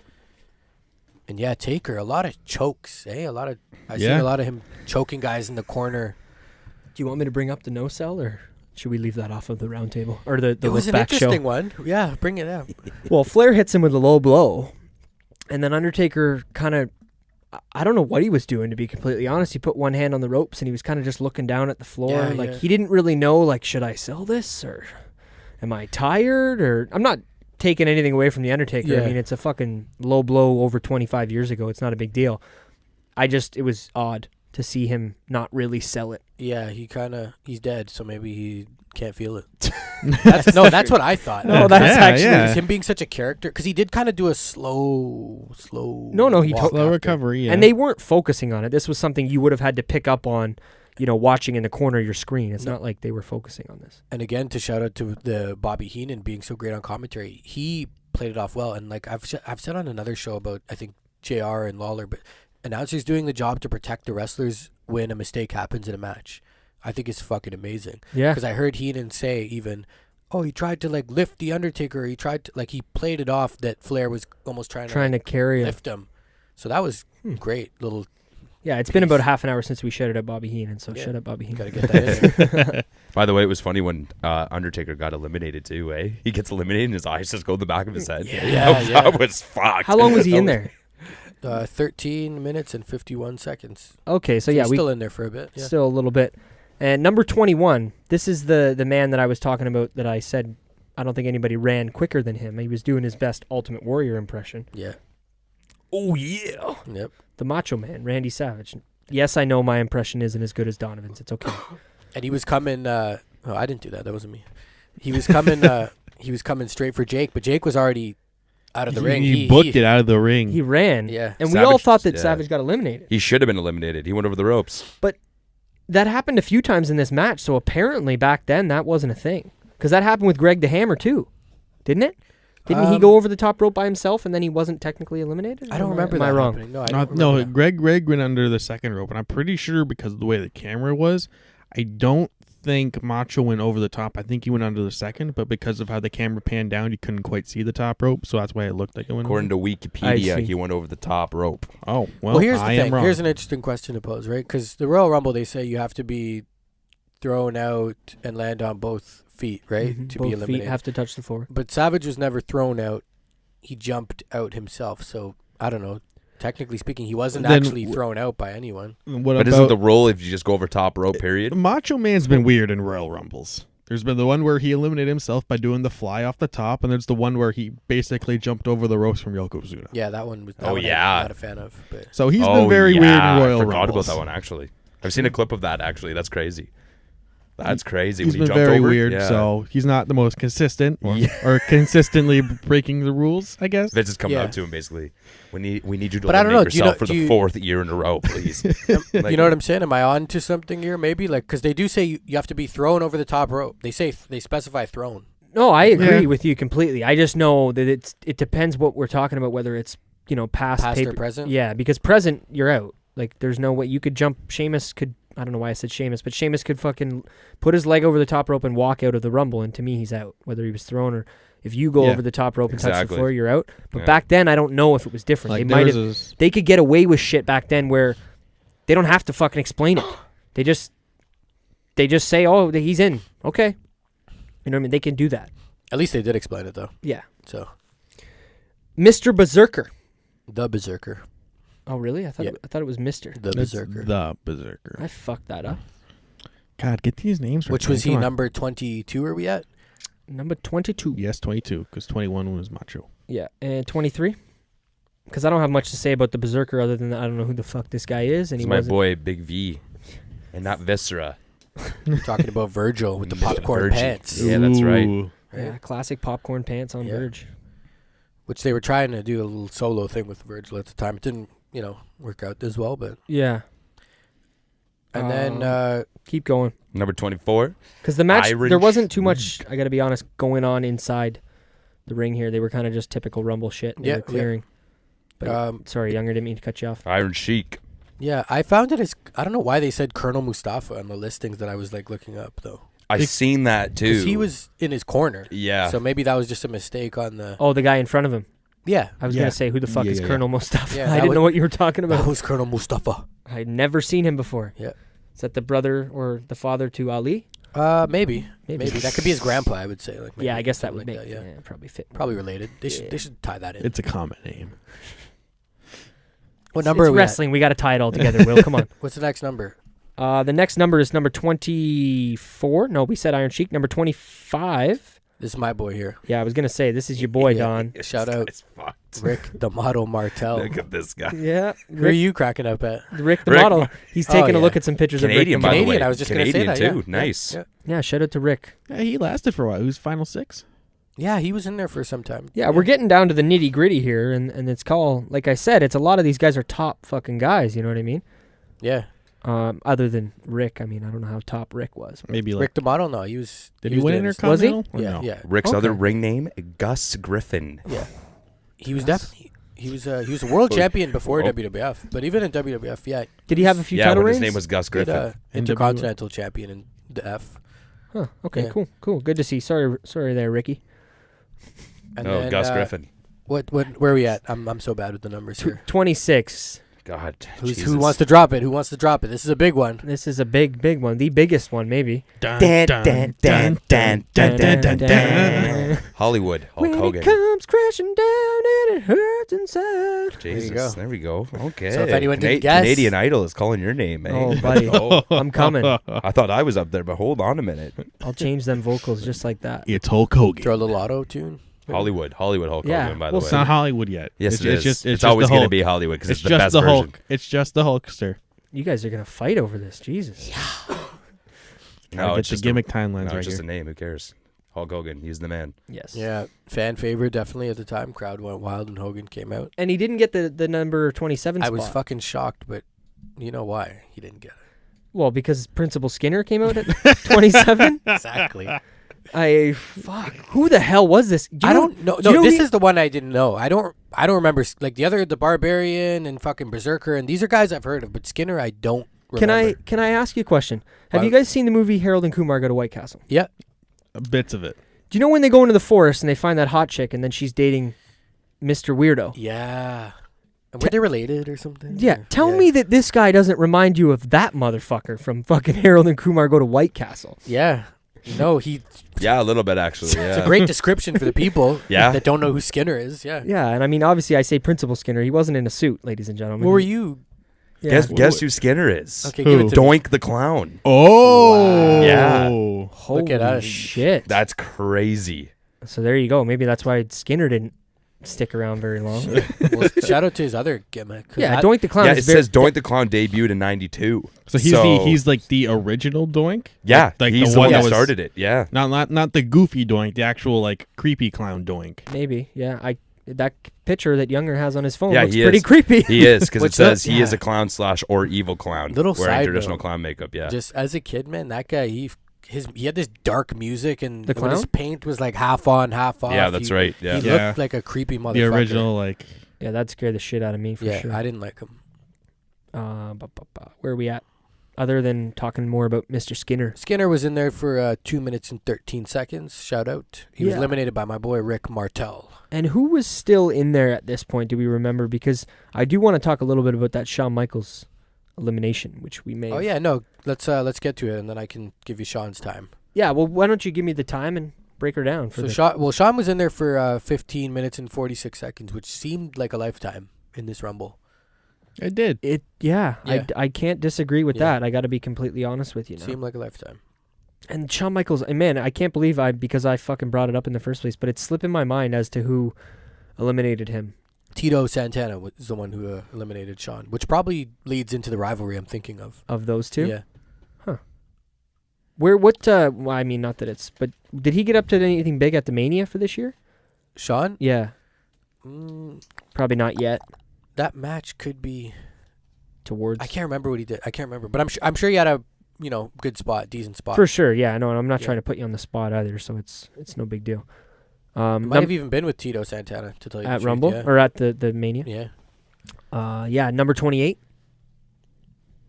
And yeah, Taker, a lot of chokes, I see a lot of him choking guys in the corner. Do you want me to bring up the no-sell, or should we leave that off of the round table? Or the It was an look-back show? interesting one. Yeah, bring it up. Well, Flair hits him with a low blow, and then Undertaker kind of, I don't know what he was doing, to be completely honest. He put one hand on the ropes, and he was kind of just looking down at the floor. He didn't really know, should I sell this, or am I tired? Or I'm not taking anything away from the Undertaker. Yeah. I mean, it's a fucking low blow over 25 years ago. It's not a big deal. It was odd to see him not really sell it. Yeah, he's dead, so maybe he can't feel it. That's what I thought. No, that's It's him being such a character, because he did kind of do a slow. No, he walk Slow after. recovery, yeah. And they weren't focusing on it. This was something you would have had to pick up on, watching in the corner of your screen. It's not like they were focusing on this. And again, to shout out to the Bobby Heenan being so great on commentary, he played it off well. And I've said on another show about, I think, JR and Lawler, but announcers doing the job to protect the wrestlers when a mistake happens in a match, I think is fucking amazing. Yeah. Because I heard Heenan say even, oh, he tried to like lift the Undertaker. He tried to he played it off that Flair was almost trying to carry him. lift him. So that was great little. Yeah, it's been about half an hour since we shouted at Bobby Heenan, so shut up, Bobby Heenan. Gotta get that in there. By the way, it was funny when Undertaker got eliminated too, eh? He gets eliminated and his eyes just go to the back of his head. Yeah. That was fucked. How long was he in there? 13 minutes and 51 seconds. Okay, so he's still in there for a bit. Yeah. Still a little bit. And number 21, this is the man that I was talking about that I said I don't think anybody ran quicker than him. He was doing his best Ultimate Warrior impression. Yeah. Oh, yeah. Yep. The Macho Man, Randy Savage. Yes, I know my impression isn't as good as Donovan's. It's okay. And he was coming. I didn't do that. That wasn't me. He was coming. He was coming straight for Jake, but Jake was already out of the ring. He booked it out of the ring. He ran. Yeah. And we all thought that Savage got eliminated. He should have been eliminated. He went over the ropes. But that happened a few times in this match, so apparently back then that wasn't a thing. Because that happened with Greg the Hammer too, didn't it? Didn't he go over the top rope by himself and then he wasn't technically eliminated? I don't remember that. Am I wrong? Happening. No, I don't remember that. Greg went under the second rope, and I'm pretty sure because of the way the camera was, I don't think Macho went over the top. I think he went under the second, but because of how the camera panned down, you couldn't quite see the top rope, so that's why it looked like it went According over. to Wikipedia, he went over the top rope. Oh, well, here's the I thing. am wrong. Here's an interesting question to pose, right? Because the Royal Rumble, they say you have to be thrown out and land on both feet, right, to Both be eliminated. feet have to touch the floor. But Savage was never thrown out. He jumped out himself, so I don't know. Technically speaking, he wasn't actually thrown out by anyone. But isn't the rule if you just go over top rope, period? Macho Man's been weird in Royal Rumbles. There's been the one where he eliminated himself by doing the fly off the top, and there's the one where he basically jumped over the ropes from Yokozuna. Yeah, that one was. Oh, one yeah. I'm not a fan of. But. So he's been very weird in Royal I forgot Rumbles. about that one, actually. I've seen a clip of that, actually. That's crazy. That's crazy. He's when he been jumped very over. weird, Yeah. so he's not the most consistent or consistently breaking the rules, I guess. Vince is coming out to him, basically. We need you to But I don't eliminate know, yourself for the fourth year in a row, please. You know what I'm saying? Am I on to something here? Maybe because they do say you have to be thrown over the top rope. They specify thrown. No, I agree with you completely. I just know that it depends what we're talking about, whether it's past or present. Yeah, because present you're out. Like there's no way you could jump. Sheamus could. I don't know why I said Sheamus, but Sheamus could fucking put his leg over the top rope and walk out of the Rumble, and to me he's out. Whether he was thrown or if you go over the top rope and touch the floor, you're out. But back then I don't know if it was different. Like they could get away with shit back then where they don't have to fucking explain it. They just say, "Oh, he's in." Okay. You know what I mean? They can do that. At least they did explain it though. Yeah. So, Mr. Berserker. the Berserker. Oh, really? I thought it was Mr. The Berserker. The Berserker. I fucked that up. God, get these names right. Which was he, number 22 are we at? Number 22. Yes, 22, because 21 was Macho. Yeah, and 23? Because I don't have much to say about the Berserker other than I don't know who the fuck this guy is. And He's my boy, Big V, and not Viscera. You're talking about Virgil with the popcorn Virgil. pants. Yeah, that's right. Ooh. Yeah, classic popcorn pants on Verge. Which they were trying to do a little solo thing with Virgil at the time. It didn't, work out as well, but... Yeah. And then... keep going. Number 24. Because the match, Irish. there wasn't too much, I got to be honest, going on inside the ring here. They were kind of just typical Rumble shit. They were clearing. But, sorry, Younger, didn't mean to cut you off. Iron Sheik. Yeah, I found it as... I don't know why they said Colonel Mustafa on the listings that I was, looking up, though. I seen that, too. Because he was in his corner. Yeah. So maybe that was just a mistake on the... Oh, the guy in front of him. Yeah. I was going to say, who the fuck is Colonel Mustafa? Yeah, I didn't know what you were talking about. That was Colonel Mustafa. I'd never seen him before. Yeah. Is that the brother or the father to Ali? Maybe. That could be his grandpa, I would say. Maybe, yeah, I guess that would make that, probably fit. Probably related. They should tie that in. It's a common name. What number it's are we wrestling. We got to tie it all together, Will. Come on. What's the next number? The next number is number 24. No, we said Iron Sheik. Number 25. This is my boy here. Yeah, I was going to say, this is your boy, Don. Shout out Rick the Model Martel. Look at this guy. Yeah. Who are you cracking up at? Rick the Model. He's taking a look at some pictures Canadian, of Rick. by the way. Canadian, I was just going to say that. Too. Yeah. Nice. Yeah. Shout out to Rick. Yeah, he lasted for a while. He was Final Six. Yeah, he was in there for some time. Yeah, we're getting down to the nitty gritty here, and it's called, like I said, it's a lot of these guys are top fucking guys, you know what I mean? Yeah. Other than Rick, I mean, I don't know how top Rick was. Maybe Rick the Model, no, he was. Did he win doing his- Intercontinental? Was he? Or Yeah, no? yeah. Rick's other ring name, Gus Griffin. Yeah. He was definitely. He was a world champion before WWF, but even in WWF, yeah. Did he have a few Yeah, title when reigns? his name was Gus Did, Griffin. Intercontinental champion in the F. Huh. Okay. Yeah. Cool. Good to see. Sorry there, Ricky. And No, then, Gus Griffin. Where are we at? I'm so bad with the numbers here. 26. God, Who wants to drop it? This is a big one. This is a big one. The biggest one, maybe. Hollywood, Hulk When Hogan. it comes crashing down and it hurts inside. Jesus, go. there we go. Okay. So if anyone didn't guess- Canadian Idol is calling your name, eh? Oh, buddy. Oh, I'm coming. I thought I was up there, but hold on a minute. I'll change them vocals just like that. It's Hulk Hogan. Throw a little auto tune. Hollywood Hulk Yeah, Hogan, by the well, way. It's not Hollywood yet. Yes, it's Just, it's it's always the going to Hulk. be Hollywood because it's the just best the version. Hulk. It's just the Hulkster. You guys are going to fight over this. Jesus. No, Get it's the just gimmick a, timelines no, right it's just here. a name. Who cares? Hulk Hogan, he's the man. Yes. Yeah, fan favorite definitely at the time. Crowd went wild when Hogan came out. And he didn't get the number 27 I spot. was fucking shocked, but you know why he didn't get it. Well, because Principal Skinner came out at 27? Exactly. Fuck. Who the hell was this? I don't know. do you No, know this he- is the one I didn't know. I don't remember like the Barbarian and fucking Berserker, and these are guys I've heard of, but Skinner I don't remember. Can I ask you a question? Have Why- you guys seen the movie Harold and Kumar Go to White Castle? Yeah. Bits of it. Do you know when they go into the forest and they find that hot chick and then she's dating Mr. Weirdo? Yeah. And were they related or something? Yeah. Or- Tell me that this guy doesn't remind you of that motherfucker from fucking Harold and Kumar Go to White Castle. Yeah. No, he. Yeah, a little bit actually. Yeah. It's a great description for the people Yeah. that don't know who Skinner is. Yeah. Yeah, and I mean, obviously, I say Principal Skinner. He wasn't in a suit, ladies and gentlemen. What were you? Yeah. Guess who Skinner is? Okay, Who? give it to me. Doink the Clown. Oh. Yeah. Holy Look at us. shit. That's crazy. So there you go. Maybe that's why Skinner didn't stick around very long. Well, shout out to his other gimmick. 'cause Yeah, that- Doink the Clown Yeah, is it says Doink the Clown debuted in '92. So he's like the original Doink. Yeah, like he's the one that was- started it. Yeah. Not the goofy Doink, the actual like creepy clown Doink. Maybe, yeah. That picture that Younger has on his phone Yeah, looks he pretty is. creepy. He is because it What's says that? he is Yeah. a clown / or evil clown Little wearing side traditional note. clown makeup. Yeah. Just as a kid, man, that guy, he had this dark music, and The when his clown? paint was like half on, half off. Yeah, that's right. Yeah. He Yeah. looked like a creepy motherfucker. The original like Yeah, that scared the shit out of me for Yeah, sure. I didn't like him. Where are we at? Other than talking more about Mr. Skinner. Skinner was in there for 2 minutes and 13 seconds. Shout out. He was Yeah. eliminated by my boy Rick Martel. And who was still in there at this point, do we remember? Because I do want to talk a little bit about that Shawn Michaels elimination, which we may Oh have- yeah, no. Let's get to it, and then I can give you Sean's time. Yeah, well, why don't you give me the time and break her down for So Sean was in there for 15 minutes and 46 seconds, which seemed like a lifetime in this Rumble. it did. it. Yeah, Yeah. I can't disagree with Yeah. that. I got to be completely honest with you now. Seemed like a lifetime. And Shawn Michaels, and man, I can't believe because I fucking brought it up in the first place, but it's slipping my mind as to who eliminated him. Tito Santana was the one who eliminated Sean, which probably leads into the rivalry I'm thinking of. Of those two? Yeah. Well, I mean, not that it's, but did he get up to anything big at the Mania for this year? Sean? Yeah, Mm, probably not yet. that match could be. Towards I can't remember what he did. I can't remember, but I'm sure he had a good spot, decent spot. for sure. Yeah, no, I'm not Yeah. trying to put you on the spot either, so it's no big deal. Might have even been with Tito Santana to tell you the at truth, Rumble Yeah. or at the Mania. Yeah. Yeah, number 28,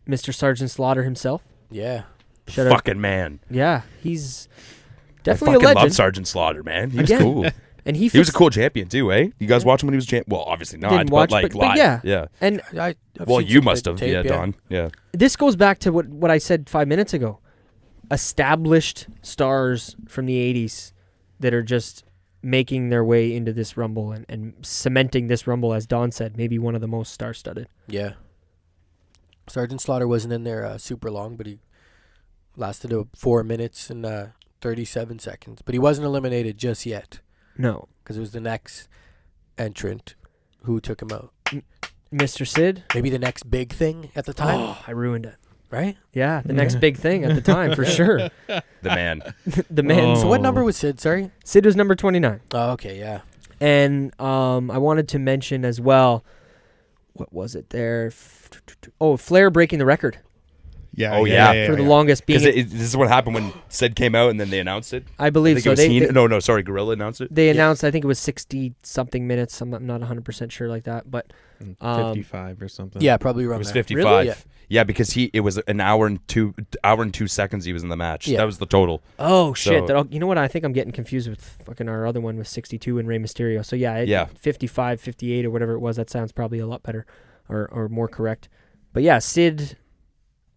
Mr. Sergeant Slaughter himself. Yeah. Shout out. Fucking man. Yeah, he's I definitely a fucking legend. love Sergeant Slaughter, man. He was Again, cool. And he He was a fixed- cool champion too, eh? You guys Yeah. watch him when he was champ? Well, obviously not, Didn't but watch, like but live. yeah. Yeah. And I've Well, seen you some must bit have, tape, yeah, Don. Yeah. this goes back to what I said 5 minutes ago. Established stars from the 80s that are just making their way into this Rumble and cementing this Rumble, as Don said, maybe one of the most star-studded. Yeah. Sergeant Slaughter wasn't in there super long, but he lasted 4 minutes and 37 seconds. But he wasn't eliminated just yet No. because it was the next entrant who took him out. Mr. Sid? Maybe the next big thing at the time, Oh, I ruined it. right? Yeah, the next big thing at the time, for sure. The man. The man. So what Oh. number was Sid? Sorry. Sid was number 29. Oh, okay, yeah. And I wanted to mention as well, what was it there? Flair breaking the record. Yeah. Oh, yeah. for the longest being. Because this is what happened when Sid came out and then they announced it. I believe think so. it was sorry, Gorilla announced it. They announced, I think it was 60-something minutes. I'm not 100% sure like that, but 55 or something. Yeah, probably It around was there. 55. Really? Yeah, because it was an hour and 2 seconds he was in the match. Yeah. That was the total. oh shit! So- You know what? I think I'm getting confused with fucking our other one with 62 and Rey Mysterio. So yeah, Yeah. 55, 58 or whatever it was. That sounds probably a lot better, or more correct. But yeah, Sid,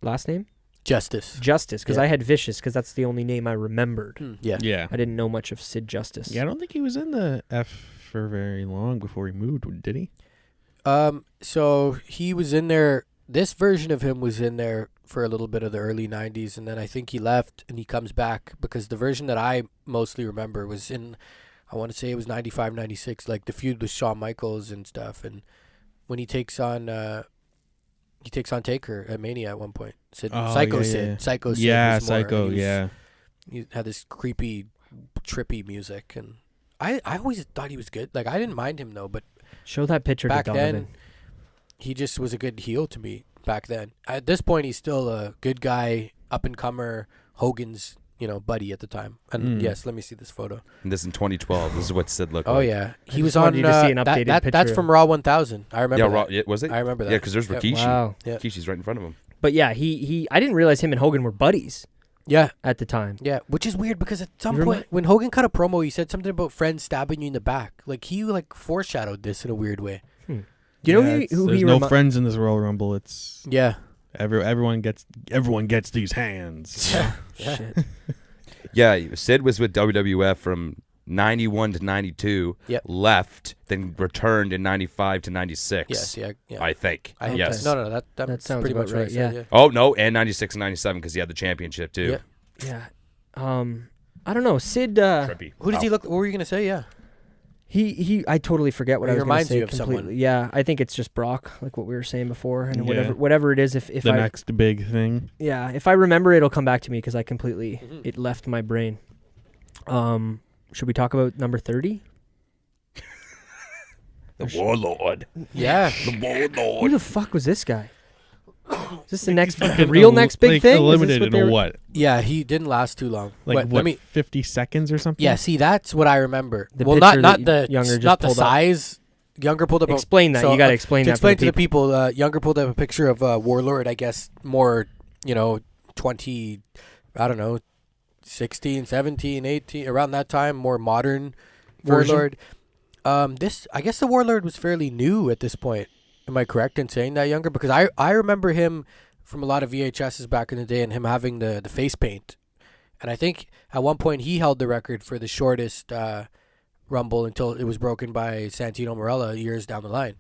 last name Justice. Justice, because Yeah. I had Vicious, because that's the only name I remembered. Yeah. Yeah. I didn't know much of Sid Justice. Yeah, I don't think he was in the F for very long before he moved, did he? So he was in there. This version of him was in there for a little bit of the early 90s, and then I think he left and he comes back because the version that I mostly remember was in, I want to say it was 95, 96, like the feud with Shawn Michaels and stuff. And when he takes on Taker at Mania at one point. Psycho Sid. Psycho Sid. Yeah, was more, Psycho, and he was- yeah. He had this creepy, trippy music, and I always thought he was good. Like, I didn't mind him though, but Show that picture back to Donovan. then, he just was a good heel to me back then. At this point, he's still a good guy, up and comer, Hogan's, buddy at the time. And yes, let me see this photo. And this in 2012. This is what Sid looked Oh like. yeah, I he was just wanted on. you to see an updated that's picture. from Raw 1000. I remember. Yeah, that. was it? I remember that. Yeah, because there's Yep. Rikishi. Wow. Yeah. Rikishi's right in front of him. But yeah, he I didn't realize him and Hogan were buddies Yeah, at the time. yeah, which is weird because at some You point when Hogan cut a promo, he said something about friends stabbing you in the back. Like he foreshadowed this in a weird way. Do you know Yeah, who there's he no friends in this Royal Rumble. It's Yeah, everyone gets these hands. yeah. Shit. Yeah, Sid was with WWF from 91 to 92. Yep. Left, then returned in 95 to 96. Yes, yeah. I think. I hope yes. that- No, that's sounds pretty about much what I right, said, yeah. Oh, no, and 96 and 97 because he had the championship too. Yeah. Yeah. I don't know. Sid Trippy. Who does he look? What were you gonna say? Yeah. he I totally forget what He I was going to reminds say you of someone. completely. Yeah, I think it's just Brock, like what we were saying before, and Yeah. whatever it is if The I next big thing. yeah, if I remember it'll come back to me because I completely Mhm. it left my brain. Should we talk about number 30? The Warlord. Yeah. The Who Warlord. the fuck was this guy? Is this the real next big thing? Is this Eliminated what they in were- what? Yeah, he didn't last too long. Like Let me. 50 seconds or something? Yeah, see, that's what I remember. The well, picture not that the Younger just not the pulled up. size. Younger pulled up. Explain that. so, You got to explain to that for explain the to people. the people. Younger pulled up a picture of Warlord. I guess more, 20. I don't know, 16, 17, 18, around that time. More modern Version? Warlord. I guess the Warlord was fairly new at this point. Am I correct in saying that, Younger? Because I remember him from a lot of VHSs back in the day and him having the face paint. And I think at one point he held the record for the shortest Rumble until it was broken by Santino Marella years down the line.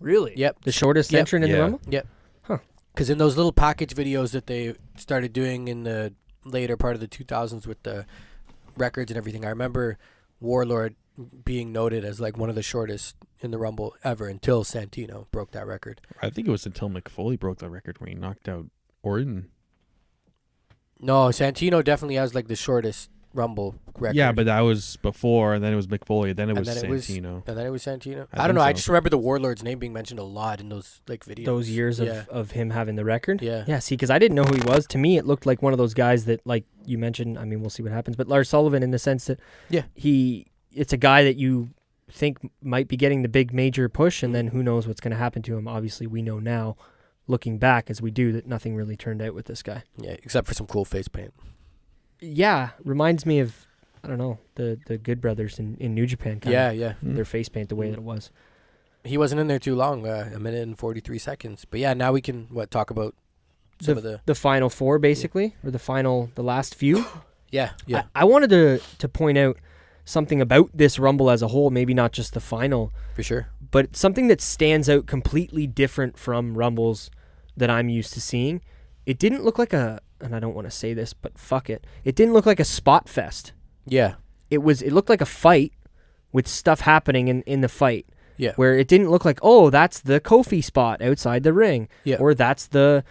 Really? Yep. The shortest Yep. entrant in the Yeah. Rumble? Yep. Huh. Because in those little package videos that they started doing in the later part of the 2000s with the records and everything, I remember Warlord being noted as like one of the shortest in the Rumble ever until Santino broke that record. I think it was until McFoley broke the record when he knocked out Orton. No, Santino definitely has like the shortest Rumble record. Yeah, but that was before, and then it was McFoley, then it And was then it was- Santino. And then it was Santino. I I don't think know. I so. just remember the Warlord's name being mentioned a lot in those like videos. Those years Yeah. of him having the record? Yeah. Yeah, see, because I didn't know who he was. To me, it looked like one of those guys that, like you mentioned, I mean, we'll see what happens, but Lars Sullivan in the sense that Yeah. it's a guy that you think might be getting the big major push, and then who knows what's going to happen to him. Obviously, we know now, looking back as we do, that nothing really turned out with this guy. Yeah, except for some cool face paint. Yeah, reminds me of, I don't know, the Good Brothers in New Japan. Yeah, yeah. Their face paint, the way that it was. He wasn't in there too long, a minute and 43 seconds. But yeah, now we can talk about some of the The final four, basically, or the last few. yeah. I wanted to point out something about this Rumble as a whole, maybe not just the final, For sure. but something that stands out completely different from Rumbles that I'm used to seeing. It didn't look like and I don't want to say this, but fuck it. It didn't look like a spot fest. Yeah. It looked like a fight with stuff happening in the fight. Yeah. Where it didn't look like, oh, that's the Kofi spot outside the ring. Yeah. Or that's the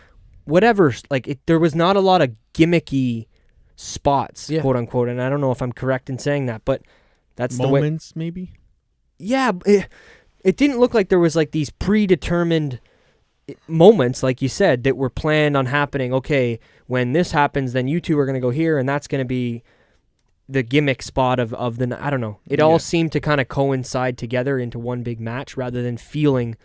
whatever. Like, there was not a lot of gimmicky spots, Yeah. quote unquote. And I don't know if I'm correct in saying that, but that's the way. Moments, maybe? Yeah. It didn't look like there was like these predetermined moments, like you said, that were planned on happening. Okay, when this happens, then you two are going to go here, and that's going to be the gimmick spot of the. I don't know. It all seemed to kind of coincide together into one big match, rather than feeling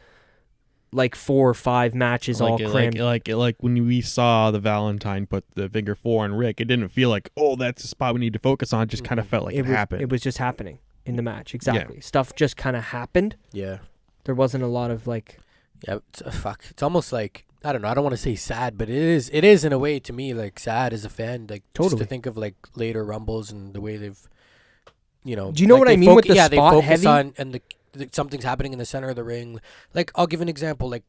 like 4 or 5 matches all crammed. Like when we saw the Valentine put the figure 4 on Rick, it didn't feel like, oh, that's the spot we need to focus on. It just kind of felt like it happened. It was just happening in the match. Exactly. Stuff just kind of happened. Yeah. There wasn't a lot of like. Yeah, it's almost like, I don't know, I don't want to say sad, but it is in a way to me like sad as a fan, like totally. just to think of like later Rumbles and the way they've, Do you know what I mean with the spot they focus heavy? on, and the something's happening in the center of the ring. Like, I'll give an example, like,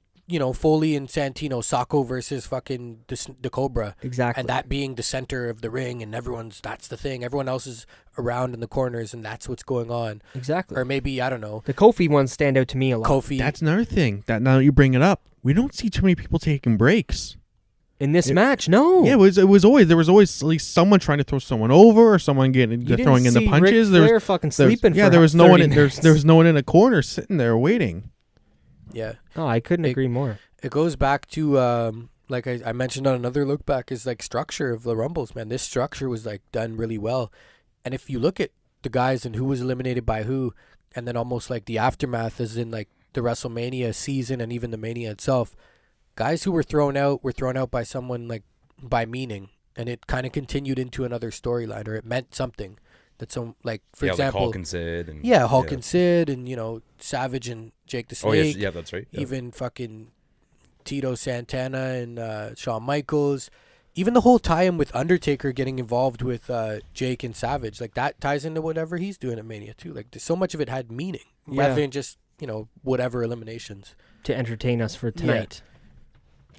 Foley and Santino, Sacco versus fucking the Cobra. Exactly. And that being the center of the ring, and that's the thing. Everyone else is around in the corners, and that's what's going on. Exactly. Or maybe, I don't know. The Kofi ones stand out to me a lot. Kofi. That's another thing that now that you bring it up, we don't see too many people taking breaks. In this match, no. Yeah, there was always at least someone trying to throw someone over, or someone throwing in the punches. Ric Flair fucking sleeping. There was no one. There was no one in a corner sitting there waiting. Yeah. Oh, I couldn't agree more. It goes back to like I mentioned on another look back, is like structure of the Rumbles, man. This structure was like done really well, and if you look at the guys and who was eliminated by who, and then almost like the aftermath, as in like the WrestleMania season and even the Mania itself. Guys who were thrown out by someone like by meaning, and it kind of continued into another storyline, or it meant something. That some, like, for example, like Hulk and Sid, and Hulk and Sid, and Savage and Jake the Snake. Oh yes, yeah, that's right. Yeah. Even fucking Tito Santana and Shawn Michaels. Even the whole tie-in with Undertaker getting involved with Jake and Savage, like that ties into whatever he's doing at Mania too. Like, so much of it had meaning, rather than just whatever eliminations to entertain us for tonight.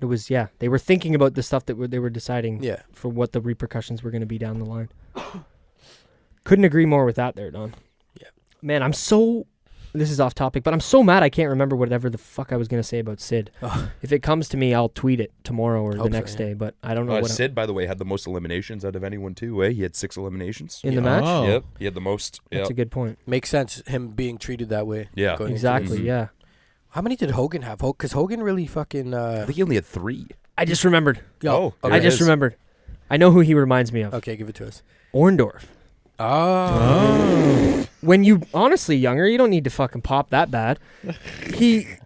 It was, they were thinking about the stuff that they were deciding for what the repercussions were going to be down the line. Couldn't agree more with that there, Don. Yeah. Man, this is off topic, but I'm so mad I can't remember whatever the fuck I was going to say about Sid. If it comes to me, I'll tweet it tomorrow or the next day, but I don't know what. Sid, by the way, had the most eliminations out of anyone too, eh? He had 6 eliminations. In the match? Oh. Yep, he had the most. That's a good point. Makes sense, him being treated that way. Yeah. Exactly, yeah. How many did Hogan have? Because Hogan really fucking... I think he only had 3. I just remembered. Okay. I just remembered. I know who he reminds me of. Okay, give it to us. Orndorff. Oh. When you, honestly, younger, you don't need to fucking pop that bad. It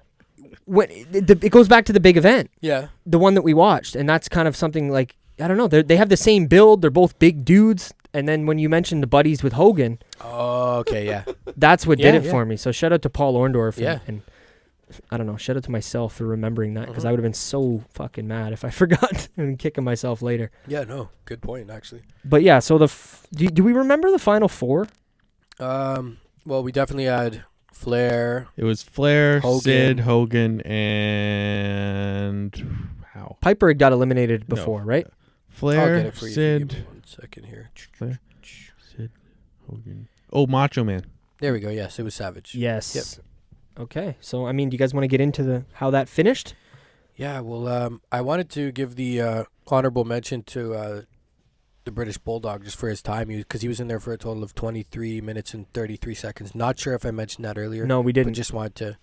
goes back to the big event. Yeah. The one that we watched. And that's kind of something like, I don't know. They have the same build. They're both big dudes. And then when you mentioned the buddies with Hogan. Oh, okay, yeah. That's what did it for me. So shout out to Paul Orndorff. Yeah. And I don't know. Shout out to myself for remembering that, because I would have been so fucking mad if I forgot and kicking myself later. Yeah, no. Good point, actually. But yeah, so do we remember the final 4? Well, we definitely had Flair. It was Flair, Hogan. Sid, Hogan, and how? Piper had got eliminated before, right? Flair, I'll get it for you. Sid, Give me 1 second here. Flair, Sid, Hogan. Oh, Macho Man. There we go. Yes, it was Savage. Yes. Yep. Okay. So, I mean, do you guys want to get into how that finished? Yeah, well, I wanted to give the honorable mention to the British Bulldog just for his time, because he was in there for a total of 23 minutes and 33 seconds. Not sure if I mentioned that earlier. No, we didn't. But just wanted to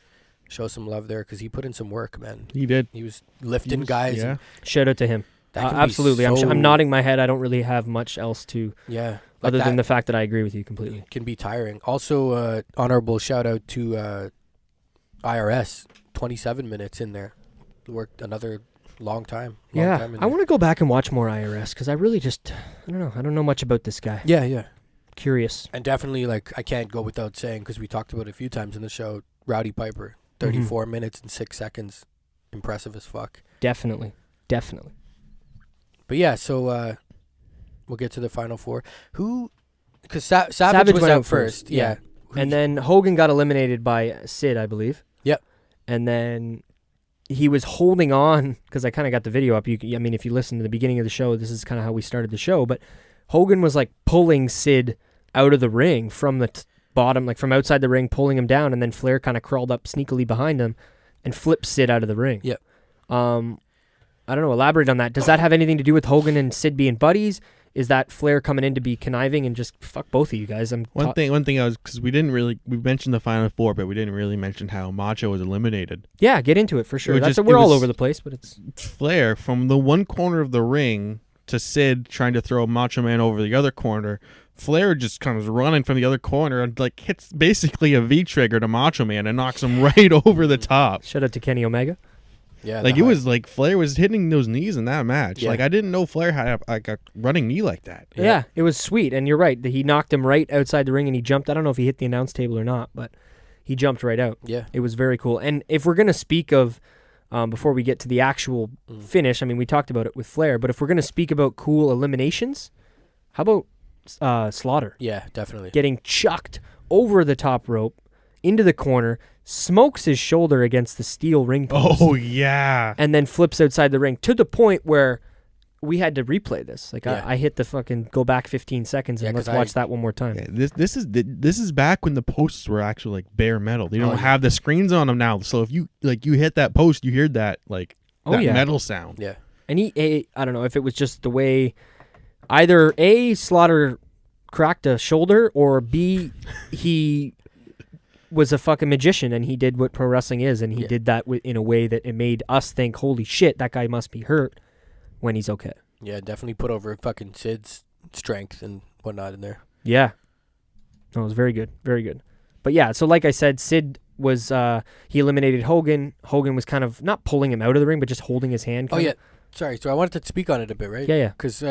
show some love there, because he put in some work, man. He did. He was lifting guys. Yeah. Shout out to him. That can be absolutely. so- I'm nodding my head. I don't really have much else to, Yeah. other that than the fact that I agree with you completely. can be tiring. Also, honorable shout out to IRS. 27 minutes in there. Worked another long time. I want to go back and watch more IRS, because I really just, I don't know. I don't know much about this guy. Yeah. Curious. And definitely, like, I can't go without saying, because we talked about it a few times in the show, Rowdy Piper. 34 minutes and 6 seconds. Impressive as fuck. Definitely. But yeah, so we'll get to the final 4. Because Savage was went out first. Yeah. And then Hogan got eliminated by Sid, I believe. Yep. And then he was holding on, because I kind of got the video up. I mean, if you listen to the beginning of the show, this is kind of how we started the show. But Hogan was like pulling Sid out of the ring from the bottom, like from outside the ring, pulling him down. And then Flair kind of crawled up sneakily behind him and flipped Sid out of the ring. Yep. I don't know. Elaborate on that. Does that have anything to do with Hogan and Sid being buddies? Is that Flair coming in to be conniving and just fuck both of you guys? One thing I was, because we mentioned the Final Four, but we didn't really mention how Macho was eliminated. Yeah, get into it for sure. It We're all was over the place, but it's Flair from the one corner of the ring to Sid trying to throw Macho Man over the other corner. Flair just kind of running from the other corner and like hits basically a V trigger to Macho Man and knocks him right over the top. shout out to Kenny Omega. Yeah, Like it was like Flair was hitting those knees in that match. Yeah. Like I didn't know Flair had like a running knee like that. Yeah, it was sweet, and you're right. He knocked him right outside the ring, and he jumped. I don't know if he hit the announce table or not, but he jumped right out. Yeah. It was very cool. And if we're gonna speak of, before we get to the actual finish, I mean, we talked about it with Flair, but if we're gonna speak about cool eliminations, how about Slaughter Yeah, definitely. getting chucked over the top rope into the corner, smokes his shoulder against the steel ring post. Oh yeah. And then flips outside the ring to the point where we had to replay this. Like Yeah. I hit the fucking go back 15 seconds and Yeah, let's 'cause watch that one more time. Yeah, this is back when the posts were actually like bare metal. They don't yeah. have the screens on them now. So if you hit that post, you hear that like that yeah. metal sound. Yeah. And I don't know if it was just the way either A, Slaughter cracked a shoulder, or B, he was a fucking magician and he did what pro wrestling is, and he did that in a way that it made us think, holy shit, that guy must be hurt when he's okay. Yeah, definitely put over fucking Sid's strength and whatnot in there. Yeah. No, it was very good. Very good. But yeah, so like I said, Sid was, he eliminated Hogan. Hogan was kind of not pulling him out of the ring, but just holding his hand. Oh, kinda. yeah. Sorry, so I wanted to speak on it a bit, right? Yeah, yeah. Because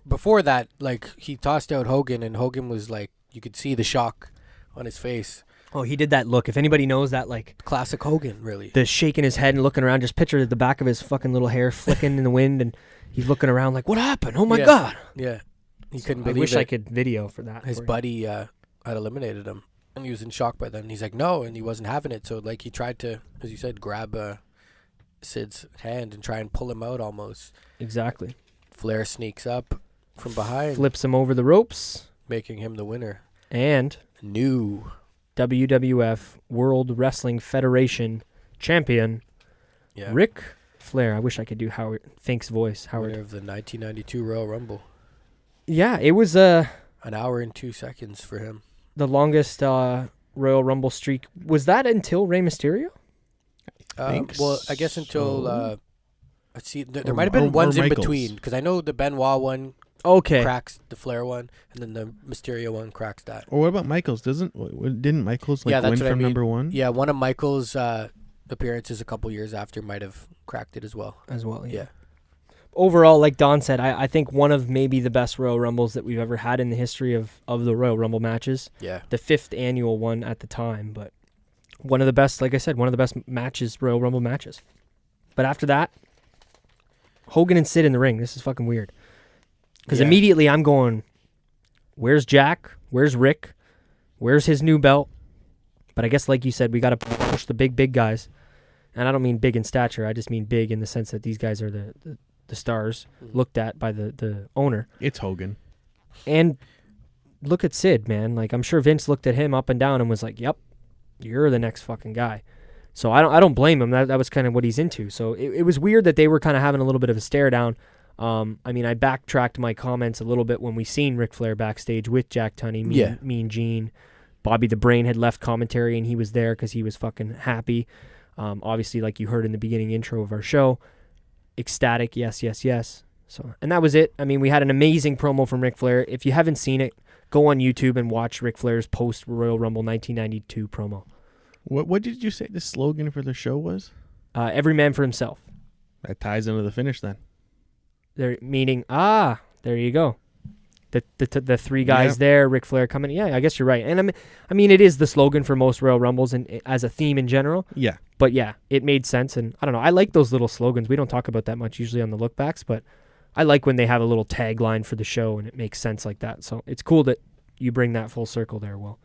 before that, like, he tossed out Hogan, and Hogan was like, you could see the shock on his face. Oh, he did that look. If anybody knows that, like, Classic Hogan, really. the shaking his head and looking around, just picture the back of his fucking little hair flicking in the wind, and he's looking around like, what happened? Oh my Yeah. God. Yeah. He couldn't I believe wish it. I could video for that. His for you. buddy had eliminated him, and he was in shock by then. He's like, no, and he wasn't having it. So, like, he tried to, as you said, grab Sid's hand and try and pull him out almost. Exactly. Flair sneaks up from behind, Flips him over the ropes, making him the winner. and New. WWF World Wrestling Federation champion, Yeah. Ric Flair. I wish I could do Howard Fink's voice. Howard. Winner of the 1992 Royal Rumble. Yeah, it was An hour and 2 seconds for him. the longest Royal Rumble streak. Was that until Rey Mysterio? Well, I guess until let's see, there Or- might have been or ones in Michaels. between, because I know the Benoit one Okay. cracks the Flair one, and then the Mysterio one cracks that. Or what about Michaels? Didn't Michaels like Yeah, that's win what I from mean. number one? Yeah, one of Michael's appearances a couple years after might have cracked it as well. As well, yeah. Yeah. Overall, like Don said, I think one of maybe the best Royal Rumbles that we've ever had in the history of the Royal Rumble matches. Yeah. The 5th annual one at the time, but one of the best, like I said, one of the best matches, Royal Rumble matches. But after that, Hogan and Sid in the ring. This is fucking weird. Because Yeah. immediately I'm going, where's Jack? Where's Rick? Where's his new belt? But I guess, like you said, we got to push the big guys. And I don't mean big in stature. I just mean big in the sense that these guys are the stars looked at by the owner. It's Hogan. And look at Sid, man. Like, I'm sure Vince looked at him up and down and was like, yep, you're the next fucking guy. So I don't blame him. That was kind of what he's into. So it was weird that they were kind of having a little bit of a stare down. I mean, I backtracked my comments a little bit when we seen Ric Flair backstage with Jack Tunney, Mean Gene. Bobby the Brain had left commentary and he was there because he was fucking happy. Obviously, like you heard in the beginning intro of our show, ecstatic, yes. So, and that was it. I mean, we had an amazing promo from Ric Flair. If you haven't seen it, go on YouTube and watch Ric Flair's post Royal Rumble 1992 promo. What did you say the slogan for the show was? Every man for himself. That ties into the finish then. They're meaning, there you go. The three guys there, Ric Flair coming. Yeah, I guess you're right. And I mean, it is the slogan for most Royal Rumbles and as a theme in general. Yeah. But yeah, it made sense. And I don't know. I like those little slogans. We don't talk about that much usually on the lookbacks, but I like when they have a little tagline for the show and it makes sense like that. So it's cool that you bring that full circle there, Will.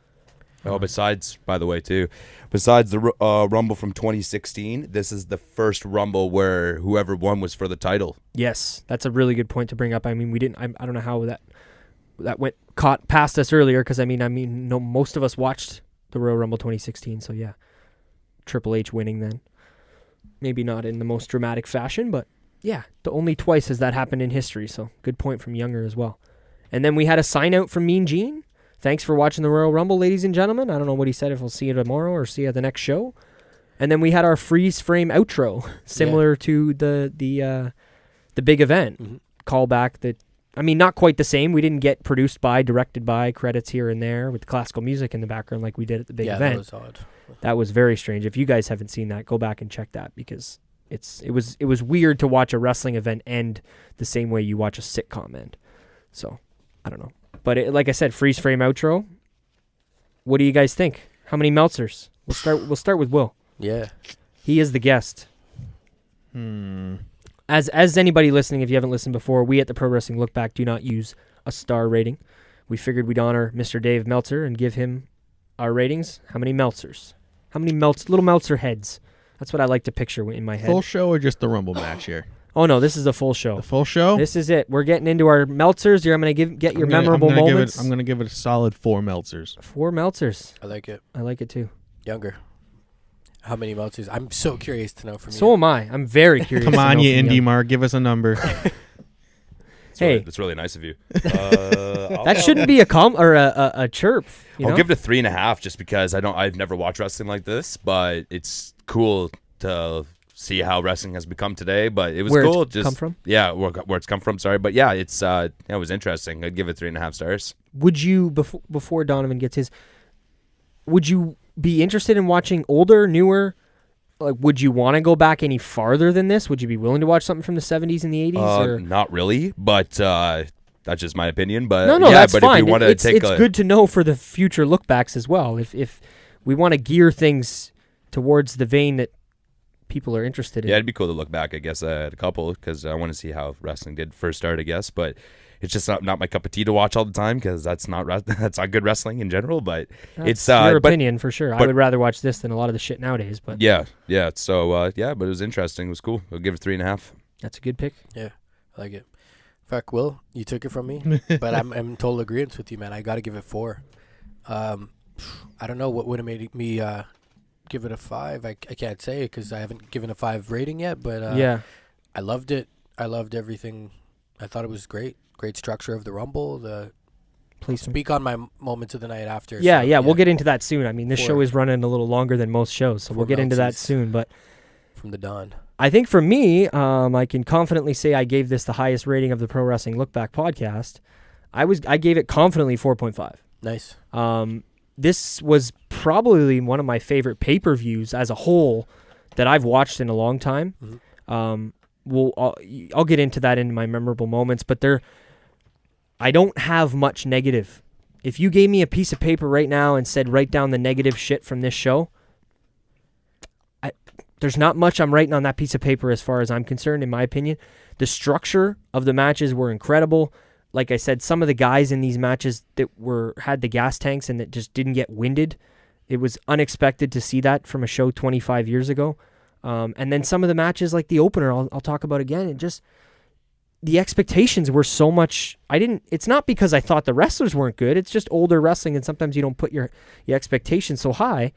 Oh, besides the Rumble from 2016, this is the first Rumble where whoever won was for the title. Yes, that's a really good point to bring up. I mean, we didn't. I don't know how that went caught past us earlier because I mean, no, most of us watched the Royal Rumble 2016. So yeah, Triple H winning then. Maybe not in the most dramatic fashion, but Yeah, only twice has that happened in history, so good point from Younger as well. And then we had a sign out from Mean Gene. Thanks for watching the Royal Rumble, ladies and gentlemen. I don't know what he said, if we'll see you tomorrow or see you at the next show. And then we had our freeze frame outro, similar to the big event callback. That, I mean, not quite the same. We didn't get produced by, directed by, credits here and there with classical music in the background like we did at the big event. Yeah, that was odd. That was very strange. If you guys haven't seen that, go back and check that, because it was weird to watch a wrestling event end the same way you watch a sitcom end. So I don't know, but like I said, freeze frame outro. What do you guys think? How many Meltzers? We'll start with Will. Yeah. He is the guest. As anybody listening, if you haven't listened before, we at the Pro Wrestling Look Back do not use a star rating. We figured we'd honor Mr. Dave Meltzer and give him our ratings. How many Meltzers? How many little Meltzer heads? That's what I like to picture in my head. Full show or just the Rumble match here? Oh no, this is a full show. The full show? This is it. We're getting into our Meltzers. Here, I'm going to get your memorable moments. I'm going to give it a solid 4 Meltzers. 4 Meltzers. I like it. I like it too. Younger. How many Meltzers? I'm so curious to know from you. So am I. I'm very curious. Come on, you Indie Mark, give us a number. Hey, that's really nice of you. That shouldn't be a a chirp. I'll give it a 3.5 just because I've never watched wrestling like this, but it's cool to see how wrestling has become today. But it was cool. It's come from? Yeah, where it's come from. Sorry, but yeah, it was interesting. I'd give it 3.5 stars. Would you before Donovan gets his? Would you be interested in watching older, newer? Like, would you want to go back any farther than this? Would you be willing to watch something from the 70s and the 80s? Not really, but that's just my opinion. But no, that's but fine. If you want to it's good to know for the future lookbacks as well. If we want to gear things towards the vein that people are interested in. Yeah, it'd be cool to look back, I guess, at a couple, because I want to see how wrestling did first start, I guess. But it's just not my cup of tea to watch all the time, because that's not good wrestling in general. But that's your opinion for sure. I would rather watch this than a lot of the shit nowadays. But yeah. So but it was interesting. It was cool. I'll give it 3.5. That's a good pick. Yeah, I like it. Fuck, Will, you took it from me, but I'm in total agreement with you, man. I got to give it 4. I don't know what would have made me give it a 5. I can't say it because I haven't given a 5 rating yet, but yeah, I loved it. I loved everything. I thought it was great. Great structure of the Rumble. Please speak on my moments of the night after. Yeah, we'll get into that soon. I mean, this 4. show is running a little longer than most shows, so we'll get into that soon. But from the dawn. I think for me, I can confidently say I gave this the highest rating of the Pro Wrestling Lookback podcast. I gave it confidently 4.5. Nice. This was probably one of my favorite pay-per-views as a whole that I've watched in a long time. Mm-hmm. I'll get into that in my memorable moments, but I don't have much negative. If you gave me a piece of paper right now and said write down the negative shit from this show, there's not much I'm writing on that piece of paper as far as I'm concerned, in my opinion. The structure of the matches were incredible. Like I said, some of the guys in these matches that had the gas tanks and that just didn't get winded, it was unexpected to see that from a show 25 years ago. And then some of the matches like the opener, I'll talk about again, it just, the expectations were so much, it's not because I thought the wrestlers weren't good, it's just older wrestling and sometimes you don't put your expectations so high,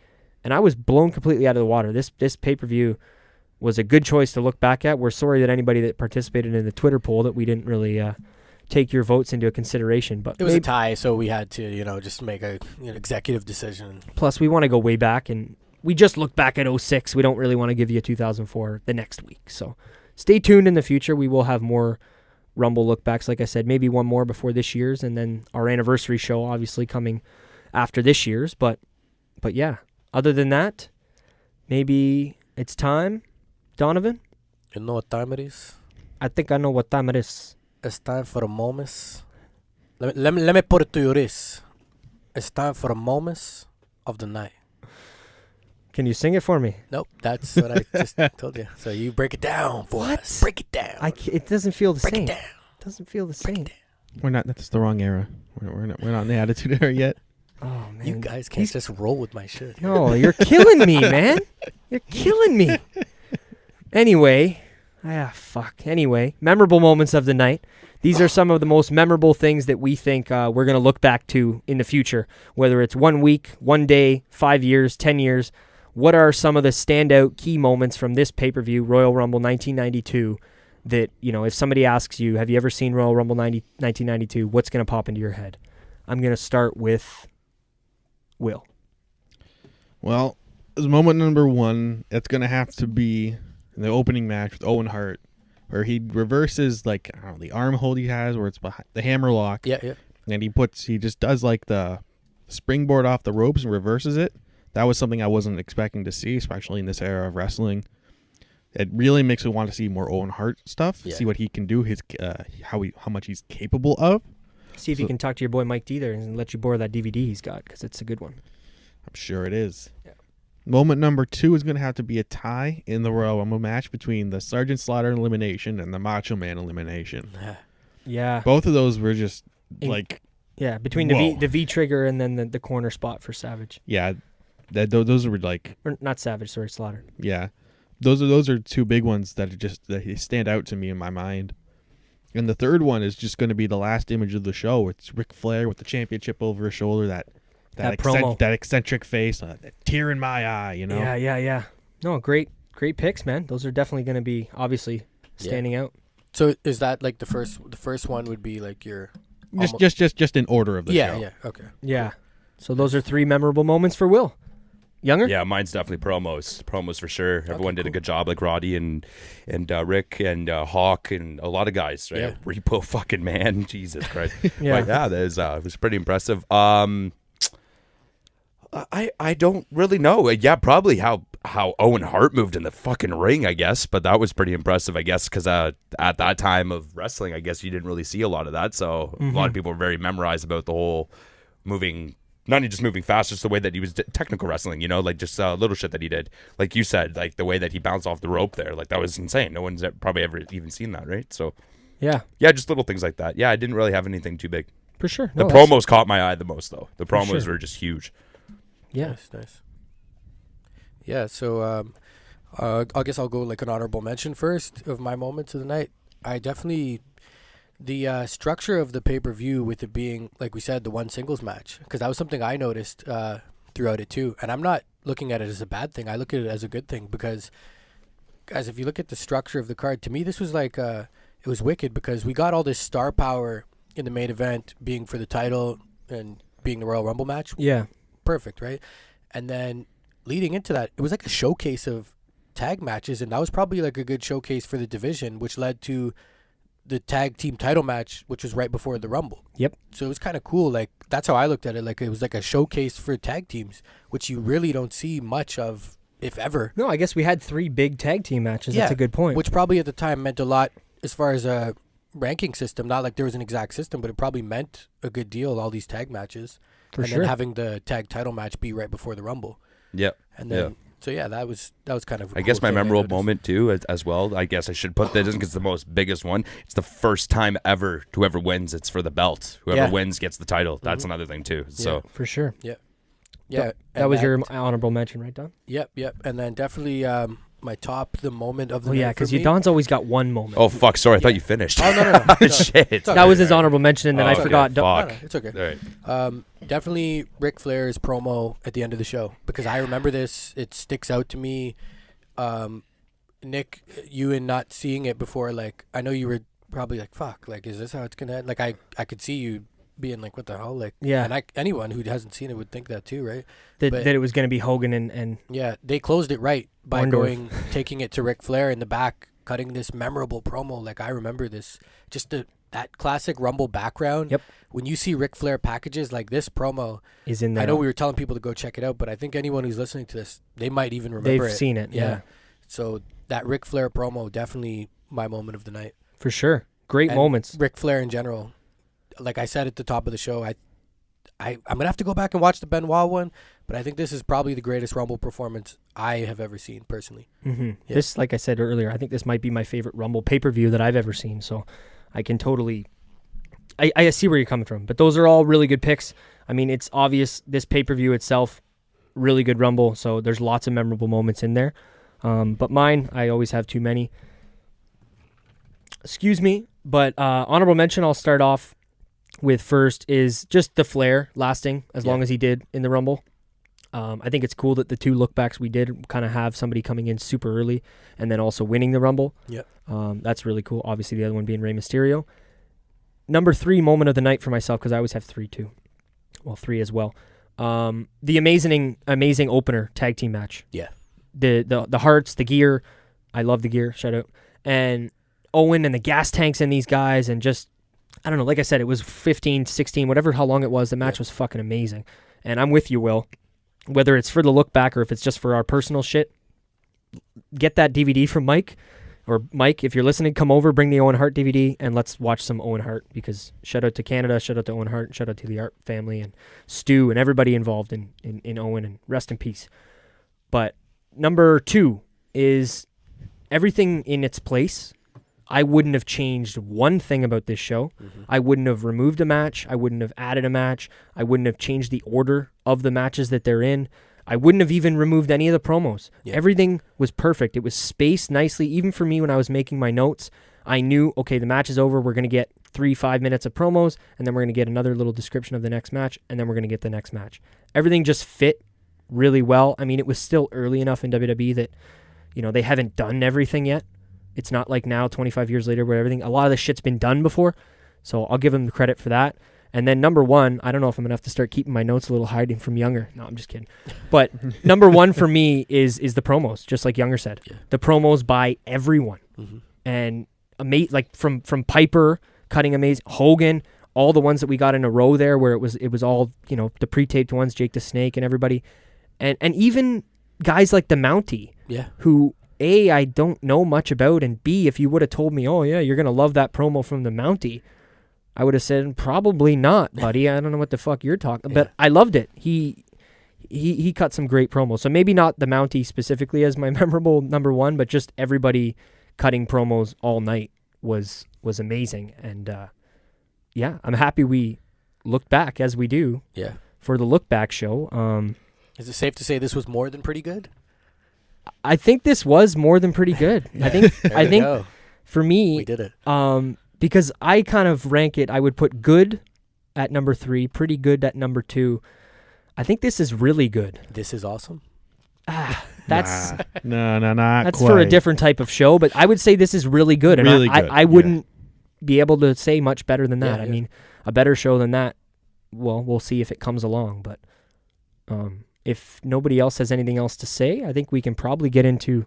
and I was blown completely out of the water. This pay-per-view was a good choice to look back at. We're sorry that anybody that participated in the Twitter poll that we didn't really take your votes into consideration. But it was a tie, so we had to, just make a executive decision. Plus, we want to go way back, and we just looked back at 06. We don't really want to give you 2004 the next week. So stay tuned in the future. We will have more Rumble lookbacks, like I said, maybe one more before this year's, and then our anniversary show obviously coming after this year's. But yeah, other than that, maybe it's time, Donovan? You know what time it is? I think I know what time it is. It's time for the moments. Let me put it to you this. It's time for the moments of the night. Can you sing it for me? Nope, that's what I just told you. So you break it down for us. Break it down. It doesn't feel the same. Break it down. It doesn't feel the same. We're not. That's the wrong era. We're not in the attitude era yet. Oh man, you guys can't just roll with my shit. No, you're killing me, man. You're killing me. Anyway, Anyway, memorable moments of the night. These are some of the most memorable things that we think we're going to look back to in the future, whether it's 1 week, 1 day, 5 years, 10 years. What are some of the standout key moments from this pay-per-view, Royal Rumble 1992, that, if somebody asks you, have you ever seen Royal Rumble 1992, what's going to pop into your head? I'm going to start with Will. Well, as moment number one, it's going to have to be in the opening match with Owen Hart, where he reverses, like, I don't know, the arm hold he has, where it's behind the hammer lock. Yeah. And he just does, like, the springboard off the ropes and reverses it. That was something I wasn't expecting to see, especially in this era of wrestling. It really makes me want to see more Owen Hart stuff, see what he can do, how much he's capable of. See if you can talk to your boy Mike D there and let you borrow that DVD he's got, because it's a good one. I'm sure it is. Yeah. Moment number two is going to have to be a tie in the Royal Rumble match between the Sergeant Slaughter elimination and the Macho Man elimination. Yeah. Both of those were just between the V trigger and then the corner spot for Savage. Yeah, those were like, or not Savage, sorry, Slaughter. Yeah, those are two big ones that stand out to me in my mind. And the third one is just going to be the last image of the show. It's Ric Flair with the championship over his shoulder, that promo, that eccentric face, that tear in my eye, Yeah. No, great picks, man. Those are definitely going to be obviously standing out. So is that like the first one would be like your just in order of the show? Yeah, okay. Yeah. So those are three memorable moments for Will. Younger? Yeah, mine's definitely promos for sure. Everyone did a good job, like Roddy and Rick and Hawk and a lot of guys, right? Yeah. Repo fucking man, Jesus Christ. Yeah. But yeah, it was pretty impressive. I don't really know. Yeah, probably how Owen Hart moved in the fucking ring, I guess. But that was pretty impressive, I guess, because at that time of wrestling, I guess you didn't really see a lot of that. So a lot of people were very memorized about the whole moving. Not only just moving fast, just the way that he was technical wrestling, like just little shit that he did. Like you said, like the way that he bounced off the rope there, like that was insane. No one's probably ever even seen that, right? So, yeah, just little things like that. Yeah, I didn't really have anything too big. For sure. The promos caught my eye the most, though. The promos were just huge. Yeah. Nice. Yeah, so I guess I'll go like an honorable mention first of my moments of the night. I definitely... The structure of the pay-per-view, with it being, like we said, the one singles match, because that was something I noticed throughout it too. And I'm not looking at it as a bad thing. I look at it as a good thing because, guys, if you look at the structure of the card, to me this was like, it was wicked because we got all this star power in the main event being for the title and being the Royal Rumble match. Yeah. Perfect, right? And then leading into that, it was like a showcase of tag matches, and that was probably like a good showcase for the division, which led to the tag team title match, which was right before the Rumble. Yep. So it was kind of cool. Like, that's how I looked at it. Like, it was like a showcase for tag teams, which you really don't see much of, if ever. No, I guess we had 3 big tag team matches. That's a good point. Which probably at the time meant a lot as far as a ranking system. Not like there was an exact system, but it probably meant a good deal, all these tag matches. For and sure. then having the tag title match be right before the Rumble. Yep. And then, so yeah, that was kind of a I cool guess my thing memorable moment too, as well. I guess I should put that in because it's the most biggest one. It's the first time ever whoever wins, it's for the belt. Whoever wins gets the title. That's another thing too. So for sure. Yeah. That was your honorable mention, right, Don? Yep. And then definitely my the moment of the Oh, night yeah, for because me. Don's always got one moment. oh fuck, sorry, I thought you finished. Oh, no. Shit. That was his honorable mention, and then I okay, forgot. fuck. No, it's okay. All right. Definitely Ric Flair's promo at the end of the show, because I remember this. It sticks out to me. Nick, you and not seeing it before, like, I know you were probably like, fuck, like, is this how it's gonna end? Like, I could see you being like, what the hell? Like, Yeah. And anyone who hasn't seen it would think that too, right? That But- it was going to be Hogan and Yeah, they closed it right by Orndorff. taking it to Ric Flair in the back, cutting this memorable promo. Like, I remember this, just that classic Rumble background. Yep. When you see Ric Flair packages like this promo, is in there. I know we were telling people to go check it out, but I think anyone who's listening to this, they might even remember They've it. seen it, yeah. So that Ric Flair promo, definitely my moment of the night. For sure. Great And moments. Ric Flair in general. Like I said at the top of the show, I'm going to have to go back and watch the Benoit one, but I think this is probably the greatest Rumble performance I have ever seen, personally. Mm-hmm. Yeah. This, like I said earlier, I think this might be my favorite Rumble pay-per-view that I've ever seen, so I can totally... I see where you're coming from, but those are all really good picks. I mean, it's obvious this pay-per-view itself, really good Rumble, so there's lots of memorable moments in there. But mine, I always have too many. Excuse me, but honorable mention I'll start off with first is just the Flair lasting as long as he did in the Rumble. I think it's cool that the 2 look-backs we did kind of have somebody coming in super early and then also winning the Rumble. Yep. That's really cool. Obviously, the other one being Rey Mysterio. Number 3 moment of the night for myself, because I always have 3 too. Well, 3 as well. The amazing opener tag team match. Yeah. The hearts, the gear. I love the gear. Shout out. And Owen and the gas tanks in these guys, and just, I don't know, like I said, it was 15, 16, whatever, how long it was. The match was fucking amazing. And I'm with you, Will. Whether it's for the look back or if it's just for our personal shit, get that DVD from Mike. Or Mike, if you're listening, come over, bring the Owen Hart DVD, and let's watch some Owen Hart, because shout out to Canada, shout out to Owen Hart, shout out to the Hart family and Stu and everybody involved in Owen, and rest in peace. But number 2 is everything in its place. I wouldn't have changed one thing about this show. Mm-hmm. I wouldn't have removed a match. I wouldn't have added a match. I wouldn't have changed the order of the matches that they're in. I wouldn't have even removed any of the promos. Yeah. Everything was perfect. It was spaced nicely. Even for me when I was making my notes, I knew, okay, the match is over. We're going to get 3-5 minutes of promos, and then we're going to get another little description of the next match, and then we're going to get the next match. Everything just fit really well. I mean, it was still early enough in WWE that, you know, they haven't done everything yet. It's not like now, 25 years later, where a lot of the shit's been done before. So I'll give them the credit for that. And then number 1, I don't know if I'm going to have to start keeping my notes a little hiding from Younger. No, I'm just kidding. But number 1 for me is the promos, just like Younger said. Yeah. The promos by everyone. Mm-hmm. And like from Piper, cutting amazing, Hogan, all the ones that we got in a row there where it was all, you know, the pre-taped ones, Jake the Snake and everybody. And even guys like the Mountie, who, A, I don't know much about, and B, if you would have told me, oh yeah, you're going to love that promo from the Mountie, I would have said, probably not, buddy. I don't know what the fuck you're talking about. But I loved it. He cut some great promos. So maybe not the Mountie specifically as my memorable number 1, but just everybody cutting promos all night was amazing. And yeah, I'm happy we looked back as we do for the LookBack Show. Is it safe to say this was more than pretty good? I think this was more than pretty good. I think for me, we did it. Because I kind of rank it, I would put good at number 3, pretty good at number 2. I think this is really good. This is awesome. That's not that's quite. for a different type of show, but I would say this is really good. And really good. I wouldn't be able to say much better than that. Yeah, I mean, a better show than that, well, we'll see if it comes along. But if nobody else has anything else to say, I think we can probably get into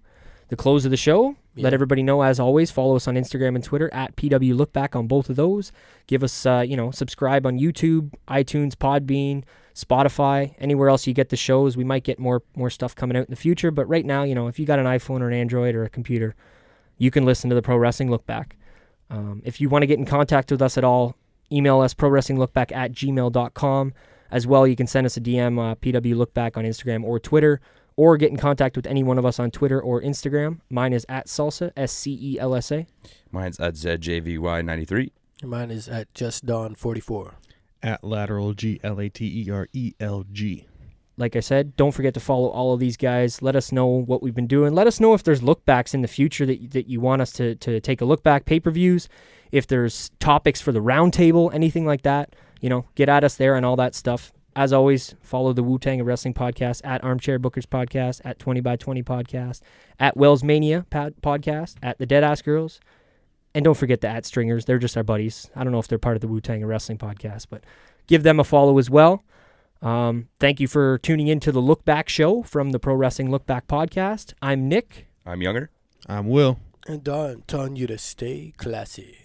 the close of the show. Let everybody know, as always, follow us on Instagram and Twitter at PWLookBack on both of those. Give us, subscribe on YouTube, iTunes, Podbean, Spotify, anywhere else you get the shows. We might get more stuff coming out in the future, but right now, you know, if you got an iPhone or an Android or a computer, you can listen to the Pro Wrestling LookBack. If you want to get in contact with us at all, email us prowrestlinglookback@gmail.com. As well, you can send us a DM, PWLookBack on Instagram or Twitter, or get in contact with any one of us on Twitter or Instagram. Mine is at Salsa, SCELSA. Mine's at ZJVY93. And mine is at JustDon44. At Lateral GLATERELG. Like I said, don't forget to follow all of these guys. Let us know what we've been doing. Let us know if there's lookbacks in the future that you want us to take a look back, pay-per-views, if there's topics for the roundtable, anything like that. You know, get at us there and all that stuff. As always, follow the Wu-Tang of Wrestling Podcast, at Armchair Bookers Podcast, at 20x20 Podcast, at Wells Mania Podcast, at the Deadass Girls. And don't forget the at Stringers. They're just our buddies. I don't know if they're part of the Wu-Tang of Wrestling Podcast, but give them a follow as well. Thank you for tuning in to the LookBack Show from the Pro Wrestling LookBack Podcast. I'm Nick. I'm Younger. I'm Will. And Don telling you to stay classy.